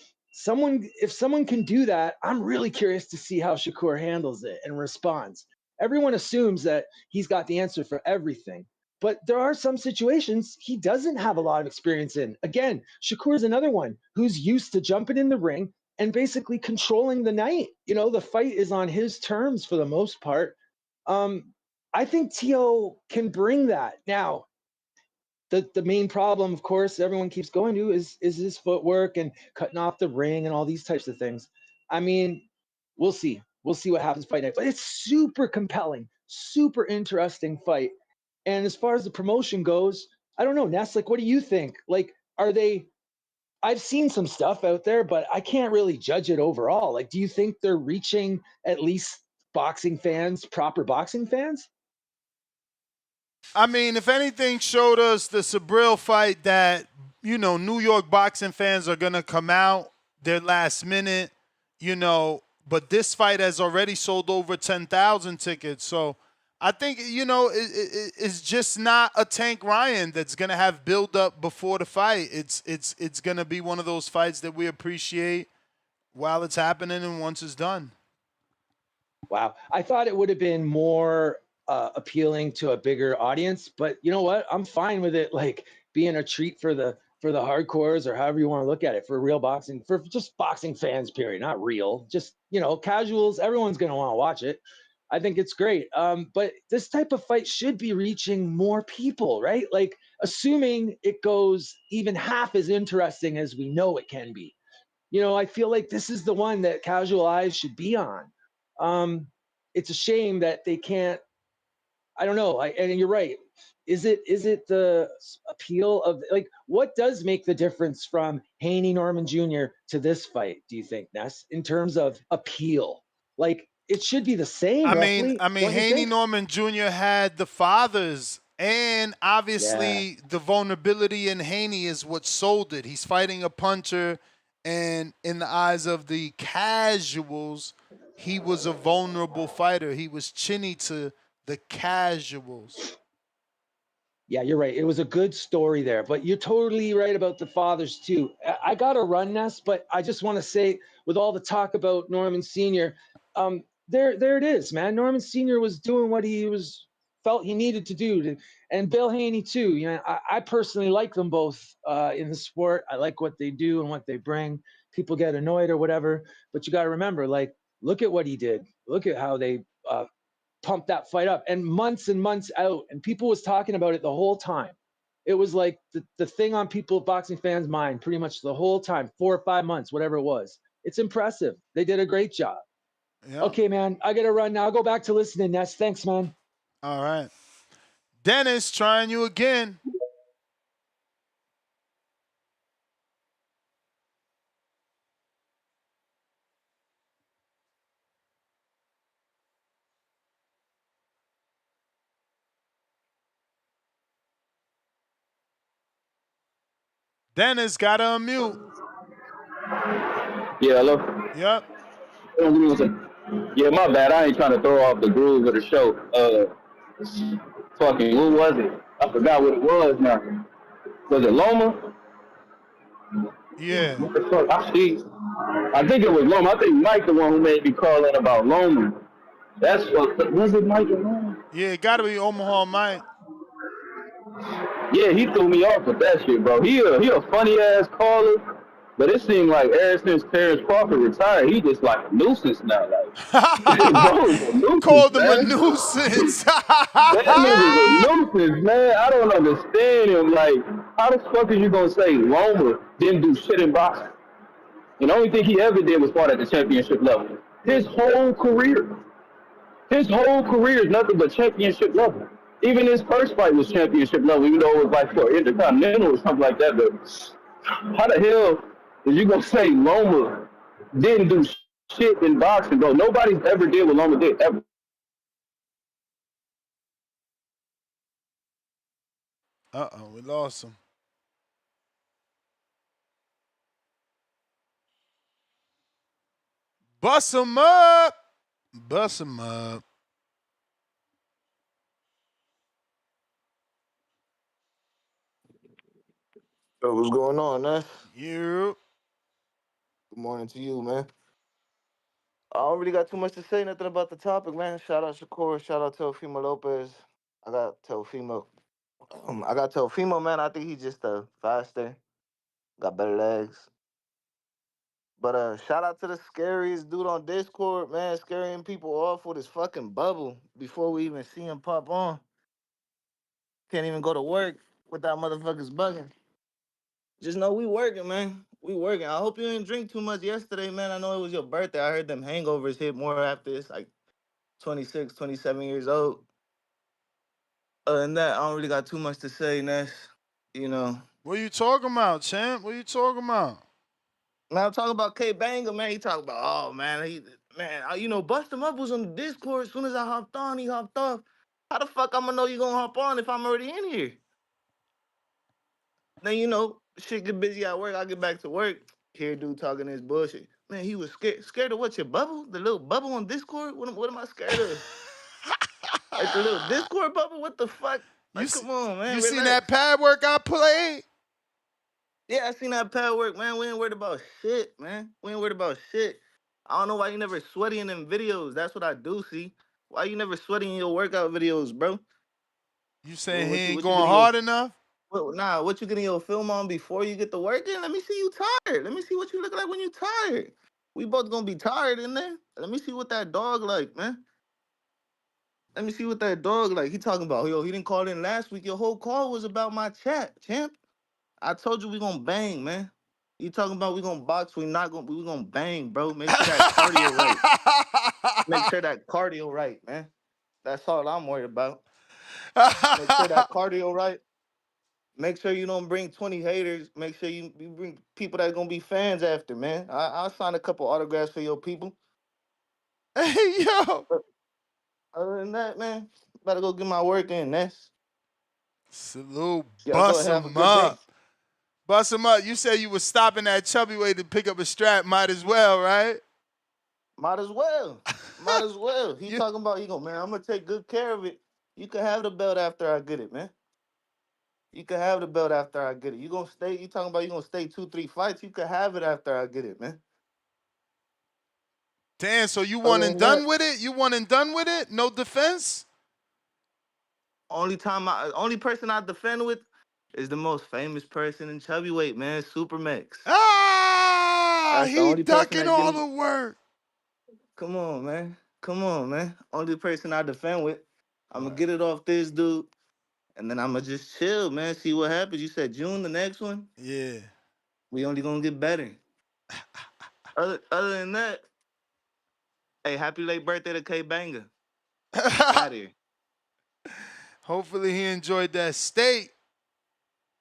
if someone can do that, I'm really curious to see how Shakur handles it and responds. Everyone assumes that he's got the answer for everything, but there are some situations he doesn't have a lot of experience in. Again, Shakur is another one who's used to jumping in the ring and basically controlling the night. The fight is on his terms for the most part. I think Tio can bring that. Now, the main problem, of course, everyone keeps going to is his footwork and cutting off the ring and all these types of things. I mean, we'll see. We'll see what happens fight night. But it's super compelling, super interesting fight. And as far as the promotion goes, I don't know, Ness, like, what do you think? Like, I've seen some stuff out there, but I can't really judge it overall. Like, do you think they're reaching at least boxing fans, proper boxing fans? I mean, if anything showed us the Sabril fight that, New York boxing fans are going to come out their last minute, but this fight has already sold over 10,000 tickets. So I think, it's just not a Tank Ryan that's going to have build up before the fight. It's going to be one of those fights that we appreciate while it's happening and once it's done. Wow. I thought it would have been more appealing to a bigger audience, but you know what? I'm fine with it, like being a treat for the hardcores, or however you want to look at it, for real boxing, for just boxing fans, period. Not real, just, casuals. Everyone's going to want to watch it. I think it's great. But this type of fight should be reaching more people, right? Like, assuming it goes even half as interesting as we know it can be. I feel like this is the one that casual eyes should be on. It's a shame that they can't. I don't know. And you're right. Is it the appeal of, like, what does make the difference from Haney Norman Jr. to this fight? Do you think, Ness, in terms of appeal? Like, it should be the same, roughly. I mean, Haney Norman Jr. had the fathers, and obviously the vulnerability in Haney is what sold it. He's fighting a puncher, and in the eyes of the casuals, he was a vulnerable fighter. He was chinny to the casuals. Yeah, you're right. It was a good story there, but you're totally right about the fathers too. I got to run, Ness, but I just want to say, with all the talk about Norman Sr., there it is, man. Norman Sr. was doing what he felt he needed to do, and Bill Haney too. I personally like them both in the sport. I like what they do and what they bring. People get annoyed or whatever, but you got to remember, like, look at what he did. Look at how they pumped that fight up, and months out, and people was talking about it the whole time. It was like the thing on people, boxing fans' mind, pretty much the whole time, 4 or 5 months, whatever it was. It's impressive. They did a great job. Yep. Okay, man, I gotta run now. I'll go back to listening, Ness. Thanks, man. All right. Dennis, trying you again. Dennis got to unmute. Yeah, hello? Yep. Hold on, give me 1 second. Yeah, my bad. I ain't trying to throw off the groove of the show. Fucking, who was it? I forgot what it was now. Was it Loma? Yeah. What the fuck? I think it was Loma. I think Mike the one who made me call in about Loma. That's what, was it Mike or Loma? Yeah, it got to be Omaha Mike. Yeah, he threw me off with that shit, bro. He a funny ass caller, but it seemed like ever since Terrence Crawford retired, he just like a nuisance now. Like, bro, he's a nuisance, Called him a man. nuisance. That nigga's a nuisance, man. I don't understand him. Like, how the fuck is you gonna say Loma didn't do shit in boxing? And the only thing he ever did was fought at the championship level. His whole career is nothing but championship level. Even his first fight was championship level, even though it was like for Intercontinental or something like that. But how the hell is you gonna say Loma didn't do shit in boxing, bro? Nobody's ever did what Loma did ever. Uh-oh, we lost him. Bust him up. Bust him up. Yo, what's going on, man? You. Good morning to you, man. I don't really got too much to say, nothing about the topic, man. Shout out Shakur, shout out Teofimo Lopez. I got Teofimo. I got Teofimo, man. I think he's just faster, got better legs. But shout out to the scariest dude on Discord, man, scaring people off with his fucking bubble before we even see him pop on. Can't even go to work without motherfuckers bugging. Just know we working, man. We working. I hope you didn't drink too much yesterday, man. I know it was your birthday. I heard them hangovers hit more after it's like 26, 27 years old. Other than that, I don't really got too much to say, Ness. You know. What you talking about, champ? What you talking about? Man, I'm talking about K Banger, man. He talking about, oh man, you know, Bust him up was on the Discord. As soon as I hopped on, he hopped off. How the fuck I'm gonna know you gonna hop on if I'm already in here? Then you know, shit get busy at work. I get back to work. Hear dude talking this bullshit. Man, he was scared. Scared of what? Your bubble? The little bubble on Discord? What am I scared of? Like the little Discord bubble? What the fuck? Like, come on, man. You seen Relax. that pad work I played? Yeah, I seen that pad work, man. We ain't worried about shit, man. We ain't worried about shit. I don't know why you never sweaty in them videos. That's what I do see. Why you never sweaty in your workout videos, bro? You saying he ain't What you going getting your hard enough? what you getting your film on before you get to work in? Let me see you tired. Let me see what you look like when you tired. We both gonna be tired in there. Let me see what that dog like, man. Let me see what that dog like. He talking about, yo, he didn't call in last week. Your whole call was about my chat, champ. I told you we gonna bang, man. You talking about we gonna box, we gonna bang, bro. Make sure that cardio right. Make sure that cardio right, man. That's all I'm worried about. Make sure that cardio right. Make sure you don't bring 20 haters. Make sure you bring people that gonna be fans after, man. I'll sign a couple autographs for your people. Hey, yo. Other than that, man, better go get my work in, Ness. Salute. Y'all go Bust have a him good day. up. Bust him up. You said you was stopping that chubby way to pick up a strap. Might as well, right? Might as well. Might as well. He You- talking about, man, I'm gonna take good care of it. You can have the belt after I get it, man. You can have the belt after I get it. You talking about you gonna stay 2-3 fights? You can have it after I get it, man. Damn, so you one Other and than that, done with it? You one and done with it? No defense? only person I defend with is the most famous person in chubby weight, man, Super Max. Ah, That's the he only person ducking that give all me. the work. Come on, man. Come on, man. Only person I defend with. I'm gonna Right. get it off this dude, and then I'm gonna just chill, man. See what happens. You said June, the next one. Yeah. We only gonna get better. Other than that, hey, happy late birthday to K Banger. Out here. Hopefully he enjoyed that steak.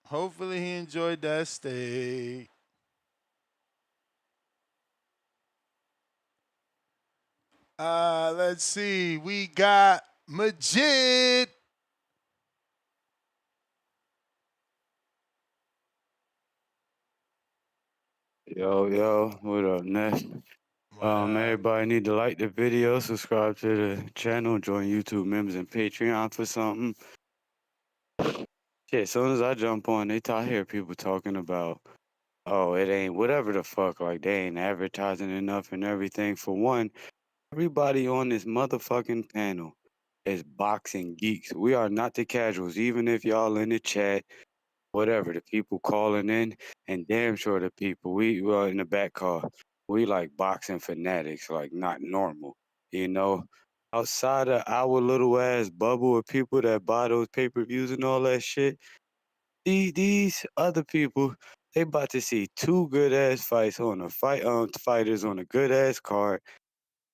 Hopefully he enjoyed that steak. Let's see. We got Majid. Yo, what up, Ness? Everybody need to like the video, subscribe to the channel, join YouTube members and Patreon for something. Shit, as soon as I jump on, I hear people talking about, oh, it ain't whatever the fuck, like they ain't advertising enough and everything. For one, everybody on this motherfucking panel is boxing geeks. We are not the casuals, even if y'all in the chat, whatever, the people calling in, and damn sure the people we were in the back call, we like boxing fanatics, like not normal, you know. Outside of our little ass bubble of people that buy those pay-per-views and all that shit, these other people, they about to see two good ass fights on a fighters on a good ass card.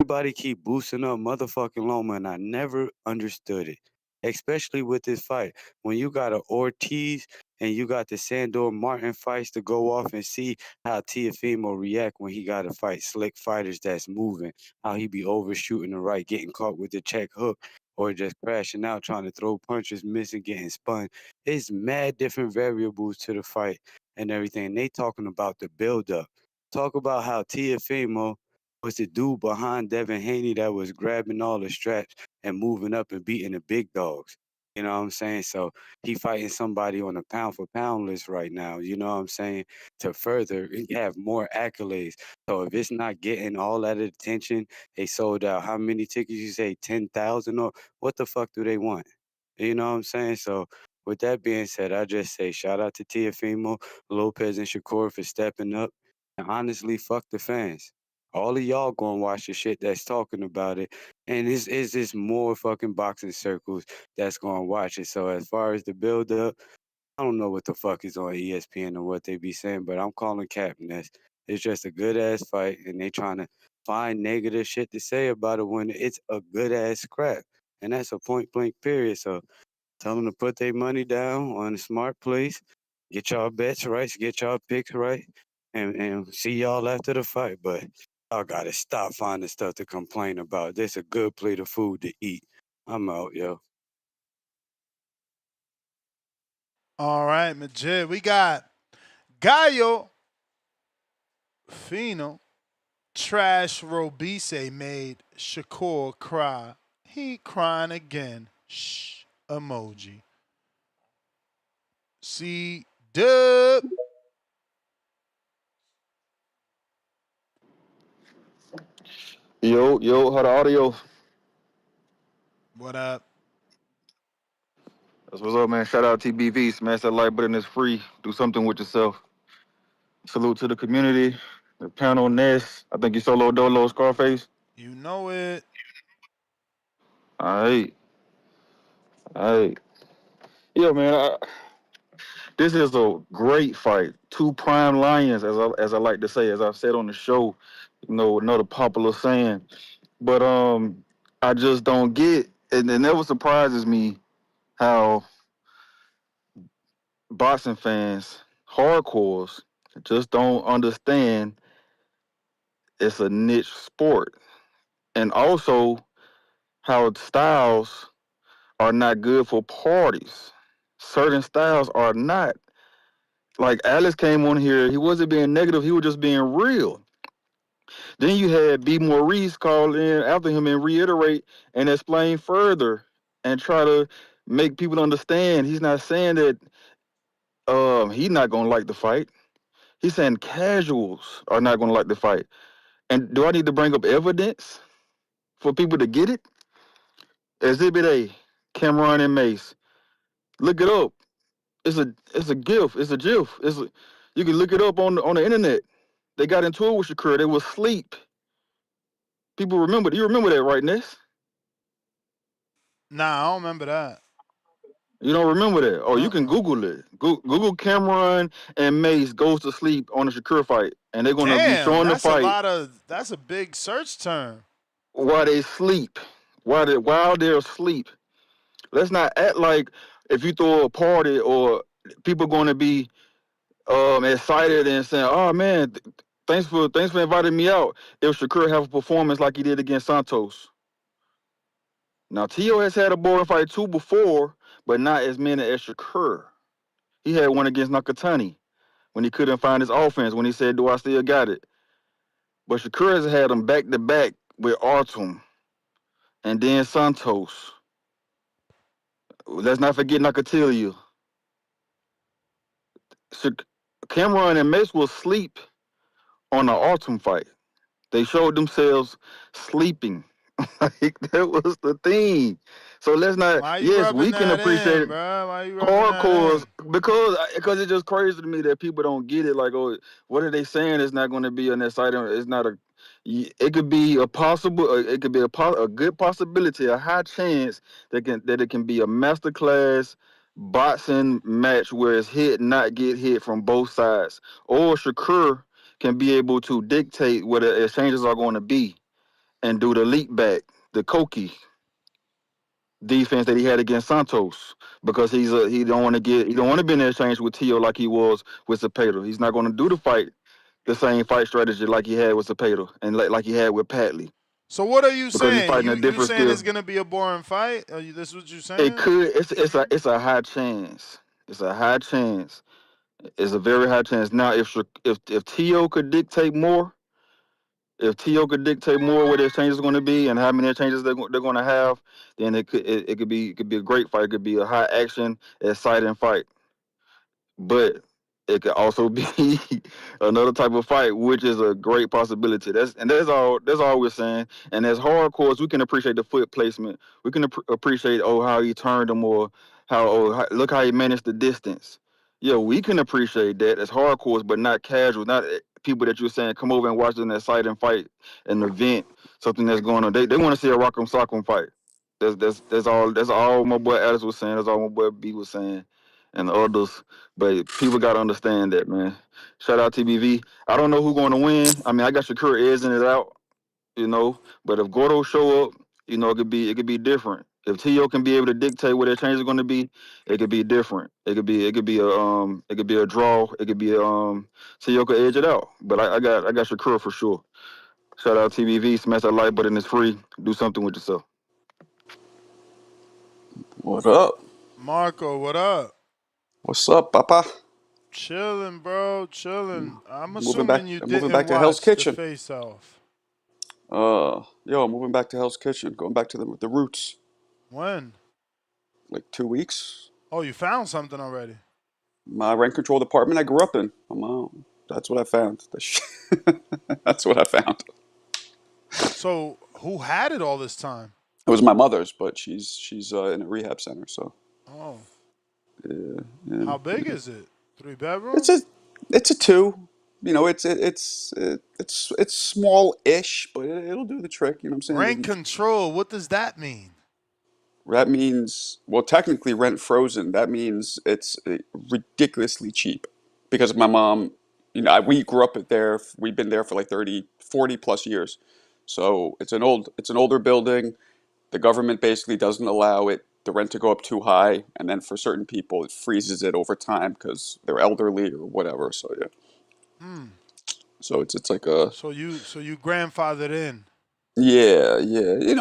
Everybody keep boosting up motherfucking Loma, and I never understood it. Especially with this fight. When you got a Ortiz and you got the Sandor Martin fights to go off and see how Teofimo react when he got to fight slick fighters that's moving, how he be overshooting the right, getting caught with the check hook, or just crashing out, trying to throw punches, missing, getting spun. It's mad different variables to the fight and everything. They talking about the build up. Talk about how Teofimo was the dude behind Devin Haney that was grabbing all the straps and moving up and beating the big dogs. You know what I'm saying? So he fighting somebody on a pound for pound list right now, you know what I'm saying? To further have more accolades. So if it's not getting all that attention, they sold out how many tickets you say? 10,000 or what the fuck do they want? You know what I'm saying? So with that being said, I just say shout out to Teofimo, Lopez, and Shakur for stepping up. And honestly, fuck the fans. All of y'all gonna watch the shit that's talking about it. And it's just more fucking boxing circles that's gonna watch it. So as far as the build up, I don't know what the fuck is on ESPN or what they be saying, but I'm calling Captain this. It's just a good ass fight, and they trying to find negative shit to say about it when it's a good ass scrap. And that's a point blank period. So tell them to put their money down on a smart place, get y'all bets right, get y'all picks right, and see y'all after the fight. But y'all gotta stop finding stuff to complain about. This a good plate of food to eat. I'm out, yo. All right, Majid. We got Gallo Fino. Trash Robise made Shakur cry. He crying again. Shh. Emoji. C Dub. Yo, how the audio? What up? That's what's up, man. Shout out TBV. Smash that like button. It's free. Do something with yourself. Salute to the community. The panel, Ness. I think you solo dolo Scarface. You know it. All right. Yeah, man. This is a great fight. Two prime lions, as I like to say, as I've said on the show. Another popular saying. But I just don't get, and it never surprises me how boxing fans, hardcores, just don't understand it's a niche sport. And also how styles are not good for parties. Certain styles are not. Like Alex came on here, he wasn't being negative, he was just being real. Then you had B. Maurice call in after him and reiterate and explain further and try to make people understand he's not saying that he's not gonna like the fight. He's saying casuals are not gonna like the fight. And do I need to bring up evidence for people to get it? Exhibit A, Cameron and Mace. Look it up. It's a GIF. It's a GIF. You can look it up on the internet. They got into it with Shakur. They was asleep. People remember. You remember that, right, Ness? Nah, I don't remember that. You don't remember that? Oh, you can Google it. Google Cameron and Mace goes to sleep on the Shakur fight, and they're gonna be Damn, showing the fight that's a big search term. while they sleep, while they're asleep. Let's not act like if you throw a party or people going to be excited and saying, "Oh man, thanks for inviting me out." If Shakur have a performance like he did against Santos. Now Tio has had a boring fight too before, but not as many as Shakur. He had one against Nakatani when he couldn't find his offense, when he said, "Do I still got it?" But Shakur has had him back to back with Artem and then Santos. Let's not forget Nakatilia. Cameron and Mace will sleep on the Artem fight. They showed themselves sleeping. Like that was the thing. So let's not. Why you Yes, rubbing we can that appreciate in, it. bro? Why you rubbing that Hardcores in? because it's just crazy to me that people don't get it. Like, oh, what are they saying? It's not going to be an exciting. It's not a. It could be a possible. It could be a good possibility, a high chance that it can be a masterclass boxing match where it's hit, not get hit from both sides, or Shakur can be able to dictate what the exchanges are going to be and do the leap back, the Koki defense that he had against Santos because he don't want to be in the exchange with Tio like he was with Zepeda. He's not going to do the same fight strategy like he had with Zepeda and like he had with Patley So what are you because he's saying? fighting a You different saying it's skill. gonna be a boring fight? This what you It saying? could. It's a high chance. It's a high chance. It's a very high chance. Now, if Tio could dictate more. If Tio could dictate more where the exchanges are going to be and how many exchanges they're going to have, then it could be a great fight. It could be a high action, exciting fight. But it could also be another type of fight, which is a great possibility. That's all we're saying. And as hardcores, we can appreciate the foot placement. We can appreciate how he turned them or look how he managed the distance. Yeah, we can appreciate that as hardcores, but not casual, not people that you're saying come over and watch an exciting fight, an event, something that's going on. They want to see a rock'em sock'em fight. That's all my boy Alice was saying. That's all my boy B was saying, and the others. But people got to understand that, man. Shout out TBV. I don't know who's going to win. I mean, I got Shakur edging it out, But if Gordo show up, it could be different. If Tio can be able to dictate what their changes are going to be, it could be different. It could be a draw. It could be Tio could edge it out. But I got Shakur for sure. Shout out TBV. Smash that like button. It's free. Do something with yourself. What up? Marco, what up? What's up, Papa? Chilling, bro. Chilling. I'm assuming you Moving didn't back to Hell's watch the Kitchen. face off. Moving back to Hell's Kitchen, going back to the roots. When? Like 2 weeks. Oh, you found something already. My rent control department I grew up in. That's what I found. That's what I found. So who had it all this time? It was my mother's, but she's in a rehab center. So Oh. yeah. How big is it? 3 It's bedroom? a two. It's small-ish, but it'll do the trick. You know what I'm Rent saying? control. What does that mean? That means, well, technically rent frozen. That means it's ridiculously cheap because my mom, we grew up there. We've been there for like 30, 40 plus years. So it's an older building. The government basically doesn't allow the rent to go up too high. And then for certain people, it freezes it over time because they're elderly or whatever. So yeah. Hmm. So it's like a, So you grandfathered in. yeah, yeah. It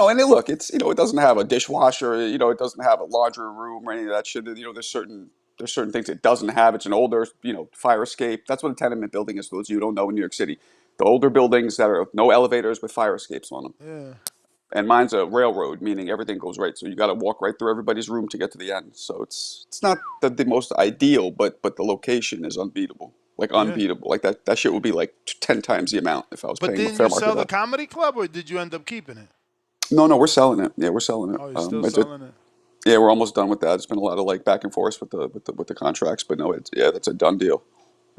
doesn't have a dishwasher, it doesn't have a laundry room or any of that shit. There's certain things it doesn't have. It's an older, fire escape. That's what a tenement building is, for those of you who don't know in New York City. The older buildings that are no elevators with fire escapes on them. Yeah. And mine's a railroad, meaning everything goes right. So you got to walk right through everybody's room to get to the end. So it's not the most ideal, but the location is unbeatable. Like Yeah. unbeatable. Like that shit would be like 10 times the amount if I was But paying didn't fair you market sell the value. comedy club or did you end up keeping it? No, we're selling it. Yeah, we're selling it. Oh, you're still selling it. Yeah, we're almost done with that. It's been a lot of like back and forth with the contracts, but no, that's a done deal.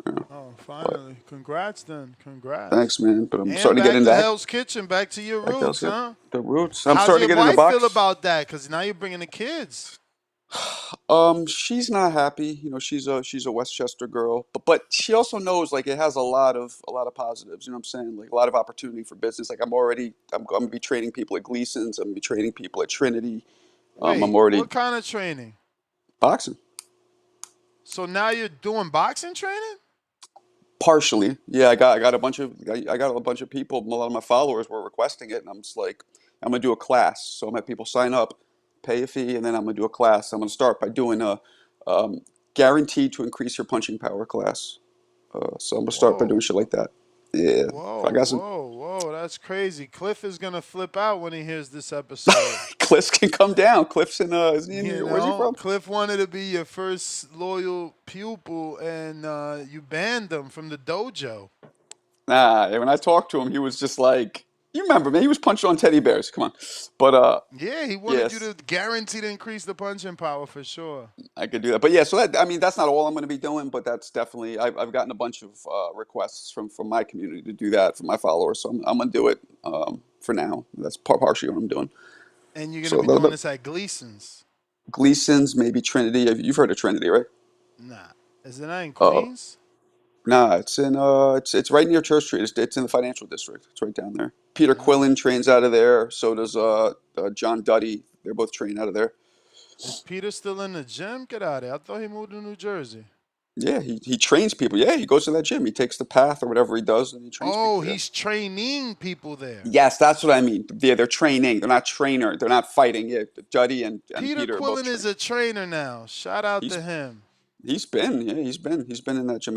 Yeah. Oh, But finally. Congrats then. Congrats. thanks, man. But I'm And starting to get back into to that. Hell's Kitchen, back to your Like roots, huh? the roots. I'm How's starting your to get into wife feel box. about that? Because now you're bringing the kids. She's not happy. She's a Westchester girl, but she also knows like it has a lot of positives. You know what I'm saying? Like a lot of opportunity for business. Like I'm gonna be training people at Gleason's. I'm gonna be training people at Trinity. I'm Wait, already what kind of training? boxing. So now you're doing boxing training? Partially, yeah. I got a bunch of people. A lot of my followers were requesting it, and I'm just like, I'm gonna do a class. So I'm gonna have people sign up, pay a fee, and then I'm gonna do a class. I'm gonna start by doing a guaranteed to increase your punching power class. So I'm gonna start by Whoa. doing shit like that. Yeah, I Whoa, got some. whoa, whoa. That's crazy. Cliff is gonna flip out when he hears this episode. Cliffs can come down. Cliff's in isn't he in New You York? Where's he know, from? Cliff wanted to be your first loyal pupil, and you banned him from the dojo. Nah, when I talked to him, he was just like, you remember me? He was punching on teddy bears. Come on, but Yeah, he wanted you yes, to guarantee to increase the punching power for sure. I could do that. But yeah, so that I mean, that's not all I'm going to be doing, but that's definitely I've gotten a bunch of requests from my community to do that for my followers, so I'm going to do it for now. That's partially what I'm doing. And you're gonna So be doing this at Gleason's. Gleason's, maybe Trinity. You've heard of Trinity, right? Nah, is it not in Uh, Queens? Nah, it's in it's right near Church Street. It's in the financial district. It's right down there. Peter Uh, Quillen trains out of there. So does John Duddy. They're both trained out of there. is Peter still in the gym? Get out of here! I thought he moved to New Jersey. Yeah, he trains people. Yeah, he goes to that gym. He takes the path or whatever he does, and he trains Oh, people. Yeah. he's training people there. Yes, that's what I mean. Yeah, they're training. They're not trainer. They're not fighting. Yeah, Duddy and Peter Peter are both Quillen is trained. a trainer now. Shout out He's to him. he's been in that gym.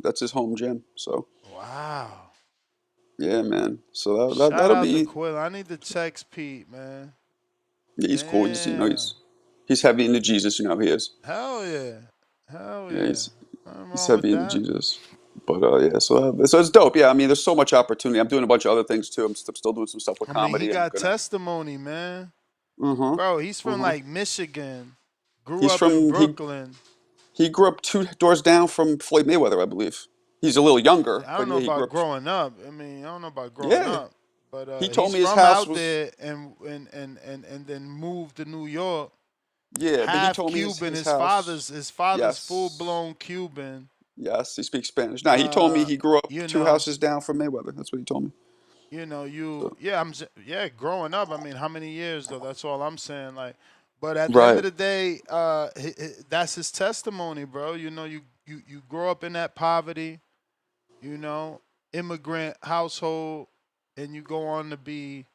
That's his home gym. So Wow. yeah, man. So Shout that'll out to be. Quill. I need to text Pete, man. Yeah, he's cool. Damn. He's heavy into Jesus. You know how he is. Hell yeah. Hell Yeah, yeah. Nothing he's wrong with heavy into that. Jesus. But yeah, so it's dope. Yeah, I mean, there's so much opportunity. I'm doing a bunch of other things too. I'm still doing some stuff with I mean, he comedy. I'm got gonna. testimony, man. Uh-huh. Bro, he's from Uh-huh. like Michigan. Grew He's up in from Brooklyn. he grew up two doors down from Floyd Mayweather, I believe. He's a little younger, I but don't know yeah, he grew about up. growing up. I mean, I don't know about growing Yeah, up. But he told he's me his from house out was. there and then moved to New York. Yeah, but he Half told me Cuban. his His father's house. his father's full Yes, blown Cuban. yes, he speaks Spanish. Nah, he told me he grew up You two know, houses down from Mayweather. That's what he told me. So, yeah, growing up. I mean, how many years though? That's all I'm saying. Like, but at the end right. of the day, that's his testimony, bro. You know, you grow up in that poverty, you know, immigrant household, and you go on to be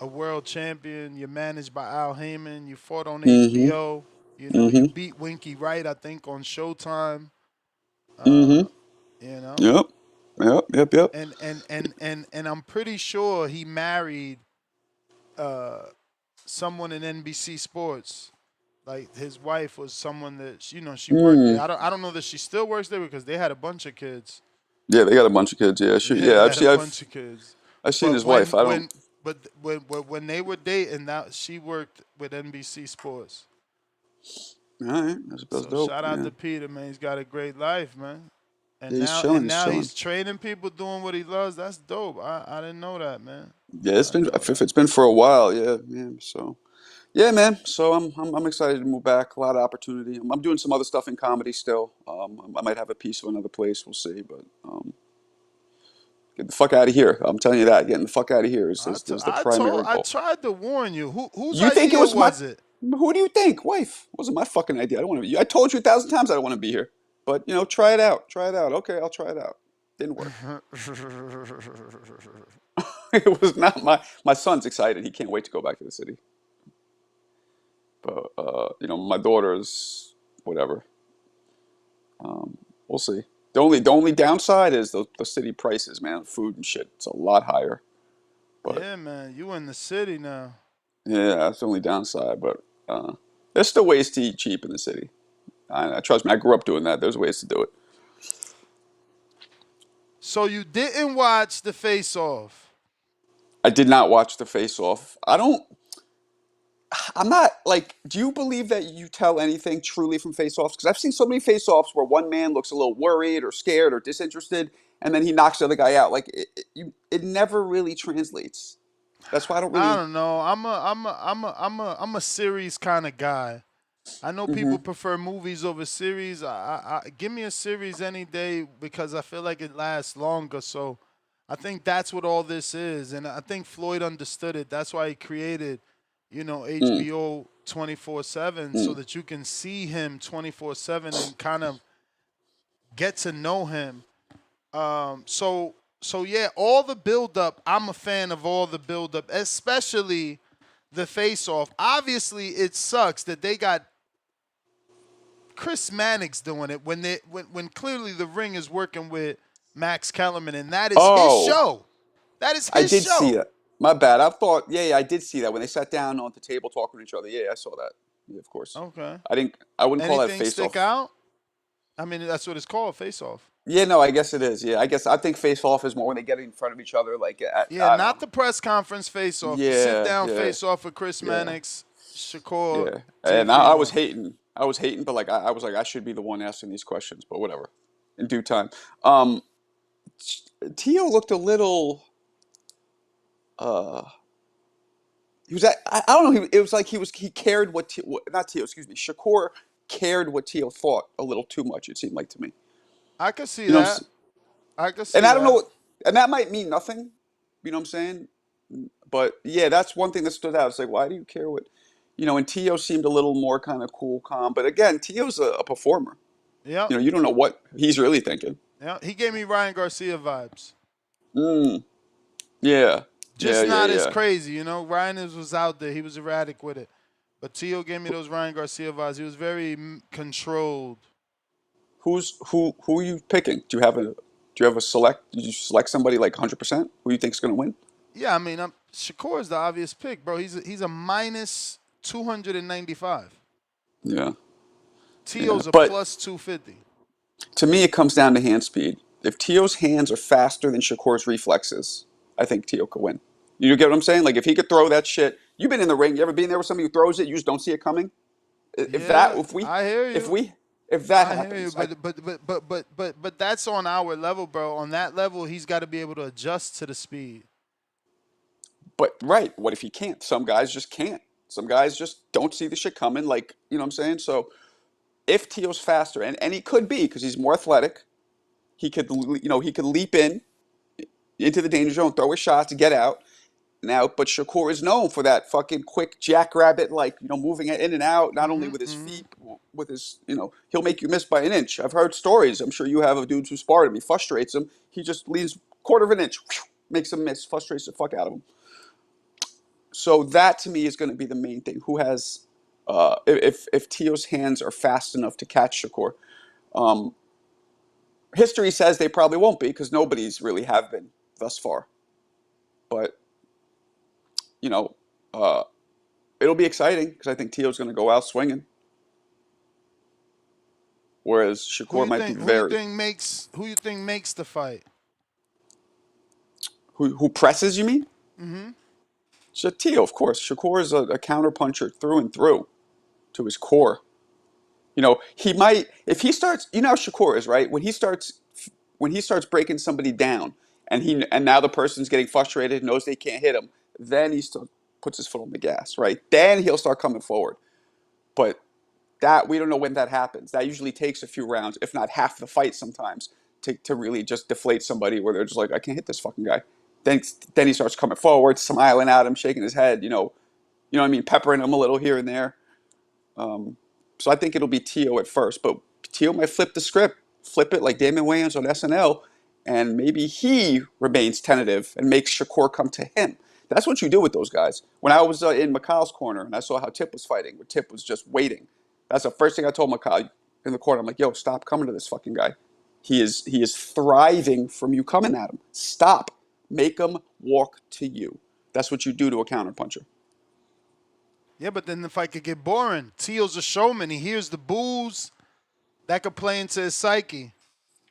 a world champion. You're managed by Al Heyman. You fought on Mm-hmm. HBO. You know, you Mm-hmm. beat Winky Wright, I think, on Showtime. Mm-hmm. You know, Yep. Yep. and I'm pretty sure he married uh, someone in NBC Sports. Like his wife was someone that she worked there. Mm. I don't know that she still works there because they had a bunch of kids. Yeah, they got a bunch of kids. Yeah, sure. Yeah, they Yeah, had a bunch of kids. I've seen But his wife. I don't. when they were dating, that she worked with NBC Sports. All right, that's So dope. shout out Yeah, to Peter, man. He's got a great life, man. yeah, And he's now chilling. and He's now chilling. he's training people doing what he loves. That's dope. I didn't know that, man. Yeah, I didn't know if that. it's been for a while. Yeah, yeah. So yeah, man. So I'm excited to move back. A lot of opportunity. I'm doing some other stuff in comedy still. I might have a piece of another place. We'll see. But get the fuck out of here. I'm telling you that. Getting the fuck out of here is the primary I goal. tried to warn you. Whose You think it idea was my? was it? Who do you think? Wife. It wasn't my fucking idea. I don't want to be. I told you 1,000 times I don't want to be here. But try it out. Try it out. Okay, I'll try it out. Didn't work. It was not my son's excited. He can't wait to go back to the city. But my daughter's whatever. We'll see. The only downside is the city prices, man. Food and shit. It's a lot higher. But Yeah, man. You in the city now. yeah, that's the only downside. But there's still ways to eat cheap in the city. Trust me, I grew up doing that. There's ways to do it. So you didn't watch the Face Off. I did not watch the Face Off. I'm not like. Do you believe that you tell anything truly from Face Offs? Because I've seen so many Face Offs where one man looks a little worried or scared or disinterested, and then he knocks the other guy out. Like it never really translates. That's why I don't I really. don't know. I'm a series kind of guy. I know Hmm. people prefer movies over series. I give me a series any day because I feel like it lasts longer. So I think that's what all this is, and I think Floyd understood it. That's why he created, Mm, HBO 24/7 so mm, that you can see him 24/7 and kind of get to know him. So yeah, all the build up. I'm a fan of all the build up, especially the face off. Obviously, it sucks that they got Chris Mannix doing it when clearly the Ring is working with Max Kellerman, and that is his Oh, show. That is I his did see show. that. My bad. I thought, yeah, I did see that when they sat down on the table talking to each other. Yeah, I saw that. Yeah, of course. Okay. I didn't. I wouldn't call that Anything face stick off. out? I mean, that's what it's called, face off. Yeah, no, I guess it is. Yeah, I think face off is more when they get in front of each other. Like, Yeah, I don't not know. the press conference face off. The sit Yeah, down yeah, face off with Chris yeah, Mannix, Shakur, yeah. And I was Teofimo. hating. I was hating, but like I was like I should be the one asking these questions, but whatever. In due time. Um, Tio looked a little. Uh, he was. I don't know. It was like he cared what not Tio. Excuse me. Shakur cared what Tio thought a little too much. It seemed like to me. I could see You know what I'm that. saying? I could And see I don't know that. what, and that might mean nothing. You know what I'm saying? But yeah, that's one thing that stood out. It's like, why do you care what, and Tio seemed a little more kind of cool, calm. But again, Tio's a performer. Yep. You don't know what he's really thinking. Yep. He gave me Ryan Garcia vibes. Mm, yeah, yeah, Just yeah, not as yeah. crazy, Ryan was out there. He was erratic with it. But Tio gave me those Ryan Garcia vibes. He was very controlled. Who are you picking? Do you have a select? Did you select somebody like 100%? Who you think's going to win? Yeah, I mean, Shakur is the obvious pick, bro. He's a minus 295. Yeah, yeah. Tio's a But plus 250. to me, it comes down to hand speed. If Tio's hands are faster than Shakur's reflexes, I think Tio could win. You get what I'm saying? Like if he could throw that shit. You've been in the ring. You ever been there with somebody who throws it, you just don't see it coming? If that, Yeah, if we, I hear if you. we, if that I hear you, happens, but that's on our level, bro. On that level, he's got to be able to adjust to the speed. but right, what if he can't? Some guys just can't. Some guys just don't see the shit coming. Like you know what I'm saying? So if Tio's faster, and he could be because he's more athletic, he could leap into the danger zone, throw his shots, get out. Now, but Shakur is known for that fucking quick jackrabbit, like moving it in and out, not only with his feet, with he'll make you miss by an inch. I've heard stories. I'm sure you have of dudes who sparred him. He frustrates him. He just leaves quarter of an inch, makes him miss, frustrates the fuck out of him. So that to me is going to be the main thing. Who has, if Tio's hands are fast enough to catch Shakur? Um, History says they probably won't be because nobody's really have been thus far. But you know. Uh, It'll be exciting because I think Tio's going to go out swinging, whereas Who Shakur you might be think? Who you very. think makes? Who you think makes the fight? Who presses? You mean? Mm-hmm. Tio, of course. Shakur is a counter puncher through and through to his core. He might if he starts. You know how Shakur is, right? When he starts breaking somebody down, and now the person's getting frustrated, knows they can't hit him, then he still puts his foot on the gas, right? Then he'll start coming forward. But that we don't know when that happens. That usually takes a few rounds, if not half the fight sometimes, to really just deflate somebody where they're just like, I can't hit this fucking guy. Then he starts coming forward, smiling at him, shaking his head, what I mean, peppering him a little here and there. Um, so I think it'll be Tio at first, but Tio might flip the script, flip it like Damon Wayans on SNL, and maybe he remains tentative and makes Shakur come to him. That's what you do with those guys. When I was in McCall's corner and I saw how Tip was fighting, where Tip was just waiting, that's the first thing I told McCall in the corner. I'm like, yo, stop coming to this fucking guy. He is thriving from you coming at him. Stop. Make him walk to you. That's what you do to a counterpuncher. Yeah, but then the fight could get boring. Tio's a showman. He hears the boos. That could play into his psyche.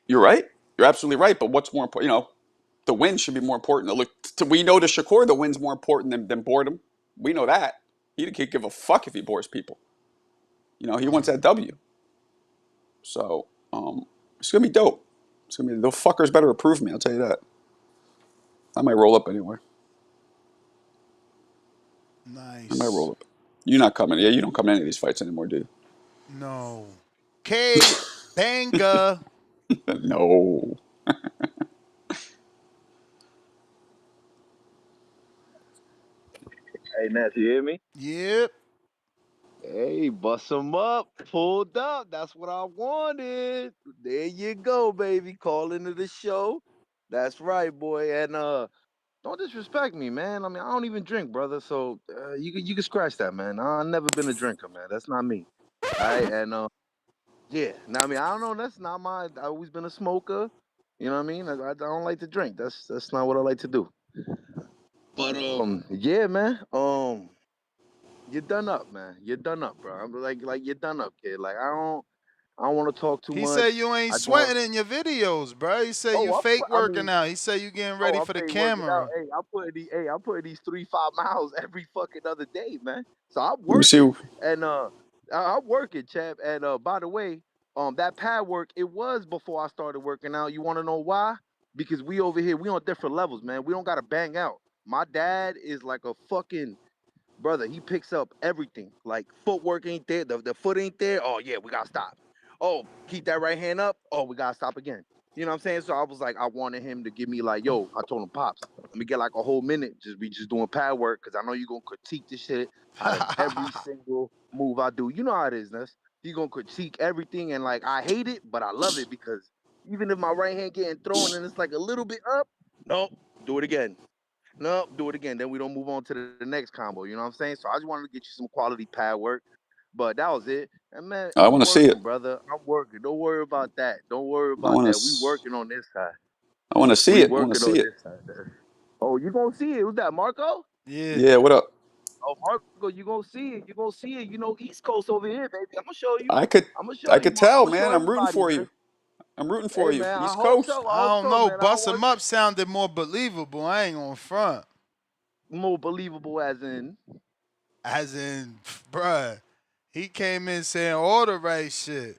You're right. You're absolutely right. But what's more important? The win should be more important. Look, we know to Shakur the win's more important than boredom. We know that. He can't give a fuck if he bores people. He wants that W. So it's gonna be dope. It's gonna be those fuckers better approve me. I'll tell you that. I might roll up anyway. I might Nice. roll up. You're not coming. Yeah, you don't come to any of these fights anymore, do No. K Banga. you? No. Hey, Ness, you hear me? Yep. Hey, bust them up. Pulled up. That's what I wanted. There you go, baby. Call into the show. That's right, boy. And don't disrespect me, man. I mean, I don't even drink, brother. So you can scratch that, man. I've never been a drinker, man. That's not me. All right, and Yeah. Now I mean, I don't know. That's not my. I always been a smoker. You know what I mean? I don't like to drink. That's not what I like to do. But yeah, man. You're done up, man. You're done up, bro. I'm like you're done up, kid. Like I don't want to talk too He said much. you ain't I just want. sweating in your videos, bro. He said you Oh, fake I working mean, out. He said you getting ready oh, I for the pay working out. camera. I'm putting these 3-5 miles every fucking other day, man. So I'm Let me working, see. and I'm working, champ. And by the way, that pad work it was before I started working out. You want to know why? Because we over here we on different levels, man. We don't gotta bang out. My dad is like a fucking brother. He picks up everything. Like footwork ain't there, the foot ain't there. Oh yeah, we gotta stop. Oh, keep that right hand up. Oh, we gotta stop again. You know what I'm saying? So I was like, I wanted him to give me like, yo, I told him, Pops, let me get like a whole minute. Just doing pad work, cause I know you're gonna critique this shit out of every single move I do. You know how it is, Ness. You're gonna critique everything, and like I hate it, but I love it because even if my right hand getting thrown and it's like a little bit up, nope, do it again. No, do it again. Then we don't move on to the next combo. You know what I'm saying? So I just wanted to get you some quality pad work. But that was it. And man, I I'm want to see it. working, brother. I'm working. Don't worry about that. Don't worry I about want that. We to. working on this side. I want to see We it. I want to working see on it. this side. Oh, you gonna see it? Who's that, Marco? Yeah. Yeah. What up? Oh, Marco, you gonna see it? You gonna see it? You know, East Coast over here, baby. I'm gonna show you. I could. I'm gonna I show you, could Marco. I'm tell, gonna show man. I'm rooting everybody, for man. you. I'm rooting for Hey, you. man. I East hope Coast. so. I I hope don't so, know. man. I don't Bust want him up sounded more believable. I ain't gonna front. more believable, as in. As in, bruh, he came in saying all the right shit.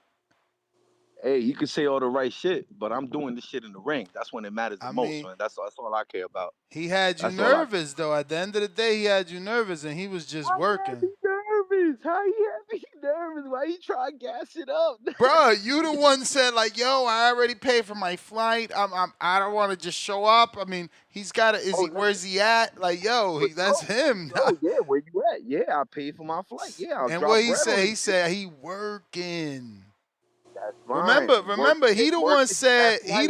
Hey, you can say all the right shit, but I'm doing this shit in the ring. That's when it matters the I most, mean, man. That's all I care about. he had you That's all I. nervous though. At the end of the day, he had you nervous, and he was just How he had working. me nervous? How he had me nervous? Why he try to gas it up? Bruh, you the one said like, "Yo, I already paid for my flight. I don't want to just show up." I mean, he's got to. Is Oh, he? nigga, Where's he at? Like, yo, but that's him. yeah, where you at? Yeah, I paid for my flight. Yeah, I'll And what drop he bread on said, this he shit. said he working. That's fine. Remember, he the one Working for that said flight.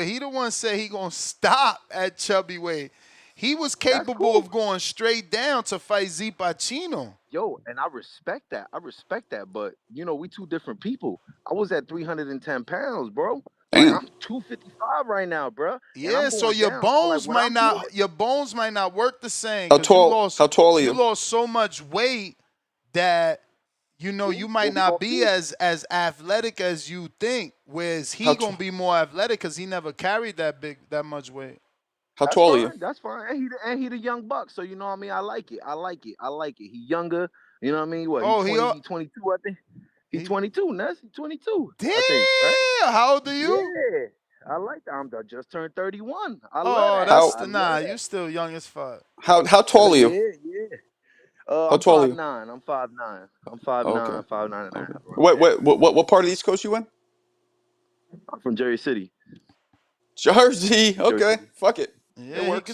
he the one said he gonna stop at chubby weight. He was That's capable cool. of going straight down to fight Zipachino. Yo, and I respect that. I respect that. But you know, we two different people. I was at 310 pounds, bro. Like Damn. I'm 255 right now, bro. And I'm Yeah, so going down. So like when I'm doing it, your bones might not work the same How because tall? How tall are you you? lost so much weight that you might well, we not gonna be see. as athletic as you think. Whereas How he t- gonna be more athletic because he never carried that much weight. How That's tall are you? fine. That's fine. And he the young buck. So you know what I mean? I like it. I like it. I like it. He younger. You know what I mean? What, he Oh, 20, he 22, I think. He he 22, Ness. He 22, damn. I think, right? How old are you? Yeah. I like that. I just turned 31. I love Oh, that. that's How I the love nah. that. You still young as fuck. how tall are you? Yeah, yeah. How I'm tall are five you? nine. I'm 5'9". I'm Okay. 5'9", 5'9" and a Okay. half around there. What part of the East Coast you in? I'm from Jersey City. Jersey. Jersey Okay. City. Fuck it. It Yeah, works.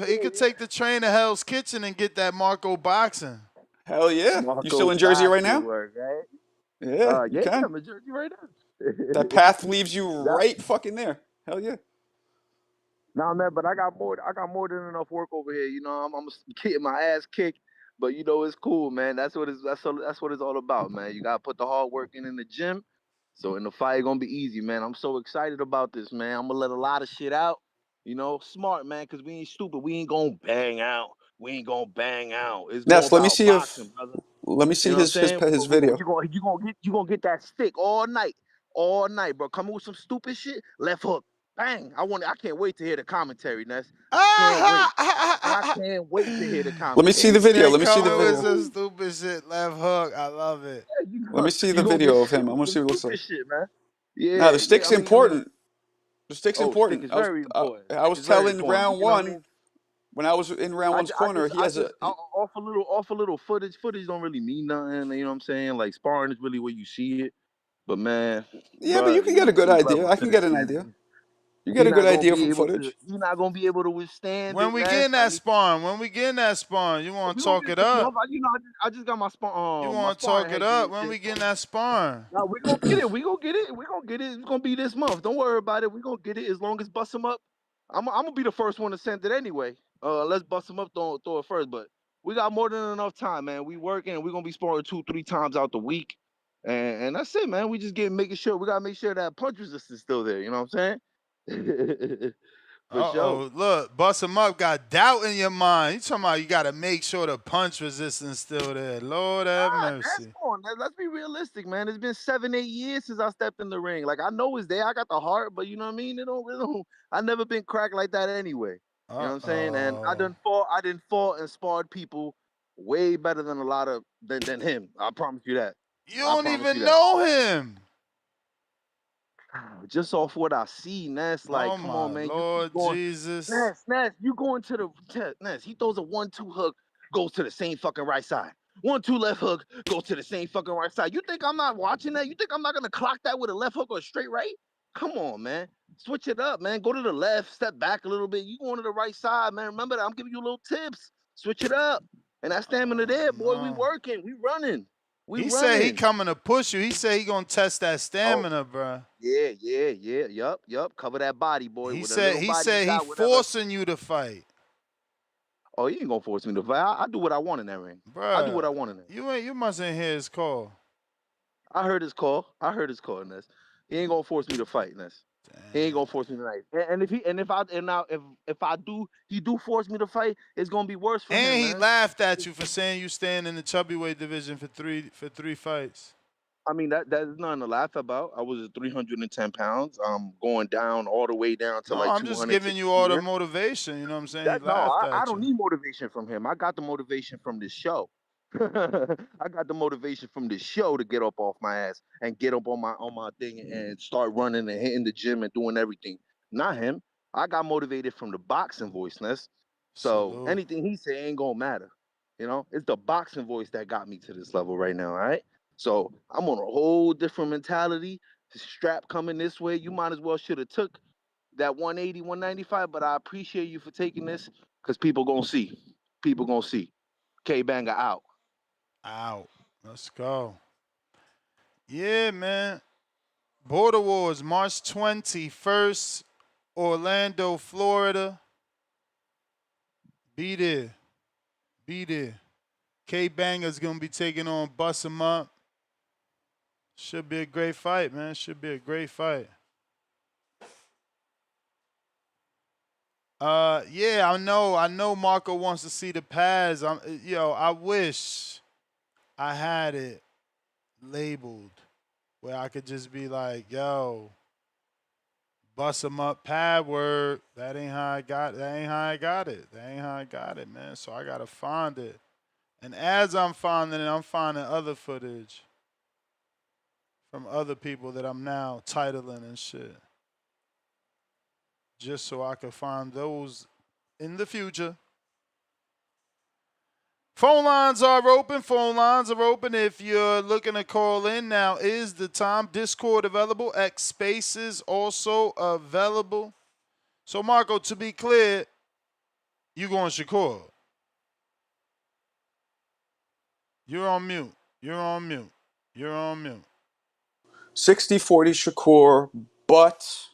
he could take the train to Hell's Kitchen and get that Marco boxing. Hell yeah. You still Marco in Jersey right boxing now? work, right? Yeah, you Yeah, can. I'm in Jersey right now. That path leaves you Nah, right fucking there. Hell yeah. nah, man, but I got more. I got more than enough work over here. You know, I'm getting my ass kicked, but you know, it's cool, man. That's what it's all about, man. You gotta put the hard work in the gym. So in the fight, gonna be easy, man. I'm so excited about this, man. I'm gonna let a lot of shit out. You know, smart, man, because we ain't stupid. We ain't gonna bang out. We ain't gonna bang out. It's more Ness, let me about see if boxing, brother. let me You see know what I'm his saying? his video. You gonna get that stick all night, bro. Coming with some stupid shit, left hook, bang. I can't wait to hear the commentary, Ness. I can't wait. I can't wait to hear the Let me see He the commentary. video. said Let me see the coming with video. some stupid shit, left hook. I love it. Yeah, Let me see the you gonna get video of stick him. I with want to some see what it looks like. stupid shit, man. Now Yeah, the yeah. stick's important. The stick's Oh, stick important. is very important. I Stick was is very telling important. But round you know what I one mean? when I was in round one's corner. He has a Off a little footage. Footage don't really mean nothing. You know what I'm saying? Like sparring is really where you see it. But man, yeah, but bro, you can get a good there's idea. levels I to can this get an shit. idea. You get a good idea from footage. You're not gonna be able to withstand When it, we Ness. getting that spawn, you want We to gonna talk get it it taken up? off. You know, I just got You my want to sparring talk it headgear up? and When shit. we So getting that spawn? now we gonna get it. We gonna get it. We gonna get it. It's gonna be this month. Don't worry about it. We gonna get it as long as bust them up. I'm gonna be the first one to send it anyway. Let's bust them up. Throw it first. But we got more than enough time, man. We working. We gonna be sparring 2-3 times out the week. And that's it, man. We just making sure we gotta make sure that punch resistance is still there. You know what I'm saying? For sure. Uh-oh. Look, Bust 'em Up got doubt in your mind. You talking about you got to make sure the punch resistance still there. Lord have That's mercy. on. Let's be realistic, man. It's been 7, 8 years since I stepped in the ring. Like I know it's there. I got the heart, but you know what I mean. It don't. I never been cracked like that anyway. You know what I'm saying? And Uh-oh. I done fought and sparred people way better than a lot of than him. I promise you that. You I don't promise you even that. know him. Just off what I see, Ness, like, Oh, come my on, man. You keep Lord going. Jesus. Ness, you going to Ness. He throws a 1-2 hook, goes to the same fucking right side. 1-2 left hook, goes to the same fucking right side. You think I'm not watching that? You think I'm not gonna clock that with a left hook or a straight right? Come on, man. Switch it up, man. Go to the left, step back a little bit. You going to the right side, man. Remember that. I'm giving you little tips. Switch it up. And that stamina there, boy. We No. working. We running. We He said he running. coming to push you. He said he going to test that Oh, stamina, bruh. yeah. Yup. Cover that body, boy. He With a said little he body you said he got, whatever. forcing you to fight. Oh, he ain't gonna force me to fight. I do what I want in that ring. I do what Bruh, I want in there. you mustn't hear his call. I heard his call. Ness. He ain't gonna force me to fight, Ness. He ain't gonna force me tonight. And if I do he do force me to fight, it's gonna be worse for him, And he man. laughed at you for saying you staying in the chubby weight division for three fights. I mean that's nothing to laugh about. I was at 310 pounds. I'm going down all the way down to No, like I'm just 200 giving you all the here. motivation. You know what I'm saying? He That no, laughed I at don't you. need motivation from him. I got the motivation from this show. I got the motivation from this show to get up off my ass and get up on my thing and start running and hitting the gym and doing everything. Not him. I got motivated from the boxing voiceness. So Salute. anything he say ain't gonna matter. You know, it's the boxing voice that got me to this level right now. All right. So I'm on a whole different mentality. Strap coming this way. You might as well should have took that 180, 195, but I appreciate you for taking this because people gonna see. People gonna see. K Banger out. Out. Let's go. Yeah, man. Border Wars, March 21st, Orlando, Florida. Be there. Be there. K Banger's gonna be taking on Bust 'em Up. Should be a great fight, man. Should be a great fight. Yeah, I know Marco wants to see the pads. I wish I had it labeled where I could just be like, yo, bust 'em up pad word. That ain't how I got it. That ain't how I got it. That ain't how I got it, man. So I gotta find it. And as I'm finding it, I'm finding other footage from other people that I'm now titling and shit. Just so I could find those in the future. Phone lines are open. Phone lines are open. If you're looking to call in, now is the time. Discord available. X Spaces also available. So, Marco, to be clear, you going Shakur. You're on mute. You're on mute. You're on mute. 60-40 Shakur, but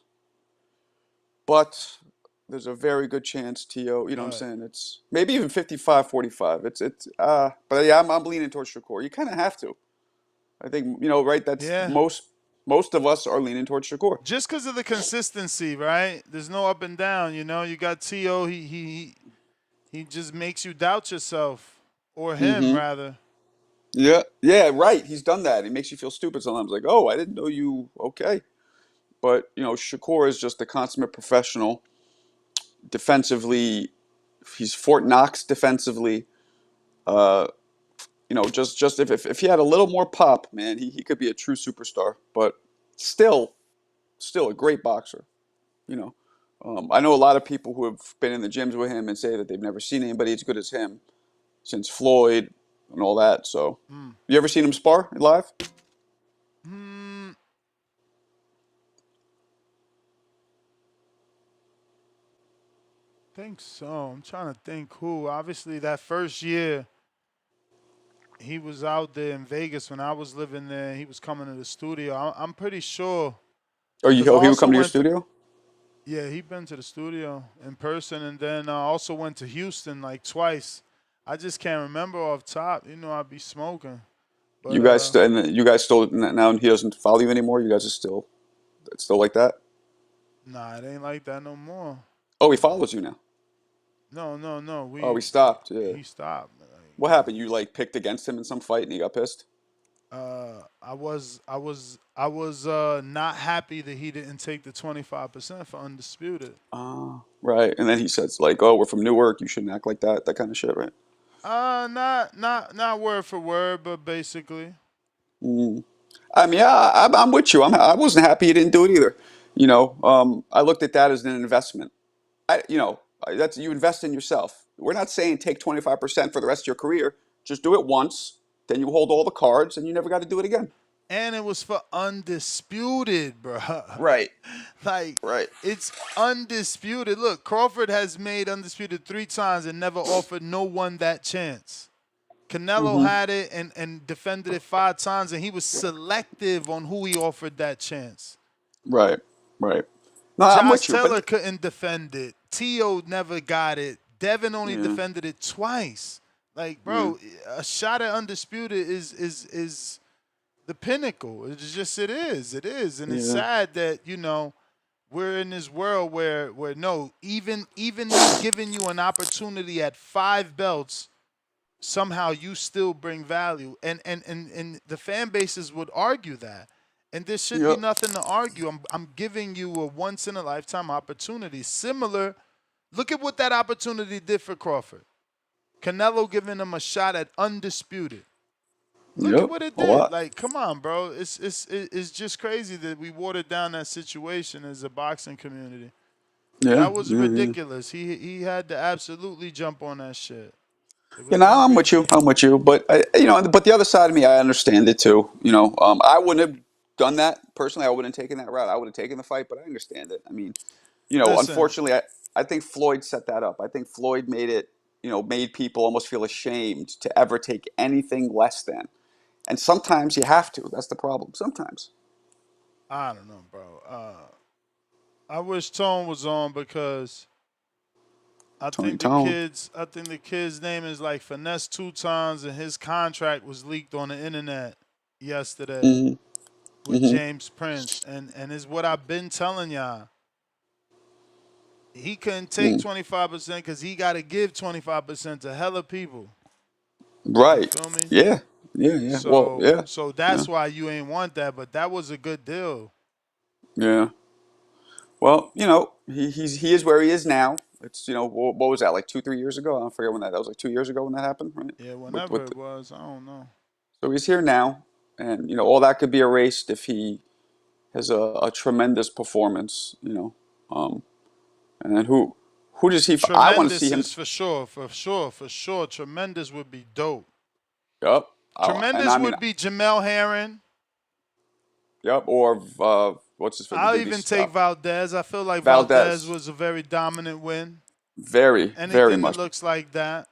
there's a very good chance Tio, you know what I'm But saying? It's maybe even 55-45. But yeah, I'm leaning towards Shakur. You kind of have to. I think, right, that's yeah, most of us are leaning towards Shakur. just because of the consistency, right? There's no up and down. You got T.O. He just makes you doubt yourself, or him Mhm. rather. Yeah, right. He's done that. He makes you feel stupid sometimes like, "Oh, I didn't know you." Okay. But, Shakur is just a consummate professional defensively. He's Fort Knox defensively. Uh, just if he had a little more pop, man, he could be a true superstar. But still a great boxer. You know, I know a lot of people who have been in the gyms with him and say that they've never seen anybody as good as him since Floyd and all that. So, Mm. you ever seen him spar live? Hmm. Think so. I'm trying to think who. Obviously, that first year he was out there in Vegas when I was living there. He was coming to the studio. I'm pretty sure because I He would also come to your went. studio? Yeah, he been to the studio in person, and then also went to Houston like twice. I just can't remember off top. I'd be smoking, You But guys, and you guys still now he doesn't follow you anymore. You guys are still like that. nah, it ain't like that no more. Oh, he follows you now. No. Oh, he stopped. Yeah. He stopped. What happened? You like picked against him in some fight and he got pissed? I was not happy that he didn't take the 25% for undisputed. Right. And then he says like, "Oh, we're from Newark. You shouldn't act like that." That kind of shit, right? Not word for word, but basically. Mm. I mean, I'm with you. I wasn't happy he didn't do it either. I looked at that as an investment. That's you invest in yourself. We're not saying take 25% for the rest of your career. Just do it once, then you hold all the cards, and you never got to do it again. And it was for undisputed, bruh. Right. Like, Right. it's undisputed. Look, Crawford has made undisputed 3 times and never offered no one that chance. Canelo Mm-hmm. had it and defended it 5 times, and he was selective on who he offered that chance. Right. Right. No, I'm Josh with you, Taylor but couldn't defend it. Tio never got it. Devin only yeah, defended it twice. Like, yeah, bro, a shot at undisputed is the pinnacle. It is. It is. And it's yeah, sad that, we're in this world where no, even me giving you an opportunity at 5 belts, somehow you still bring value. And the fan bases would argue that. And there should be yep, nothing to argue. I'm giving you a once in a lifetime opportunity. Similar, look at what that opportunity did for Crawford. Canelo giving him a shot at undisputed. Look at yep, what it a did. lot. Like, come on, bro. It's just crazy that we watered down that situation as a boxing community. Yeah, That was yeah, yeah. ridiculous. He had to absolutely jump on that shit. It You was know, I'm with you. egregious. I'm with you. But but the other side of me, I understand it too. I wouldn't have done that personally. I wouldn't have taken that route. I would have taken the fight, but I understand it. I mean, Listen, unfortunately, I think Floyd set that up. I think Floyd made it, made people almost feel ashamed to ever take anything less than. And sometimes you have to. That's the problem. Sometimes. I don't know, bro. I wish Tone was on because Tony Tone. I think the kid's name is like Finesse 2 times, and his contract was leaked on the internet yesterday Hmm. with Hmm. James Prince, and is what I've been telling y'all. He couldn't take Mm. 25% because he got to give 25% to hella people. You Right. feel me? Yeah. Yeah. Yeah. Well. So Yeah. so Yeah. that's why you ain't want that, but that was a good deal. Yeah. Well, he is where he is now. It's what was that like 2 3 years ago? I forget when that was like 2 years ago when that happened, right? Yeah, With whenever with it was, I don't know. so he's here now, and all that could be erased if he has a tremendous performance. And then who does he? I want to see Tremendous him. is for sure. Tremendous would be dope. Yep. And Tremendous I mean, would be Jamel Herring. yep. Or what's his face? The I'll dude he even take stopped. Valdez. I feel like Valdez Valdez. was a very dominant win. Very, very Anything that much. looks like that.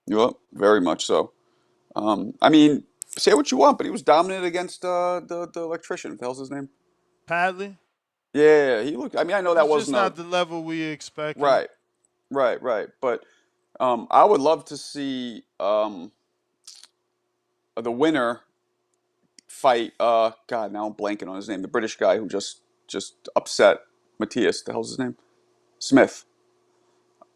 Yep. Very much so. I mean, say what you want, but he was dominant against the electrician. What the hell's his name? Padley, Yeah, he looked. I mean, I know that it's just wasn't a not the level we expecting. right, right. But I would love to see the winner fight. God, now I'm blanking on his name. The British guy who just upset Matthias. The hell's his name? Smith.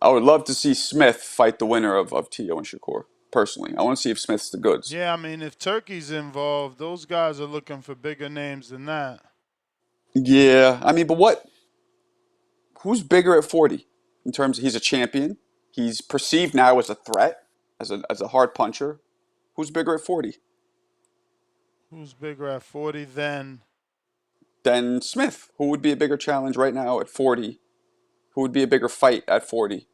I would love to see Smith fight the winner of Tio and Shakur. Personally, I want to see if Smith's the goods. Yeah, I mean, if Turkey's involved, those guys are looking for bigger names than that. Yeah, I mean, but who's bigger at 40 in terms of he's a champion? He's perceived now as a threat, as a hard puncher. Who's bigger at 40 Who's bigger at 40 than? than Smith? Who would be a bigger challenge right now at 40? Who would be a bigger fight at 40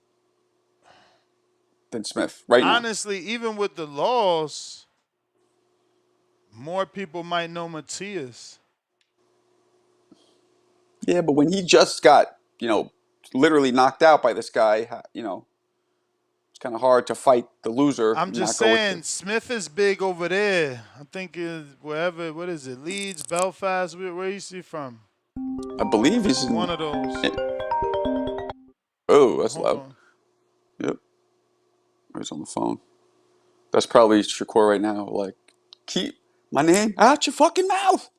than Smith right now? Honestly, even with the loss, more people might know Matthias. Yeah, but when he just got, literally knocked out by this guy, it's kind of hard to fight the loser I'm and not just go with the. saying, Smith is big over there. I think wherever, what is it, Leeds, Belfast, where is he from? I believe he's in. One of those. Oh, that's Hold loud. on. Yep, he's on the phone. That's probably Shakur right now. Like, keep My name out your fucking mouth.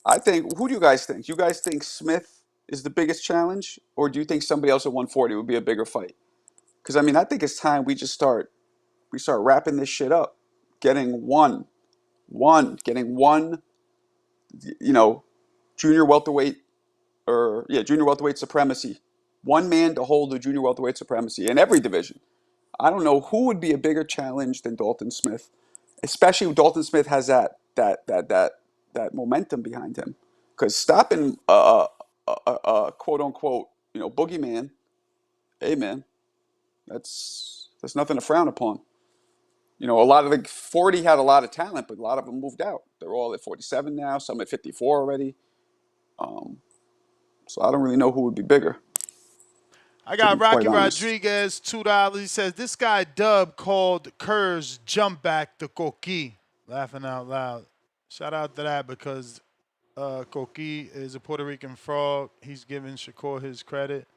I think. Who do you guys think? You guys think Smith is the biggest challenge, or do you think somebody else at 140 would be a bigger fight? Because I mean, I think it's time we just start wrapping this shit up, getting getting one, you know, junior welterweight junior welterweight supremacy. One man to hold the junior welterweight supremacy in every division. I don't know who would be a bigger challenge than Dalton Smith, especially when Dalton Smith has that momentum behind him. Because stopping quote unquote boogeyman, hey man, that's nothing to frown upon. A lot of the 40 had a lot of talent, but a lot of them moved out. They're all at 47 now, some at 54 already. So I don't really know who would be bigger, I to got be quite Rocky honest. Rodriguez, $2. He says, this guy Dub called Kerr's jump back to Coqui. Laughing out loud. Shout out to that because Coqui is a Puerto Rican frog. He's giving Shakur his credit.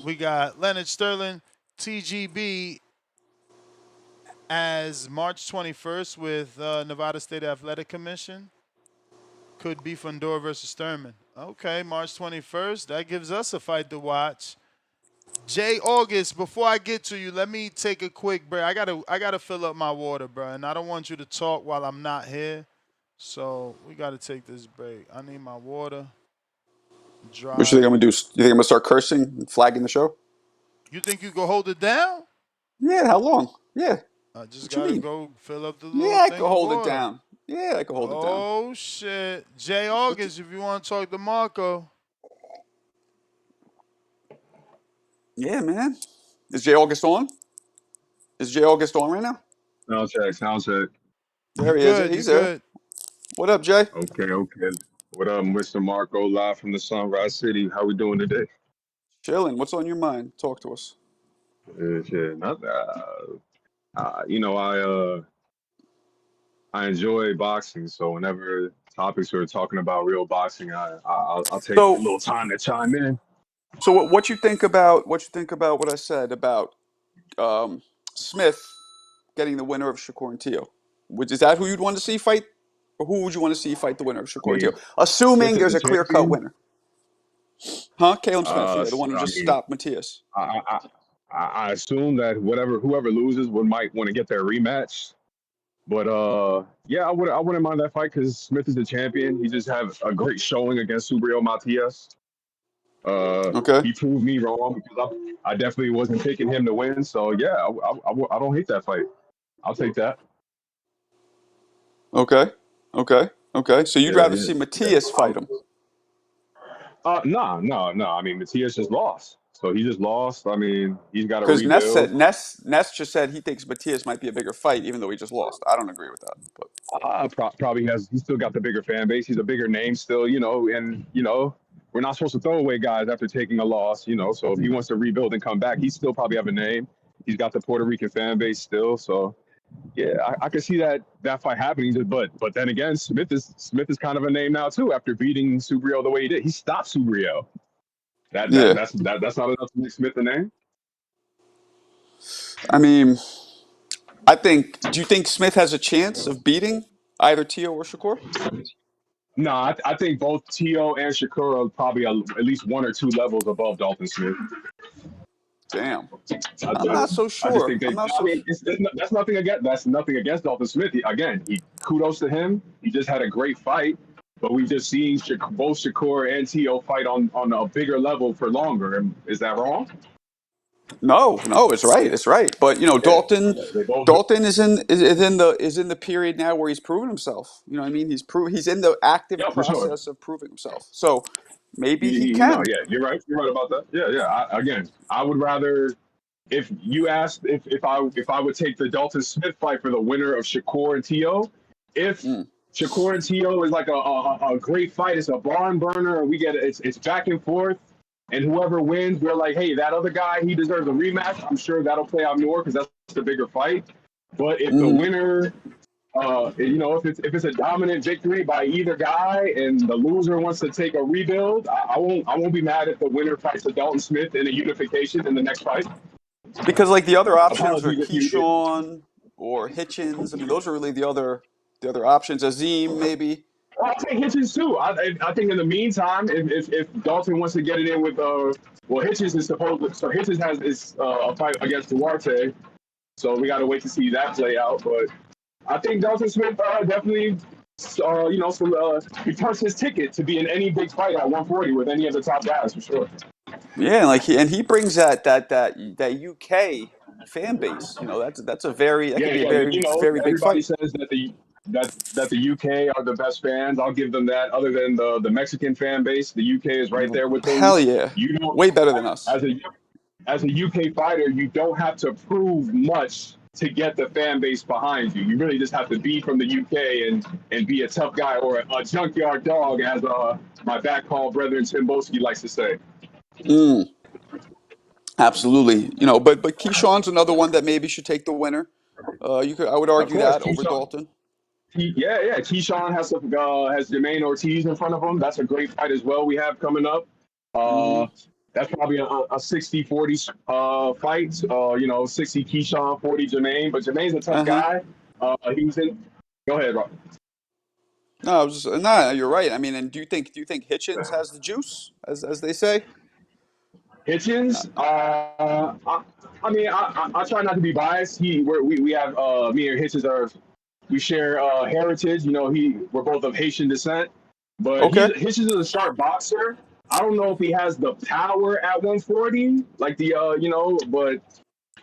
We got Leonard Sterling, TGB, as March 21st with Nevada State Athletic Commission. Could be Fundora versus Sturman. Okay, March 21st. That gives us a fight to watch. Jay August, before I get to you, let me take a quick break. I gotta fill up my water, bro, and I don't want you to talk while I'm not here. So we gotta take this break. I need my water. What you think I'm Dry. gonna do? You think I'm gonna start cursing and flagging the show? You think you can hold it down? Yeah, how long? Yeah. I just What you gotta mean? go fill up the little Yeah, I thing can of hold it water. down. Yeah, I can hold it down. Oh shit. Jay What the- August, if you want to talk to Marco. Yeah, man. Is Jay August on? Is Jay August on right now? Sound check, sound check. You There he is. good, you He's there. good. What up, Jay? Okay, okay. What up, Mr. Marco, live from the Sunrise City? How we doing today? Chilling. What's on your mind? Talk to us. Shit, not, you know, I enjoy boxing, so whenever topics are talking about real boxing, I'll take a So, little time to chime in. so what you think about what I said about um, Smith getting the winner of Shakur and Teo? Is that who you'd want to see fight, or who would you want to see fight the winner of I Shakur and Teo? mean, Smith Assuming is there's the a clear cut champion. winner, huh? Caleb Smith, yeah, the one who I just mean, stopped Matias. I assume that whoever loses might want to get their rematch. But yeah, I wouldn't mind that fight because Smith is the champion. He just have a great showing against Subriel Matias. Okay, He proved me wrong because I definitely wasn't picking him to win. So yeah, I don't hate that fight. I'll take that. okay, okay. So you'd Yeah, rather yeah, see yeah. Matias fight him? No. I mean, Matias just lost, so he just lost. I mean, he's got to Because rebuild. Ness just said he thinks Matias might be a bigger fight, even though he just lost. I don't agree with that, but Probably has. He's still got the bigger fan base. He's a bigger name still, you know. And you know, we're not supposed to throw away guys after taking a loss, you know. So if he wants to rebuild and come back, he still probably have a name. He's got the Puerto Rican fan base still. So yeah, I can see that fight happening. But then again, Smith is kind of a name now too after beating Subriel the way he did. He stopped Subriel. yeah. That's not enough to make Smith a name. I mean, I think. Do you think Smith has a chance of beating either Tio or Shakur? No, I think both Tio and Shakur are probably at least one or two levels above Dalton Smith. Damn, I, I'm I, not so I just sure. think they. I'm not I so. mean, that's nothing against Dalton Smith. Kudos to him. He just had a great fight, but we just seen both Shakur and Tio fight on a bigger level for longer. And is that wrong? No, it's right. It's right. But Yeah, Dalton, they both. Dalton is in the period now where he's proven himself. You know what I mean? He's in the active Yeah, for sure. process of proving himself. So maybe he No, can. yeah, you're right. You're right about that. Yeah, yeah. Again, I would rather if you asked if I would take the Dalton Smith fight for the winner of Shakur and Tio, if Mm. Shakur and Tio is like a great fight, it's a barn burner, and it's back and forth, and whoever wins, we're like, hey, that other guy, he deserves a rematch. I'm sure that'll play out more because that's the bigger fight. But if the Hmm. winner, if it's a dominant victory by either guy, and the loser wants to take a rebuild, I won't be mad if the winner fights a Dalton Smith in a unification in the next fight. Because like the other options are Apologies if you. Keyshawn or Hitchens. I mean, those are really the other options. Azim, maybe. I'll take Hitchens too. I think in the meantime, if Dalton wants to get it in with well, Hitchens is supposed, so Hitchens has is a fight against Duarte, so we got to wait to see that play out. But I think Dalton Smith definitely, he punts his ticket to be in any big fight at 140 with any of the top guys for sure. Yeah, like he brings that UK fan base. You know, that's a that Yeah, could be a yeah. very You know, very big everybody fight. says that the UK are the best fans. I'll give them that. Other than the Mexican fan base, the UK is right there with them. Hell yeah, You don't way better than us. as a UK fighter, you don't have to prove much to get the fan base behind you. You really just have to be from the UK and be a tough guy or a junkyard dog, as my back call brethren Tim Boski likes to say. Mm, absolutely. You know, but Keyshawn's another one that maybe should take the winner. I would Of argue course, that over Keyshawn. Dalton. Yeah. Keyshawn has Jermaine Ortiz in front of him. That's a great fight as well. We have coming up. Hmm. That's probably a 60-40 fight. 60 Keyshawn, 40 Jermaine. But Jermaine's a tough Uh-huh. guy. He was in. Go ahead, Rob. No, I was just, no, you're right. I mean, and do you think Hitchens has the juice, as they say? Hitchens. I try not to be biased. We have me and Hitchens we share heritage. You know, we're both of Haitian descent, but Okay. Hitchens is a sharp boxer. I don't know if he has the power at 140, like but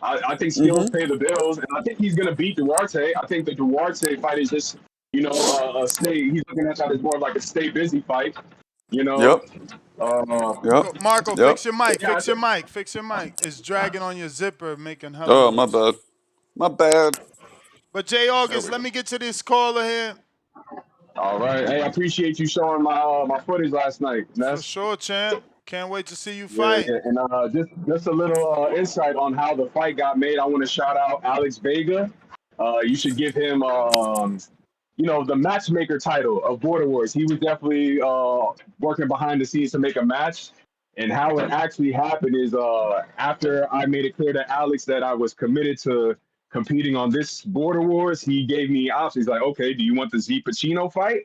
I think skills Mm-hmm. pay the bills, and I think he's gonna beat Duarte. I think the Duarte fight is just, he's looking at that as more of like a stay busy fight, you know. Yep. Uh, Yep. Marco, Yep. fix your mic. yeah, I Fix your think, mic. Fix your mic. It's dragging on your zipper, making hella Oh, my noise. bad. My bad. But Jay There August, we let go. me get to this caller here. all right. Hey, I appreciate you showing my footage last night. For That's sure, champ. Can't wait to see you yeah, fight. yeah. And just a little insight on how the fight got made. I want to shout out Alex Vega. You should give him the matchmaker title of Border Wars. He was definitely working behind the scenes to make a match. And how it actually happened is after I made it clear to Alex that I was committed to competing on this Border Wars, he gave me options like, okay, do you want the Z Pacino fight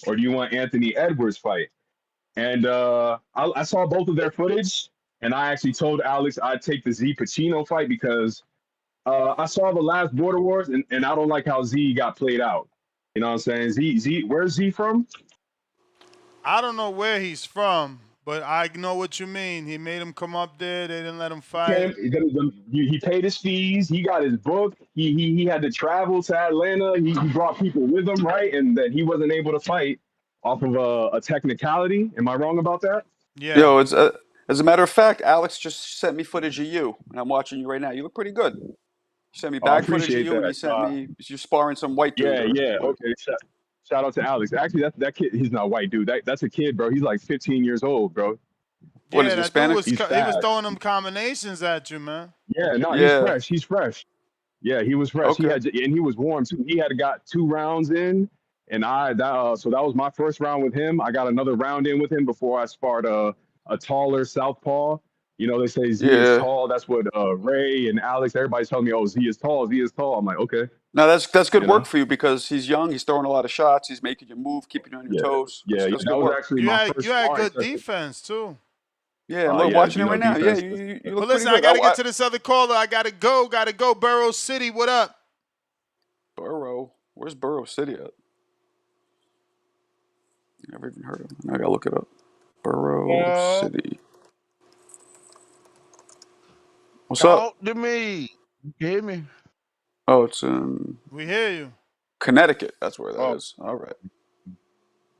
or do you want Anthony Edwards fight? And I saw both of their footage, and I actually told Alex I'd take the Z Pacino fight because I saw the last Border Wars, and I don't like how Z got played out. You know what I'm saying? Where's Z from? I don't know where he's from, but I know what you mean. He made him come up there. They didn't let him fight. He paid his fees. He got his book. He had to travel to Atlanta. He brought people with him, right? And that he wasn't able to fight off of a technicality. Am I wrong about that? Yeah. Yo, it's as a matter of fact, Alex just sent me footage of you, and I'm watching you right now. You look pretty good. You sent me Oh, I bag footage of appreciate you, and that. you sent me you sparring some white dude Yeah, or yeah. what? Okay. Shout out to Alex. Actually, that kid, he's not white, dude. That's a kid, bro. He's like 15 years old, bro. What is Yeah, he, that dude Hispanic? was He's he was fast. throwing them combinations at you, man. Yeah, no, he's Yeah. fresh. He's fresh. Yeah, he was fresh. Okay. And he was warm too. He had got 2 rounds in, and so that was my first round with him. I got another round in with him before I sparred a taller southpaw. You know, they say Z is Yeah. tall. That's what Ray and Alex, everybody's telling me, oh, Z is tall. Z is tall. I'm like, okay, Now that's good you know. work for you because he's young. He's throwing a lot of shots. He's making you move, keeping you on your Yeah, toes. yeah, yeah. That's That good was work. actually You my had first you had sparring good session. defense too. Yeah, I'm Yeah, watching it right now. Yeah, defense. you But look pretty listen, I good. gotta get to this other caller. I gotta go. Burrow City, what up? Burrow. Where's Burrow City at? Never even heard of him. I gotta look it up. Burrow City. What's up? Talk to me. You hear me? Oh, it's in We hear you. Connecticut. That's where that Oh, is. All right.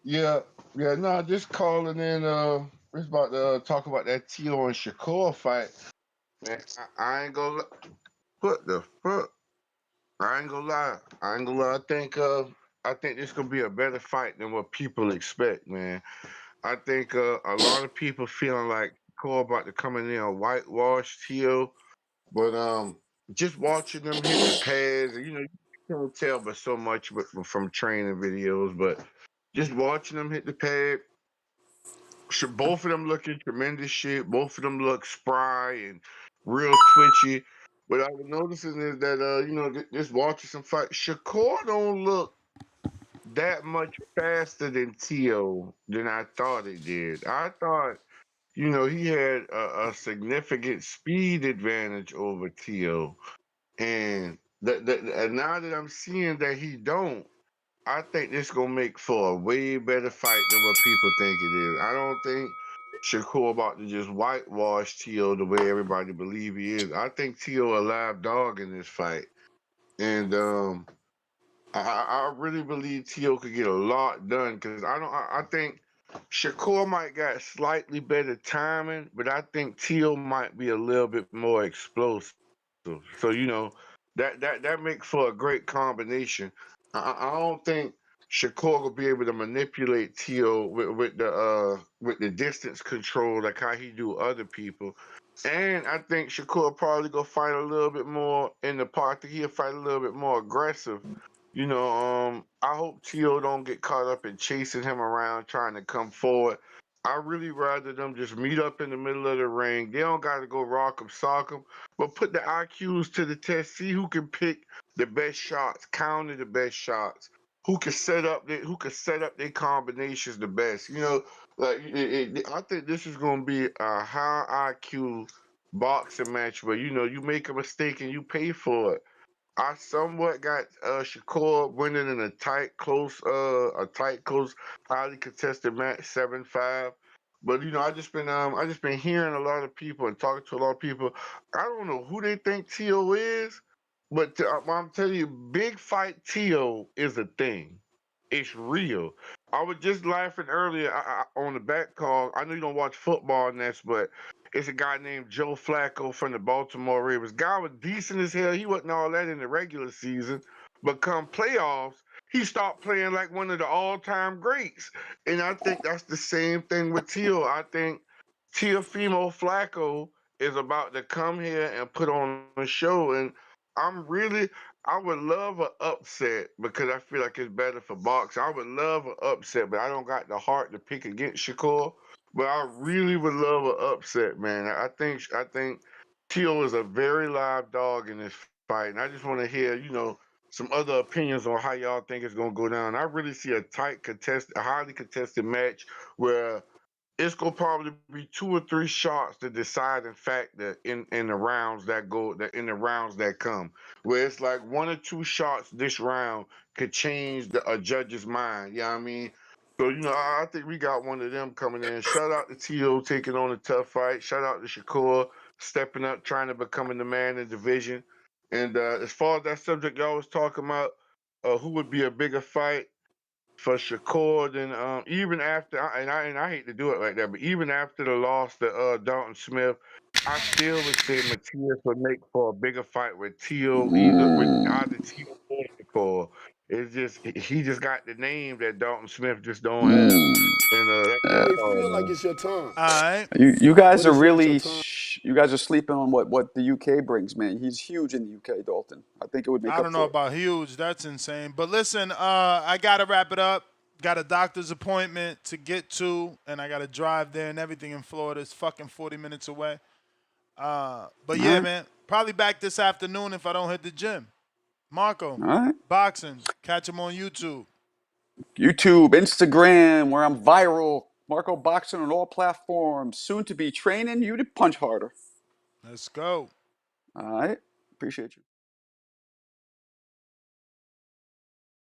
yeah. Yeah, no, just calling in. We're about to talk about that Tito and Shakur fight. Man, I ain't gonna what the fuck? I ain't gonna lie. I ain't gonna lie. I think this gonna be a better fight than what people expect, man. I think a lot of people feeling like Cole about to come in there and whitewash Tio, but just watching them hit the pads, you can't tell but so much from training videos, but just watching them hit the pad, both of them looking tremendous shit. Both of them look spry and real twitchy. what I was noticing is that just watching some fights, Shakur don't look that much faster than Tio than I thought he did. I thought, he had a significant speed advantage over Tio. And and now that I'm seeing that he don't, I think this gonna make for a way better fight than what people think it is. I don't think Shakur about to just whitewash Tio the way everybody believe he is. I think Tio a live dog in this fight, and I really believe Tio could get a lot done because I think Shakur might got slightly better timing, but I think Tio might be a little bit more explosive. So that makes for a great combination. I don't think Shakur will be able to manipulate Tio with the distance control like how he do other people. And I think Shakur probably go fight a little bit more in the park. He'll fight a little bit more aggressive. I hope Tio don't get caught up in chasing him around trying to come forward. I really rather them just meet up in the middle of the ring. They don't got to go rock 'em, sock 'em, but put the IQs to the test. See who can pick the best shots, counter the best shots, who can set up their combinations the best. I think this is going to be a high IQ boxing match where you make a mistake and you pay for it. I somewhat got Shakur winning in a tight, close, highly contested match, 7-5. But I just been hearing a lot of people and talking to a lot of people. I don't know who they think Tio is, but I'm telling you, big fight Tio is a thing. It's real. I was just laughing earlier on the back call. I know you don't watch football, Ness, but it's a guy named Joe Flacco from the Baltimore Ravens. Guy was decent as hell. He wasn't all that in the regular season, but come playoffs, he started playing like one of the all-time greats. And I think that's the same thing with Tio. I think Teofimo Flacco is about to come here and put on a show. And I would love an upset because I feel like it's better for boxing. I would love an upset, but I don't got the heart to pick against Shakur. But I really would love an upset, man. I think Tio is a very live dog in this fight, and I just want to hear, some other opinions on how y'all think it's gonna go down. I really see a highly contested match where it's gonna probably be 2 or 3 shots to decide in fact that in the rounds that come. Where it's like 1 or 2 shots this round could change a judge's mind. You know what I mean? So, I think we got one of them coming in. Shout out to Tio taking on a tough fight. Shout out to Shakur stepping up, trying to becoming the man in the division. And as far as that subject y'all was talking about, who would be a bigger fight? For Shakur, then even after, and I hate to do it like that, but even after the loss to Dalton Smith, I still would say Matias would make for a bigger fight with Teal, either Teal or Shakur. It's just he just got the name that Dalton Smith just don't have, and You may that's all, feel like man. it's your time, All right. You guys but are it's not your really time. you guys are sleeping on what the UK brings, man. He's huge in the UK, Dalton. I think it would make I up don't know for it. about huge. That's insane. But listen, I gotta wrap it up. Got a doctor's appointment to get to, and I gotta drive there and everything in Florida. It's fucking 40 minutes away. But All yeah, right, man. Probably back this afternoon if I don't hit the gym. Marco, all right. boxing. Catch him on YouTube. YouTube, Instagram, where I'm viral. Marco Boxing on all platforms. Soon to be training you to punch harder. Let's go. All right, appreciate you.